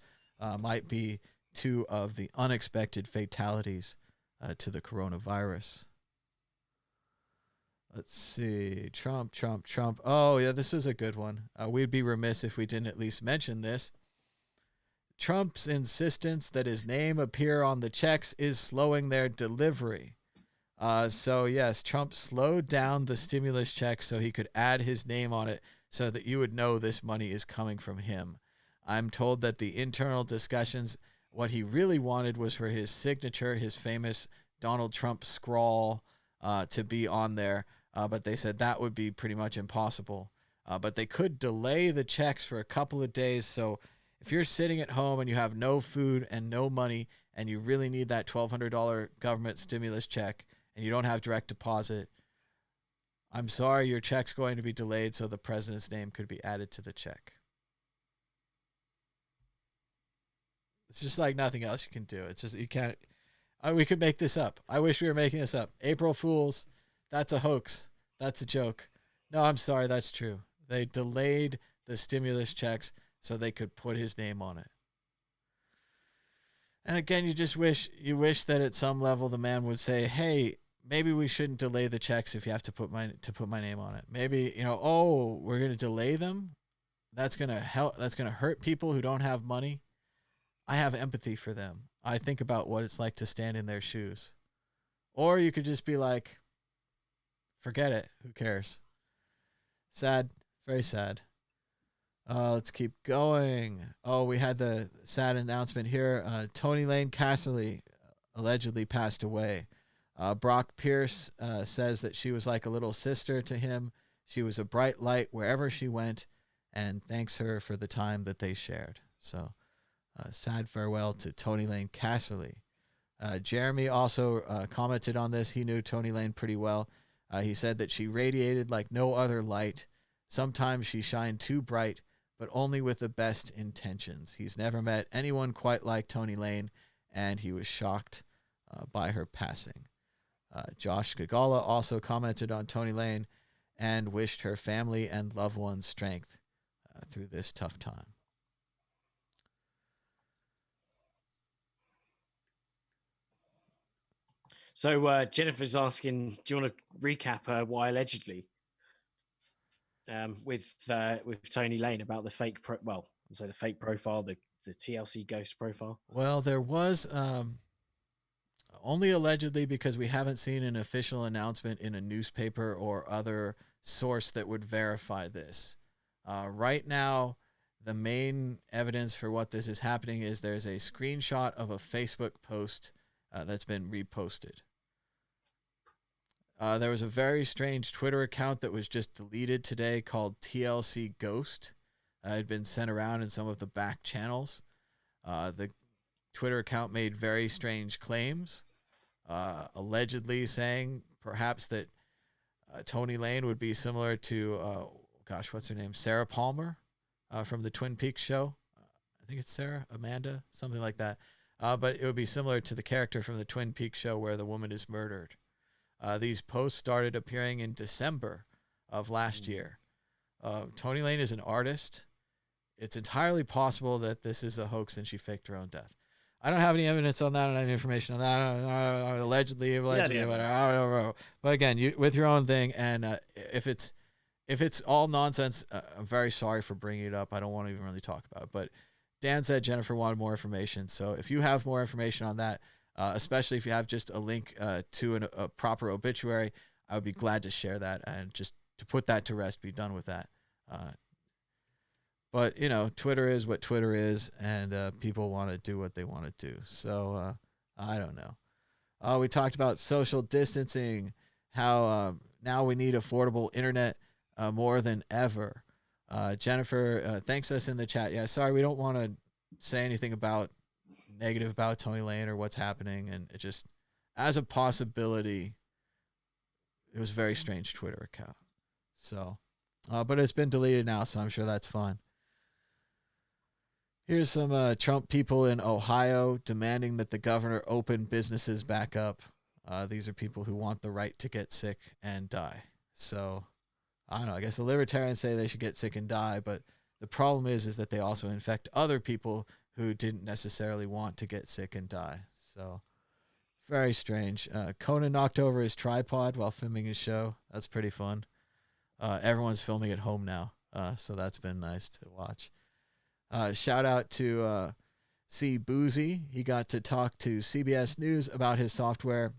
might be two of the unexpected fatalities to the coronavirus. Let's see. Trump. Oh, yeah, this is a good one. We'd be remiss if we didn't at least mention this. Trump's insistence that his name appear on the checks is slowing their delivery. So, yes, Trump slowed down the stimulus check so he could add his name on it so that you would know this money is coming from him. I'm told that the internal discussions, what he really wanted was for his signature, his famous Donald Trump scrawl, to be on there. But they said that would be pretty much impossible. But they could delay the checks for a couple of days. So if you're sitting at home and you have no food and no money and you really need that $1,200 government stimulus check and you don't have direct deposit, I'm sorry, your check's going to be delayed so the president's name could be added to the check. It's just like nothing else you can do. It's just, you can't. We could make this up. I wish we were making this up. April Fools, that's a hoax. That's a joke. No, I'm sorry, that's true. They delayed the stimulus checks so they could put his name on it. And again, you wish that at some level the man would say, hey, maybe we shouldn't delay the checks if you have to put my name on it. Maybe, we're going to delay them. That's going to help. That's going to hurt people who don't have money. I have empathy for them. I think about what it's like to stand in their shoes. Or you could just be like, forget it. Who cares? Sad. Very sad. Let's keep going. Oh, we had the sad announcement here. Tony Lane Casserly allegedly passed away. Brock Pierce says that she was like a little sister to him. She was a bright light wherever she went, and thanks her for the time that they shared. So, sad farewell to Tony Lane Casserly. Jeremy also commented on this. He knew Tony Lane pretty well. He said that she radiated like no other light. Sometimes she shined too bright, but only with the best intentions. He's never met anyone quite like Tony Lane, and he was shocked by her passing. Josh Gagala also commented on Tony Lane and wished her family and loved ones strength through this tough time. So Jennifer's asking, do you want to recap why allegedly with Tony Lane about the fake the fake profile, the TLC ghost profile? Well, there was only allegedly, because we haven't seen an official announcement in a newspaper or other source that would verify this. Right now, the main evidence for what this is happening is there's a screenshot of a Facebook post that's been reposted. There was a very strange Twitter account that was just deleted today called TLC Ghost. It had been sent around in some of the back channels. The Twitter account made very strange claims, allegedly saying perhaps that Tony Lane would be similar to, what's her name? Sarah Palmer from the Twin Peaks show. I think it's Sarah, Amanda, something like that. But it would be similar to the character from the Twin Peaks show where the woman is murdered. These posts started appearing in December of last year. Tony Lane is an artist. It's entirely possible that this is a hoax and she faked her own death. I don't have any evidence on that. I don't have any information on that. Allegedly, whatever. I don't know. But again, you with your own thing, and if it's all nonsense, I'm very sorry for bringing it up. I don't want to even really talk about it. But Dan said Jennifer wanted more information. So if you have more information on that, especially if you have just a link to a proper obituary, I would be glad to share that and just to put that to rest, be done with that. But, Twitter is what Twitter is, and people want to do what they want to do. So I don't know. We talked about social distancing, how now we need affordable internet more than ever. Jennifer thanks us in the chat. Yeah, sorry, we don't want to say anything negative about Tony Lane or what's happening. And it just, as a possibility, it was a very strange Twitter account. So, but it's been deleted now, so I'm sure that's fine. Here's some Trump people in Ohio demanding that the governor open businesses back up. These are people who want the right to get sick and die. So, I don't know. I guess the libertarians say they should get sick and die, but the problem is that they also infect other people who didn't necessarily want to get sick and die. So, very strange. Conan knocked over his tripod while filming his show. That's pretty fun. Everyone's filming at home now, so that's been nice to watch. Shout out to C. Boozy. He got to talk to CBS News about his software,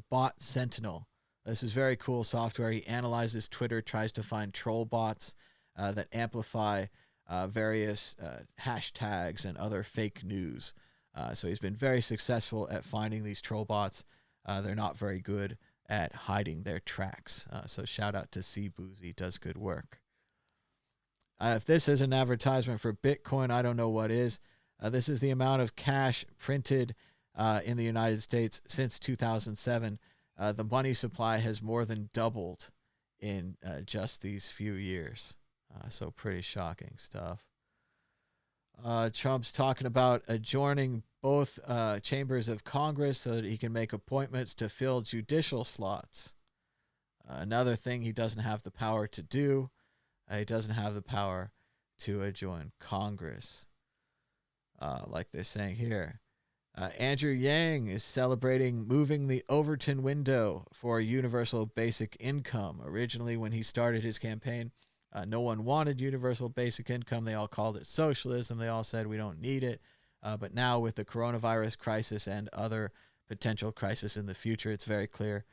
Bot Sentinel. This is very cool software. He analyzes Twitter, tries to find troll bots that amplify various hashtags and other fake news. So he's been very successful at finding these troll bots. They're not very good at hiding their tracks. So shout out to C. Boozy. Does good work. If this is an advertisement for Bitcoin, I don't know what is. This is the amount of cash printed in the United States since 2007. The money supply has more than doubled in just these few years. So pretty shocking stuff. Trump's talking about adjourning both chambers of Congress so that he can make appointments to fill judicial slots. Another thing he doesn't have the power to do. He doesn't have the power to adjourn Congress, like they're saying here. Andrew Yang is celebrating moving the Overton window for universal basic income. Originally, when he started his campaign, no one wanted universal basic income. They all called it socialism. They all said we don't need it. But now with the coronavirus crisis and other potential crisis in the future, it's very clear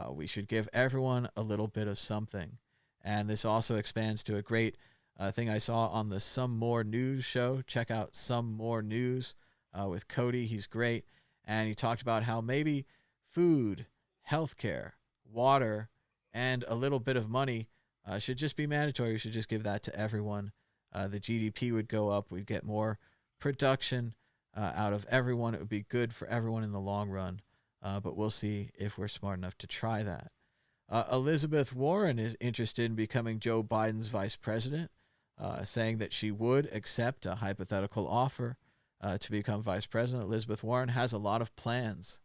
we should give everyone a little bit of something. And this also expands to a great thing I saw on the Some More News show. Check out Some More News with Cody. He's great. And he talked about how maybe food, healthcare, water, and a little bit of money should just be mandatory. We should just give that to everyone. The GDP would go up. We'd get more production out of everyone. It would be good for everyone in the long run. But we'll see if we're smart enough to try that. Elizabeth Warren is interested in becoming Joe Biden's vice president, saying that she would accept a hypothetical offer to become vice president. Elizabeth Warren has a lot of plans,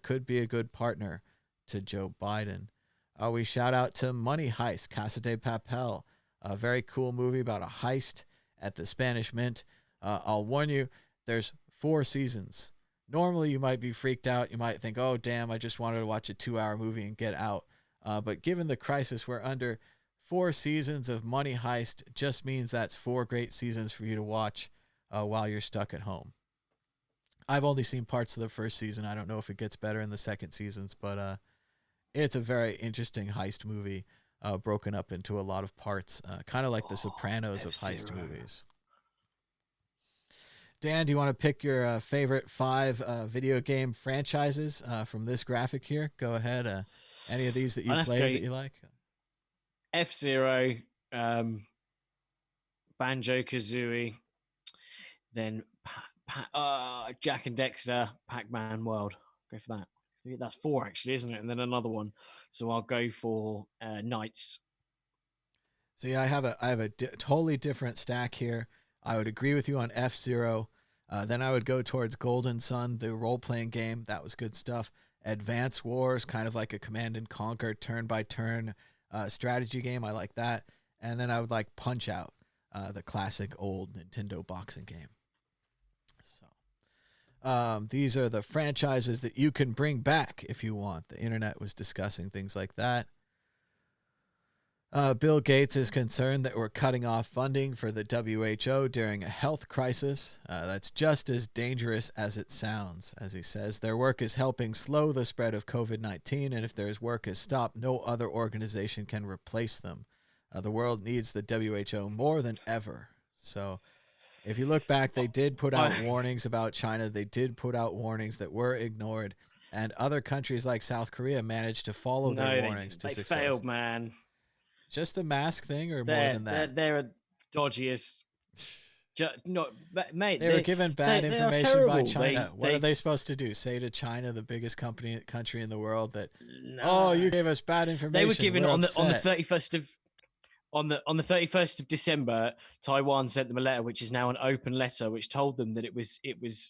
could be a good partner to Joe Biden. We shout out to Money Heist, Casa de Papel, a very cool movie about a heist at the Spanish Mint. I'll warn you, there's 4 seasons. Normally, you might be freaked out. You might think, oh, damn, I just wanted to watch a 2-hour movie and get out. But given the crisis we're under, 4 seasons of Money Heist just means that's 4 great seasons for you to watch while you're stuck at home. I've only seen parts of the first season. I don't know if it gets better in the second seasons, but it's a very interesting heist movie broken up into a lot of parts, kind of like The Sopranos of heist movies. Dan, do you want to pick your favorite 5 video game franchises from this graphic here? Go ahead. Any of these that you played that you like? F-Zero, Banjo-Kazooie, then Jack and Dexter, Pac-Man World. Go for that. I think that's 4 actually, isn't it? And then another one. So I'll go for Knights. See, I have a totally different stack here. I would agree with you on F-Zero. Then I would go towards Golden Sun, the role-playing game. That was good stuff. Advance Wars, kind of like a Command and Conquer turn-by-turn strategy game. I like that. And then I would like Punch-Out, the classic old Nintendo boxing game. So these are the franchises that you can bring back if you want. The internet was discussing things like that. Bill Gates is concerned that we're cutting off funding for the WHO during a health crisis. That's just as dangerous as it sounds, as he says. Their work is helping slow the spread of COVID-19, and if their work is stopped, no other organization can replace them. The world needs the WHO more than ever. So if you look back, they did put out warnings about China. They did put out warnings that were ignored, and other countries like South Korea managed to follow their warnings to success. They failed, man. Just the mask thing, or more than that? They're dodgiest. Mate, they were given bad information by China. What are they supposed to do? Say to China, the biggest country in the world, that you gave us bad information. They were given on the 31st of on the 31st of December. Taiwan sent them a letter, which is now an open letter, which told them that it was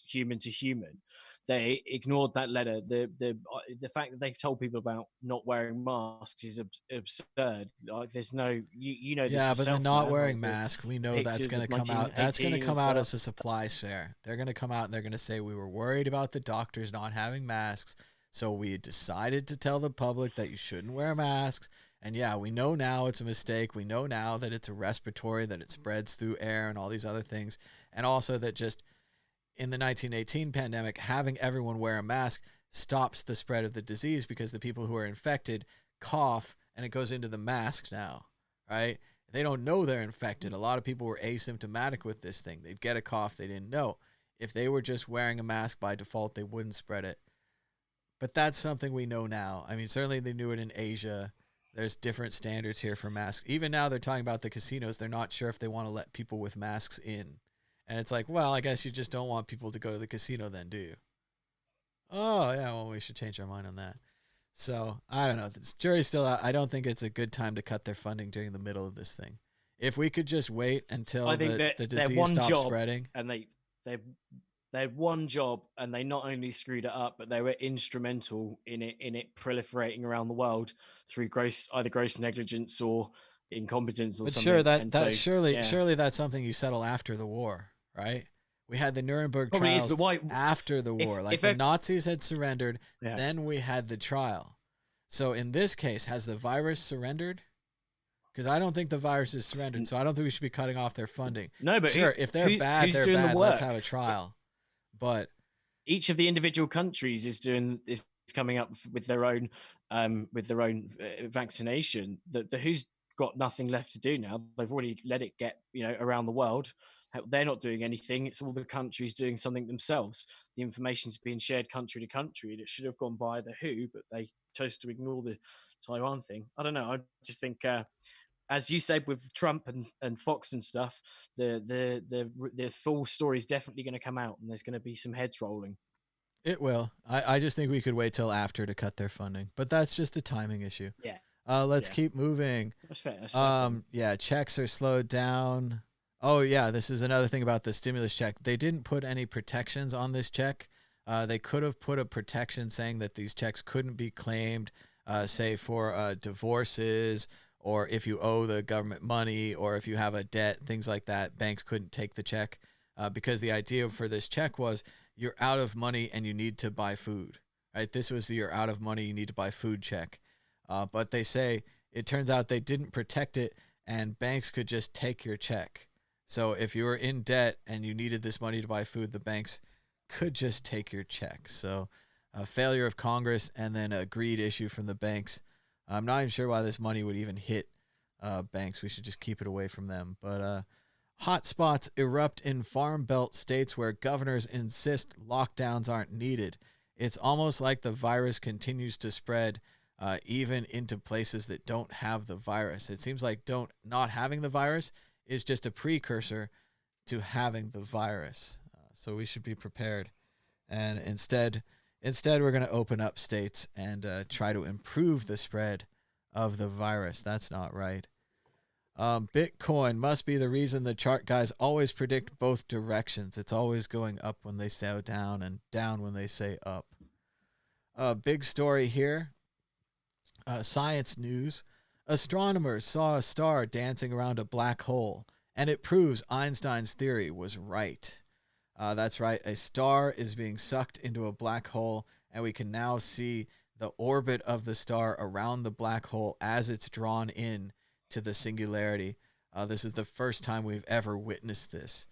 human to human. They ignored that letter. The fact that they've told people about not wearing masks is absurd. Like, there's no, you know. Yeah, but they're not wearing masks. We know that's going to come out. That's going to come out as a supply share. They're going to come out and they're going to say, we were worried about the doctors not having masks, so we decided to tell the public that you shouldn't wear masks. And yeah, we know now it's a mistake. We know now that it's a respiratory, that it spreads through air and all these other things. And also that just in the 1918 pandemic, having everyone wear a mask stops the spread of the disease, because the people who are infected cough and it goes into the mask now, right? They don't know they're infected. A lot of people were asymptomatic with this thing. They'd get a cough they didn't know. If they were just wearing a mask by default, they wouldn't spread it. But that's something we know now. I mean, certainly they knew it in Asia. There's different standards here for masks. Even now they're talking about the casinos. They're not sure if they want to let people with masks in. And it's like, well, I guess you just don't want people to go to the casino then, do you? Oh, yeah, well, we should change our mind on that. So, I don't know. The jury's still out. I don't think it's a good time to cut their funding during the middle of this thing. If we could just wait until the disease stops spreading. And they had one job, and they not only screwed it up, but they were instrumental in it proliferating around the world through either gross negligence or incompetence or something. Sure, surely that's something you settle after the war, right? We had the Nuremberg trials after the war. The Nazis had surrendered, then we had the trial. So in this case, has the virus surrendered? Because I don't think the virus is surrendered, so I don't think we should be cutting off their funding. No, but sure, if they're bad, they're bad. Let's have a trial. But each of the individual countries is coming up with their own vaccination. got nothing left to do now. They've already let it get, around the world. They're not doing anything. It's all the countries doing something themselves. The information's being shared country to country. It should have gone via the WHO, but they chose to ignore the Taiwan thing. I don't know. I just think, as you said with Trump and Fox and stuff, the full story is definitely going to come out, and there's going to be some heads rolling. It will. I just think we could wait till after to cut their funding, but that's just a timing issue. Yeah. Let's keep moving. That's fair. That's fair. Yeah, checks are slowed down. Oh yeah, this is another thing about the stimulus check. They didn't put any protections on this check. They could have put a protection saying that these checks couldn't be claimed, say for divorces, or if you owe the government money, or if you have a debt, things like that. Banks couldn't take the check because the idea for this check was you're out of money and you need to buy food, right? This was the you're out of money, you need to buy food check. But they say it turns out they didn't protect it, and banks could just take your check. So if you were in debt and you needed this money to buy food, the banks could just take your check. So a failure of Congress and then a greed issue from the banks. I'm not even sure why this money would even hit banks. We should just keep it away from them. But hot spots erupt in Farm Belt states where governors insist lockdowns aren't needed. It's almost like the virus continues to spread even into places that don't have the virus. It seems like not having the virus is just a precursor to having the virus. So we should be prepared. And instead we're going to open up states and try to improve the spread of the virus. That's not right. Bitcoin must be the reason the chart guys always predict both directions. It's always going up when they say down and down when they say up. Big story here. Science news. Astronomers saw a star dancing around a black hole, and it proves Einstein's theory was right. That's right. A star is being sucked into a black hole, and we can now see the orbit of the star around the black hole as it's drawn in to the singularity. This is the first time we've ever witnessed this.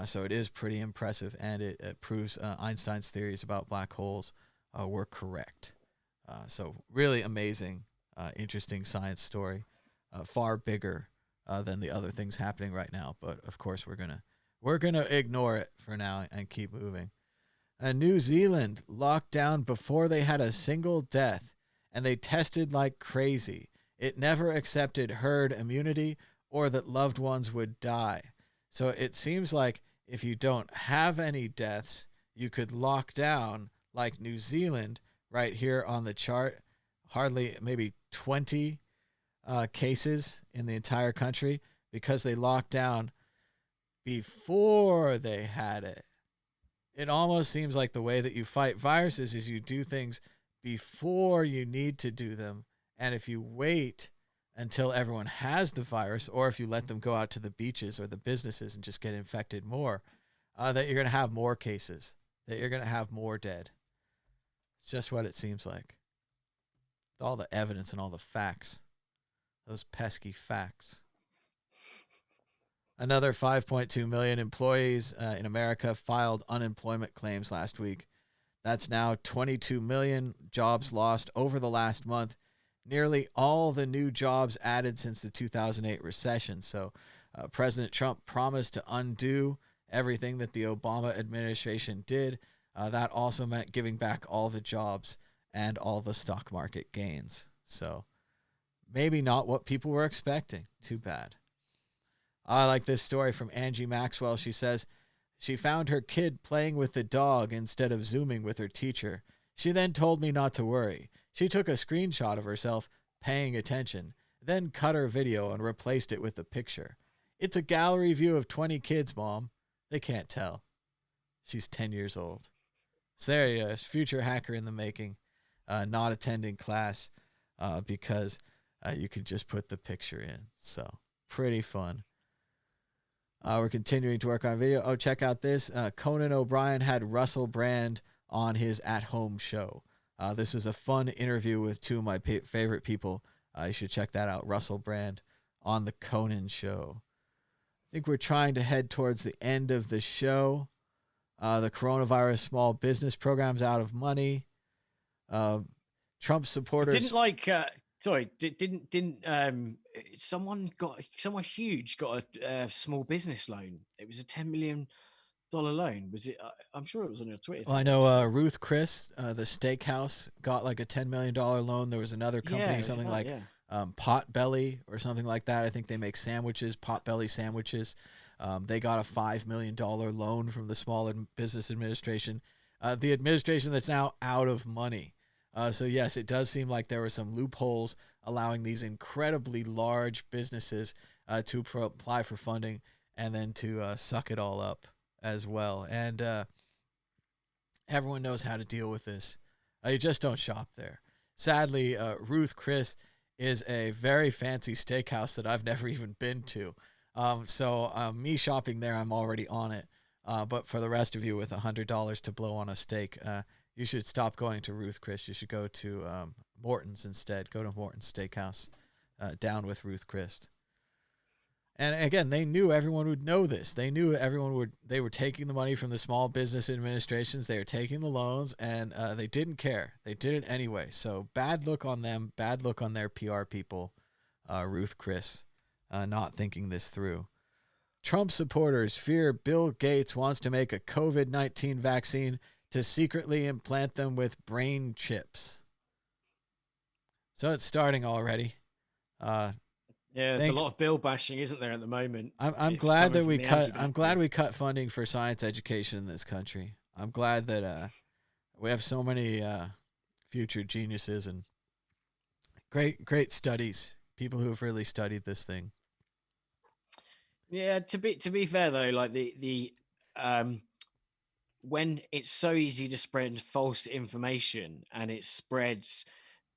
So it is pretty impressive, and it proves Einstein's theories about black holes were correct. So really amazing, interesting science story, far bigger than the other things happening right now. But of course, we're gonna ignore it for now and keep moving. New Zealand locked down before they had a single death, and they tested like crazy. It never accepted herd immunity or that loved ones would die. So it seems like if you don't have any deaths, you could lock down like New Zealand right here on the chart. Hardly maybe 20 cases in the entire country because they locked down before they had it. It almost seems like the way that you fight viruses is you do things before you need to do them. And if you wait until everyone has the virus, or if you let them go out to the beaches or the businesses and just get infected more, that you're going to have more cases, that you're going to have more dead. It's just what it seems like. All the evidence and all the facts. Those pesky facts. Another 5.2 million employees in America filed unemployment claims last week. That's now 22 million jobs lost over the last month. Nearly all the new jobs added since the 2008 recession. So President Trump promised to undo everything that the Obama administration did. That also meant giving back all the jobs and all the stock market gains. So maybe not what people were expecting. Too bad. I like this story from Angie Maxwell. She says she found her kid playing with the dog instead of Zooming with her teacher. She then told me not to worry. She took a screenshot of herself paying attention, then cut her video and replaced it with a picture. It's a gallery view of 20 kids, Mom. They can't tell. She's 10 years old. So there you go. Future hacker in the making. Not attending class because you could just put the picture in. So pretty fun. We're continuing to work on video. Oh, check out this. Conan O'Brien had Russell Brand on his at-home show. This was a fun interview with two of my favorite people. You should check that out. Russell Brand on the Conan show. I think we're trying to head towards the end of the show. The coronavirus small business program's out of money. Trump supporters didn't someone huge got a small business loan. It was a $10 million loan. Was it? I'm sure it was on your Twitter. Well, I know Ruth Chris, the steakhouse, got like a $10 million loan. There was another company, something like Potbelly or something like that. I think they make sandwiches, Potbelly sandwiches. They got a $5 million loan from the Small Business Administration, the administration that's now out of money. So yes, it does seem like there were some loopholes allowing these incredibly large businesses to apply for funding and then to suck it all up as well. And everyone knows how to deal with this. You just don't shop there. Sadly, Ruth Chris is a very fancy steakhouse that I've never even been to. So me shopping there, I'm already on it. But for the rest of you with $100 to blow on a steak, you should stop going to Ruth Chris. You should go to Morton's instead. Go to Morton's Steakhouse. Down with Ruth Chris. And again, they knew everyone would know this. They knew they were taking the money from the small business administrations. They were taking the loans, and they didn't care. They did it anyway. So bad look on them. Bad look on their PR people. Ruth Chris not thinking this through. Trump supporters fear Bill Gates wants to make a COVID-19 vaccine to secretly implant them with brain chips. So it's starting already. There's a lot of bill bashing, isn't there, at the moment? I'm glad that we cut. I'm glad we cut funding for science education in this country. I'm glad that we have so many future geniuses and great studies. People who have really studied this thing. Yeah, to be fair though, like the when it's so easy to spread false information and it spreads,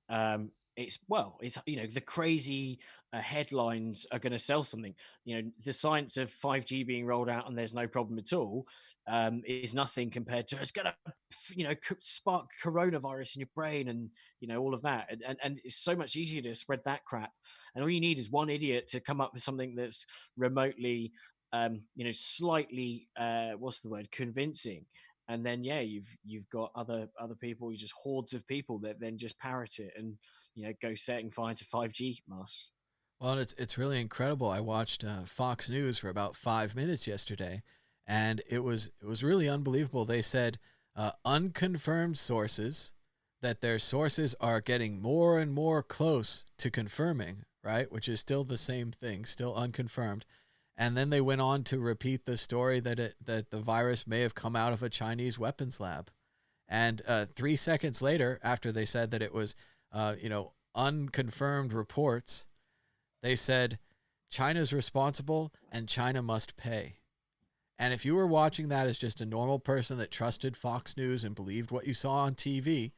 it's the crazy headlines are going to sell something. The science of 5G being rolled out and there's no problem at all is nothing compared to it's going to spark coronavirus in your brain and all of that, and it's so much easier to spread that crap, and all you need is one idiot to come up with something that's remotely slightly convincing, and then you've got other people, just hordes of people that then just parrot it and go setting fire to 5G masts. Well, it's really incredible. I watched Fox News for about 5 minutes yesterday, and it was really unbelievable. They said unconfirmed sources, that their sources are getting more and more close to confirming, right? Which is still the same thing, still unconfirmed. And then they went on to repeat the story that the virus may have come out of a Chinese weapons lab. And 3 seconds later, after they said that it was, unconfirmed reports, they said China's responsible and China must pay. And if you were watching that as just a normal person that trusted Fox News and believed what you saw on TV,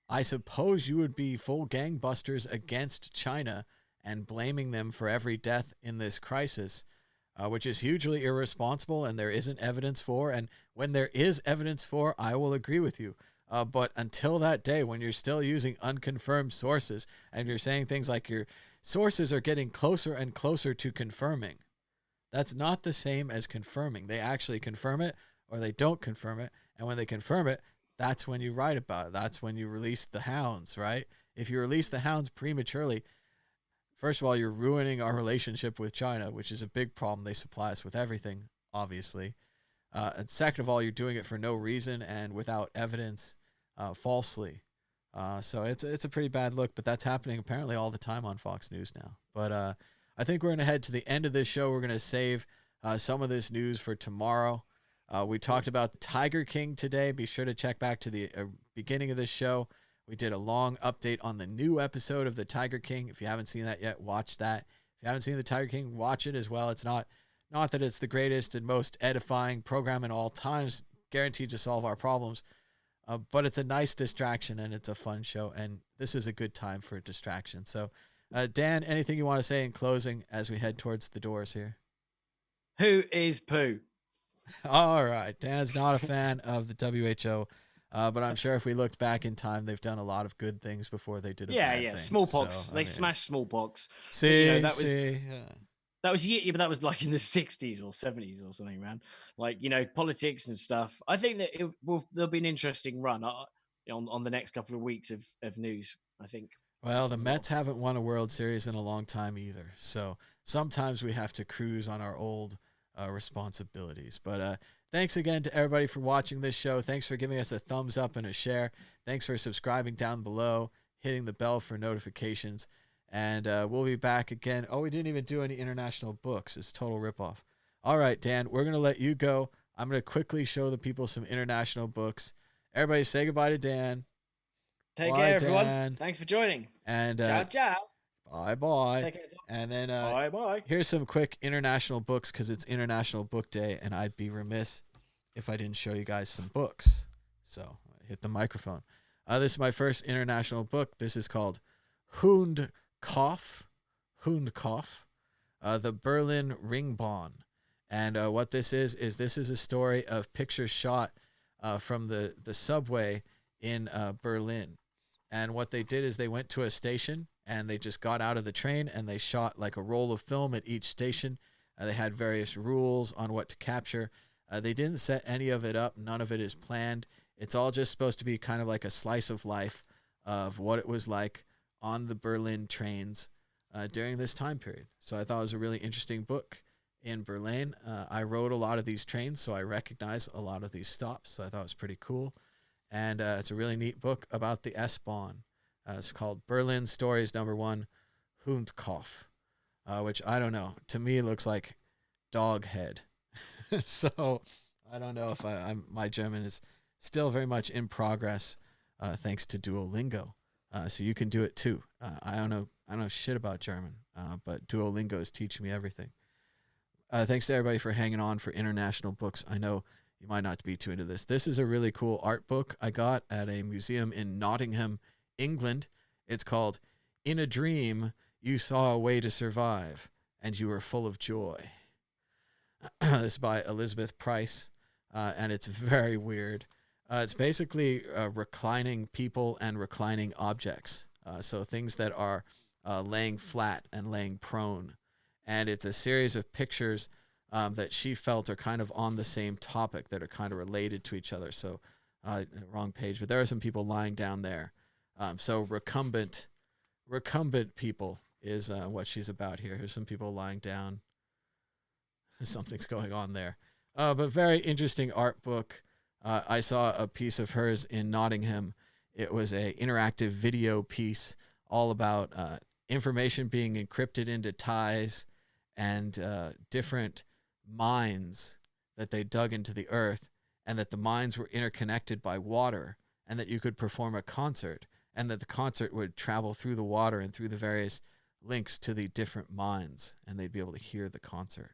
I suppose you would be full gangbusters against China and blaming them for every death in this crisis, which is hugely irresponsible and there isn't evidence for. And when there is evidence for, I will agree with you. But until that day, when you're still using unconfirmed sources and you're saying things like your sources are getting closer and closer to confirming, that's not the same as confirming. They actually confirm it or they don't confirm it. And when they confirm it, that's when you write about it. That's when you release the hounds, right? If you release the hounds prematurely, first of all, you're ruining our relationship with China, which is a big problem. They supply us with everything, obviously. And second of all, you're doing it for no reason and without evidence, falsely. So it's a pretty bad look, but that's happening apparently all the time on Fox News now. But I think we're going to head to the end of this show. We're going to save some of this news for tomorrow. We talked about the Tiger King today. Be sure to check back to the beginning of this show. We did a long update on the new episode of the Tiger King. If you haven't seen that yet, watch that. If you haven't seen the Tiger King, watch it as well. It's not that it's the greatest and most edifying program in all times, guaranteed to solve our problems, but it's a nice distraction and it's a fun show, and this is a good time for a distraction. So, Dan, anything you want to say in closing as we head towards the doors here? Who is poo? All right. Dan's not a fan of the WHO, but I'm sure if we looked back in time, they've done a lot of good things before they did a bad thing. Smallpox. So, they smashed smallpox. See, that was but that was like in the 60s or 70s or something, man. Like, politics and stuff. I think that there'll be an interesting run on the next couple of weeks of news, I think. Well, the Mets haven't won a World Series in a long time either. So sometimes we have to cruise on our old responsibilities. But thanks again to everybody for watching this show. Thanks for giving us a thumbs up and a share. Thanks for subscribing down below, hitting the bell for notifications. And we'll be back again. Oh, we didn't even do any international books. It's total ripoff. All right, Dan, we're going to let you go. I'm going to quickly show the people some international books. Everybody say goodbye to Dan. Take Bye, care, everyone. Dan. Thanks for joining. And Ciao, ciao. bye-bye. Take care. And then Bye-bye. here's some quick international books because it's International Book Day, and I'd be remiss if I didn't show you guys some books. So hit the microphone. This is my first international book. This is called Hundkopf, the Berlin Ringbahn. And what this is a story of pictures shot from the subway in Berlin. And what they did is they went to a station and they just got out of the train and they shot like a roll of film at each station. They had various rules on what to capture. They didn't set any of it up. None of it is planned. It's all just supposed to be kind of like a slice of life of what it was like on the Berlin trains during this time period. So I thought it was a really interesting book in Berlin. I rode a lot of these trains, so I recognize a lot of these stops. So I thought it was pretty cool. And it's a really neat book about the S-Bahn. It's called Berlin Stories #1, Hundkopf, which I don't know. To me, it looks like dog head. So I don't know if my German is still very much in progress, thanks to Duolingo. So you can do it too. I don't know shit about German, but Duolingo is teaching me everything. Thanks to everybody for hanging on for international books. I know you might not be too into this. This is a really cool art book I got at a museum in Nottingham, England. It's called In a Dream, You Saw a Way to Survive, and You Were Full of Joy. This is by Elizabeth Price, and it's very weird. It's basically reclining people and reclining objects. So things that are laying flat and laying prone. And it's a series of pictures that she felt are kind of on the same topic, that are kind of related to each other. So, wrong page, but there are some people lying down there. So recumbent people is what she's about here. Here's some people lying down. Something's going on there. But very interesting art book. I saw a piece of hers in Nottingham. It was a interactive video piece all about information being encrypted into ties and different mines that they dug into the earth, and that the mines were interconnected by water, and that you could perform a concert, and that the concert would travel through the water and through the various links to the different mines, and they'd be able to hear the concert.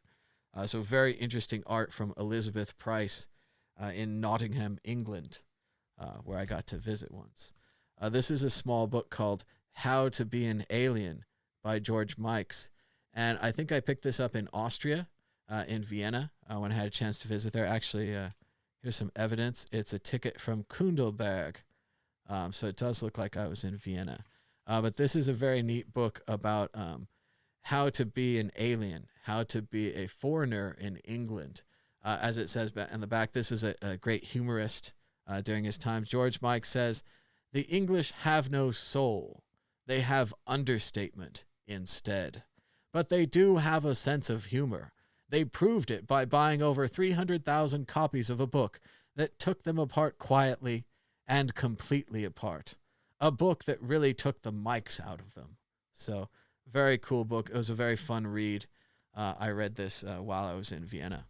So very interesting art from Elizabeth Price in Nottingham, England, where I got to visit once. This is a small book called How to Be an Alien by George Mikes. And I think I picked this up in Austria, in Vienna, when I had a chance to visit there. Actually, here's some evidence. It's a ticket from Kundelberg. So it does look like I was in Vienna. But this is a very neat book about how to be an alien, how to be a foreigner in England. As it says in the back, this is a great humorist during his time. George Mike says, "The English have no soul. They have understatement instead. But they do have a sense of humor. They proved it by buying over 300,000 copies of a book that took them apart quietly and completely apart. A book that really took the mics out of them." So, very cool book. It was a very fun read. I read this while I was in Vienna.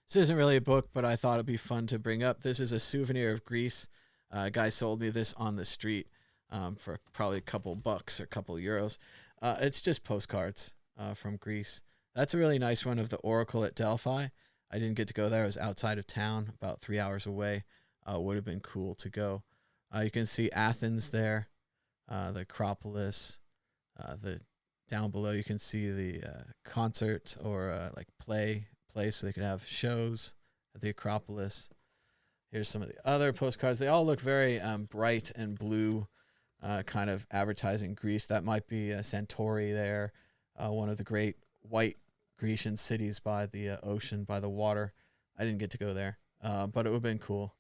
This isn't really a book, but I thought it'd be fun to bring up. This is a souvenir of Greece. A guy sold me this on the street for probably a couple bucks or a couple euros. It's just postcards from Greece. That's a really nice one of the Oracle at Delphi. I didn't get to go there. I was outside of town, about 3 hours away. Would have been cool to go. You can see Athens there, the Acropolis. Down below you can see the concert or like play so they could have shows at the Acropolis. Here's some of the other postcards. They all look very bright and blue, kind of advertising Greece. That might be Santorini there, one of the great white Grecian cities by the ocean, by the water. I didn't get to go there, but it would have been cool.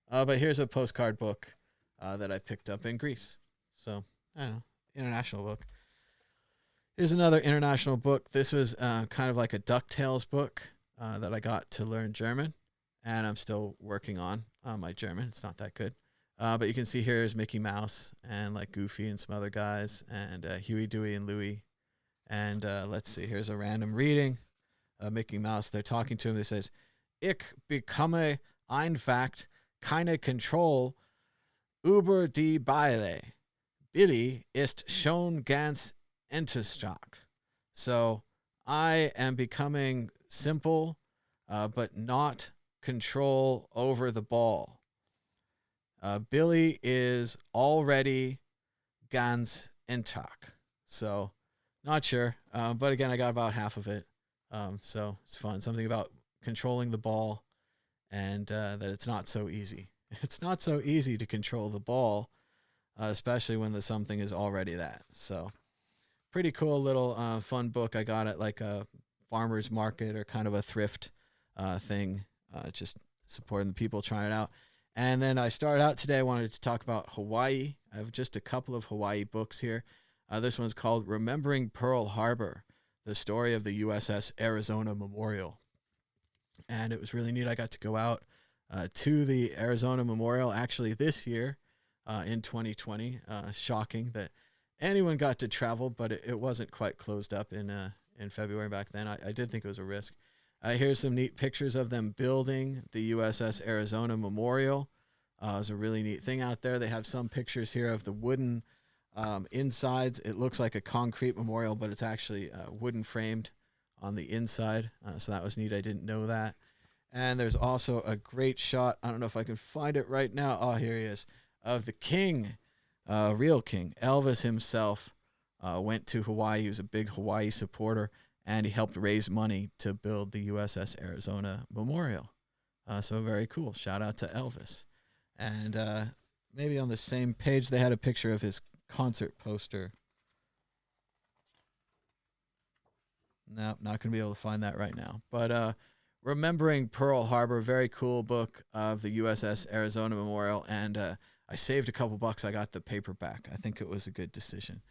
But here's a postcard book that I picked up in Greece. So, I don't know, international book. Here's another international book. This was kind of like a DuckTales book that I got to learn German, and I'm still working on my German. It's not that good. But you can see here is Mickey Mouse and like Goofy and some other guys, and Huey, Dewey, and Louie. And let's see, here's a random reading. Mickey Mouse, they're talking to him. They says, Ich bekomme einfach keine Kontrolle über die Beile. Billy ist schon ganz enttäuscht. So I am becoming simple, but not control over the ball. Billy is already ganz enttäuscht. So not sure. But again, I got about half of it. So it's fun. Something about controlling the ball and that it's not so easy. It's not so easy to control the ball, especially when the something is already that. So pretty cool little fun book. I got at like a farmer's market or kind of a thrift thing, just supporting the people trying it out. And then I started out today, I wanted to talk about Hawaii. I have just a couple of Hawaii books here. This one's called Remembering Pearl Harbor, the story of the USS Arizona Memorial. And it was really neat. I got to go out to the Arizona Memorial actually this year in 2020. Shocking that anyone got to travel, but it wasn't quite closed up in February back then. I did think it was a risk. Here's some neat pictures of them building the USS Arizona Memorial. It was a really neat thing out there. They have some pictures here of the wooden insides. It looks like a concrete memorial, but it's actually wooden framed on the inside. So that was neat. I didn't know that. And there's also a great shot. I don't know if I can find it right now. Oh, here he is. Of the king, real king. Elvis himself went to Hawaii. He was a big Hawaii supporter, and he helped raise money to build the USS Arizona Memorial. So very cool. Shout out to Elvis. And maybe on the same page, they had a picture of his concert poster. Nope, not going to be able to find that right now. But Remembering Pearl Harbor, very cool book of the USS Arizona Memorial. And I saved a couple bucks. I got the paperback. I think it was a good decision.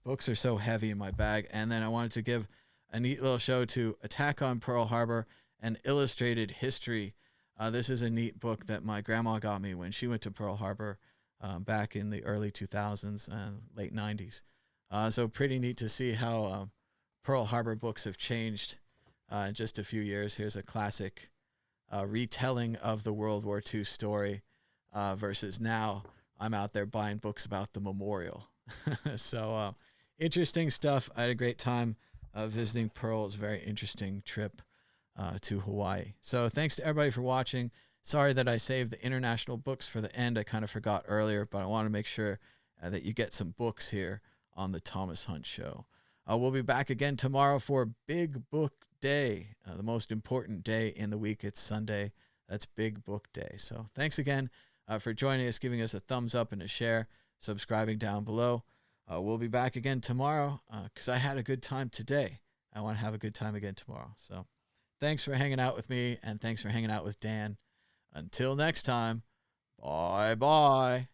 Books are so heavy in my bag. And then I wanted to give a neat little show to Attack on Pearl Harbor and Illustrated History. This is a neat book that my grandma got me when she went to Pearl Harbor back in the early 2000s, late 90s. So pretty neat to see how Pearl Harbor books have changed in just a few years. Here's a classic retelling of the World War II story versus now I'm out there buying books about the memorial. So interesting stuff. I had a great time visiting Pearl. It was a very interesting trip to Hawaii. So thanks to everybody for watching. Sorry that I saved the international books for the end. I kind of forgot earlier, but I want to make sure that you get some books here on the Thomas Hunt Show. We'll be back again tomorrow for Big Book Day, the most important day in the week. It's Sunday. That's Big Book Day. So thanks again for joining us, giving us a thumbs up and a share, subscribing down below. We'll be back again tomorrow because I had a good time today. I want to have a good time again tomorrow. So thanks for hanging out with me, and thanks for hanging out with Dan. Until next time, bye-bye.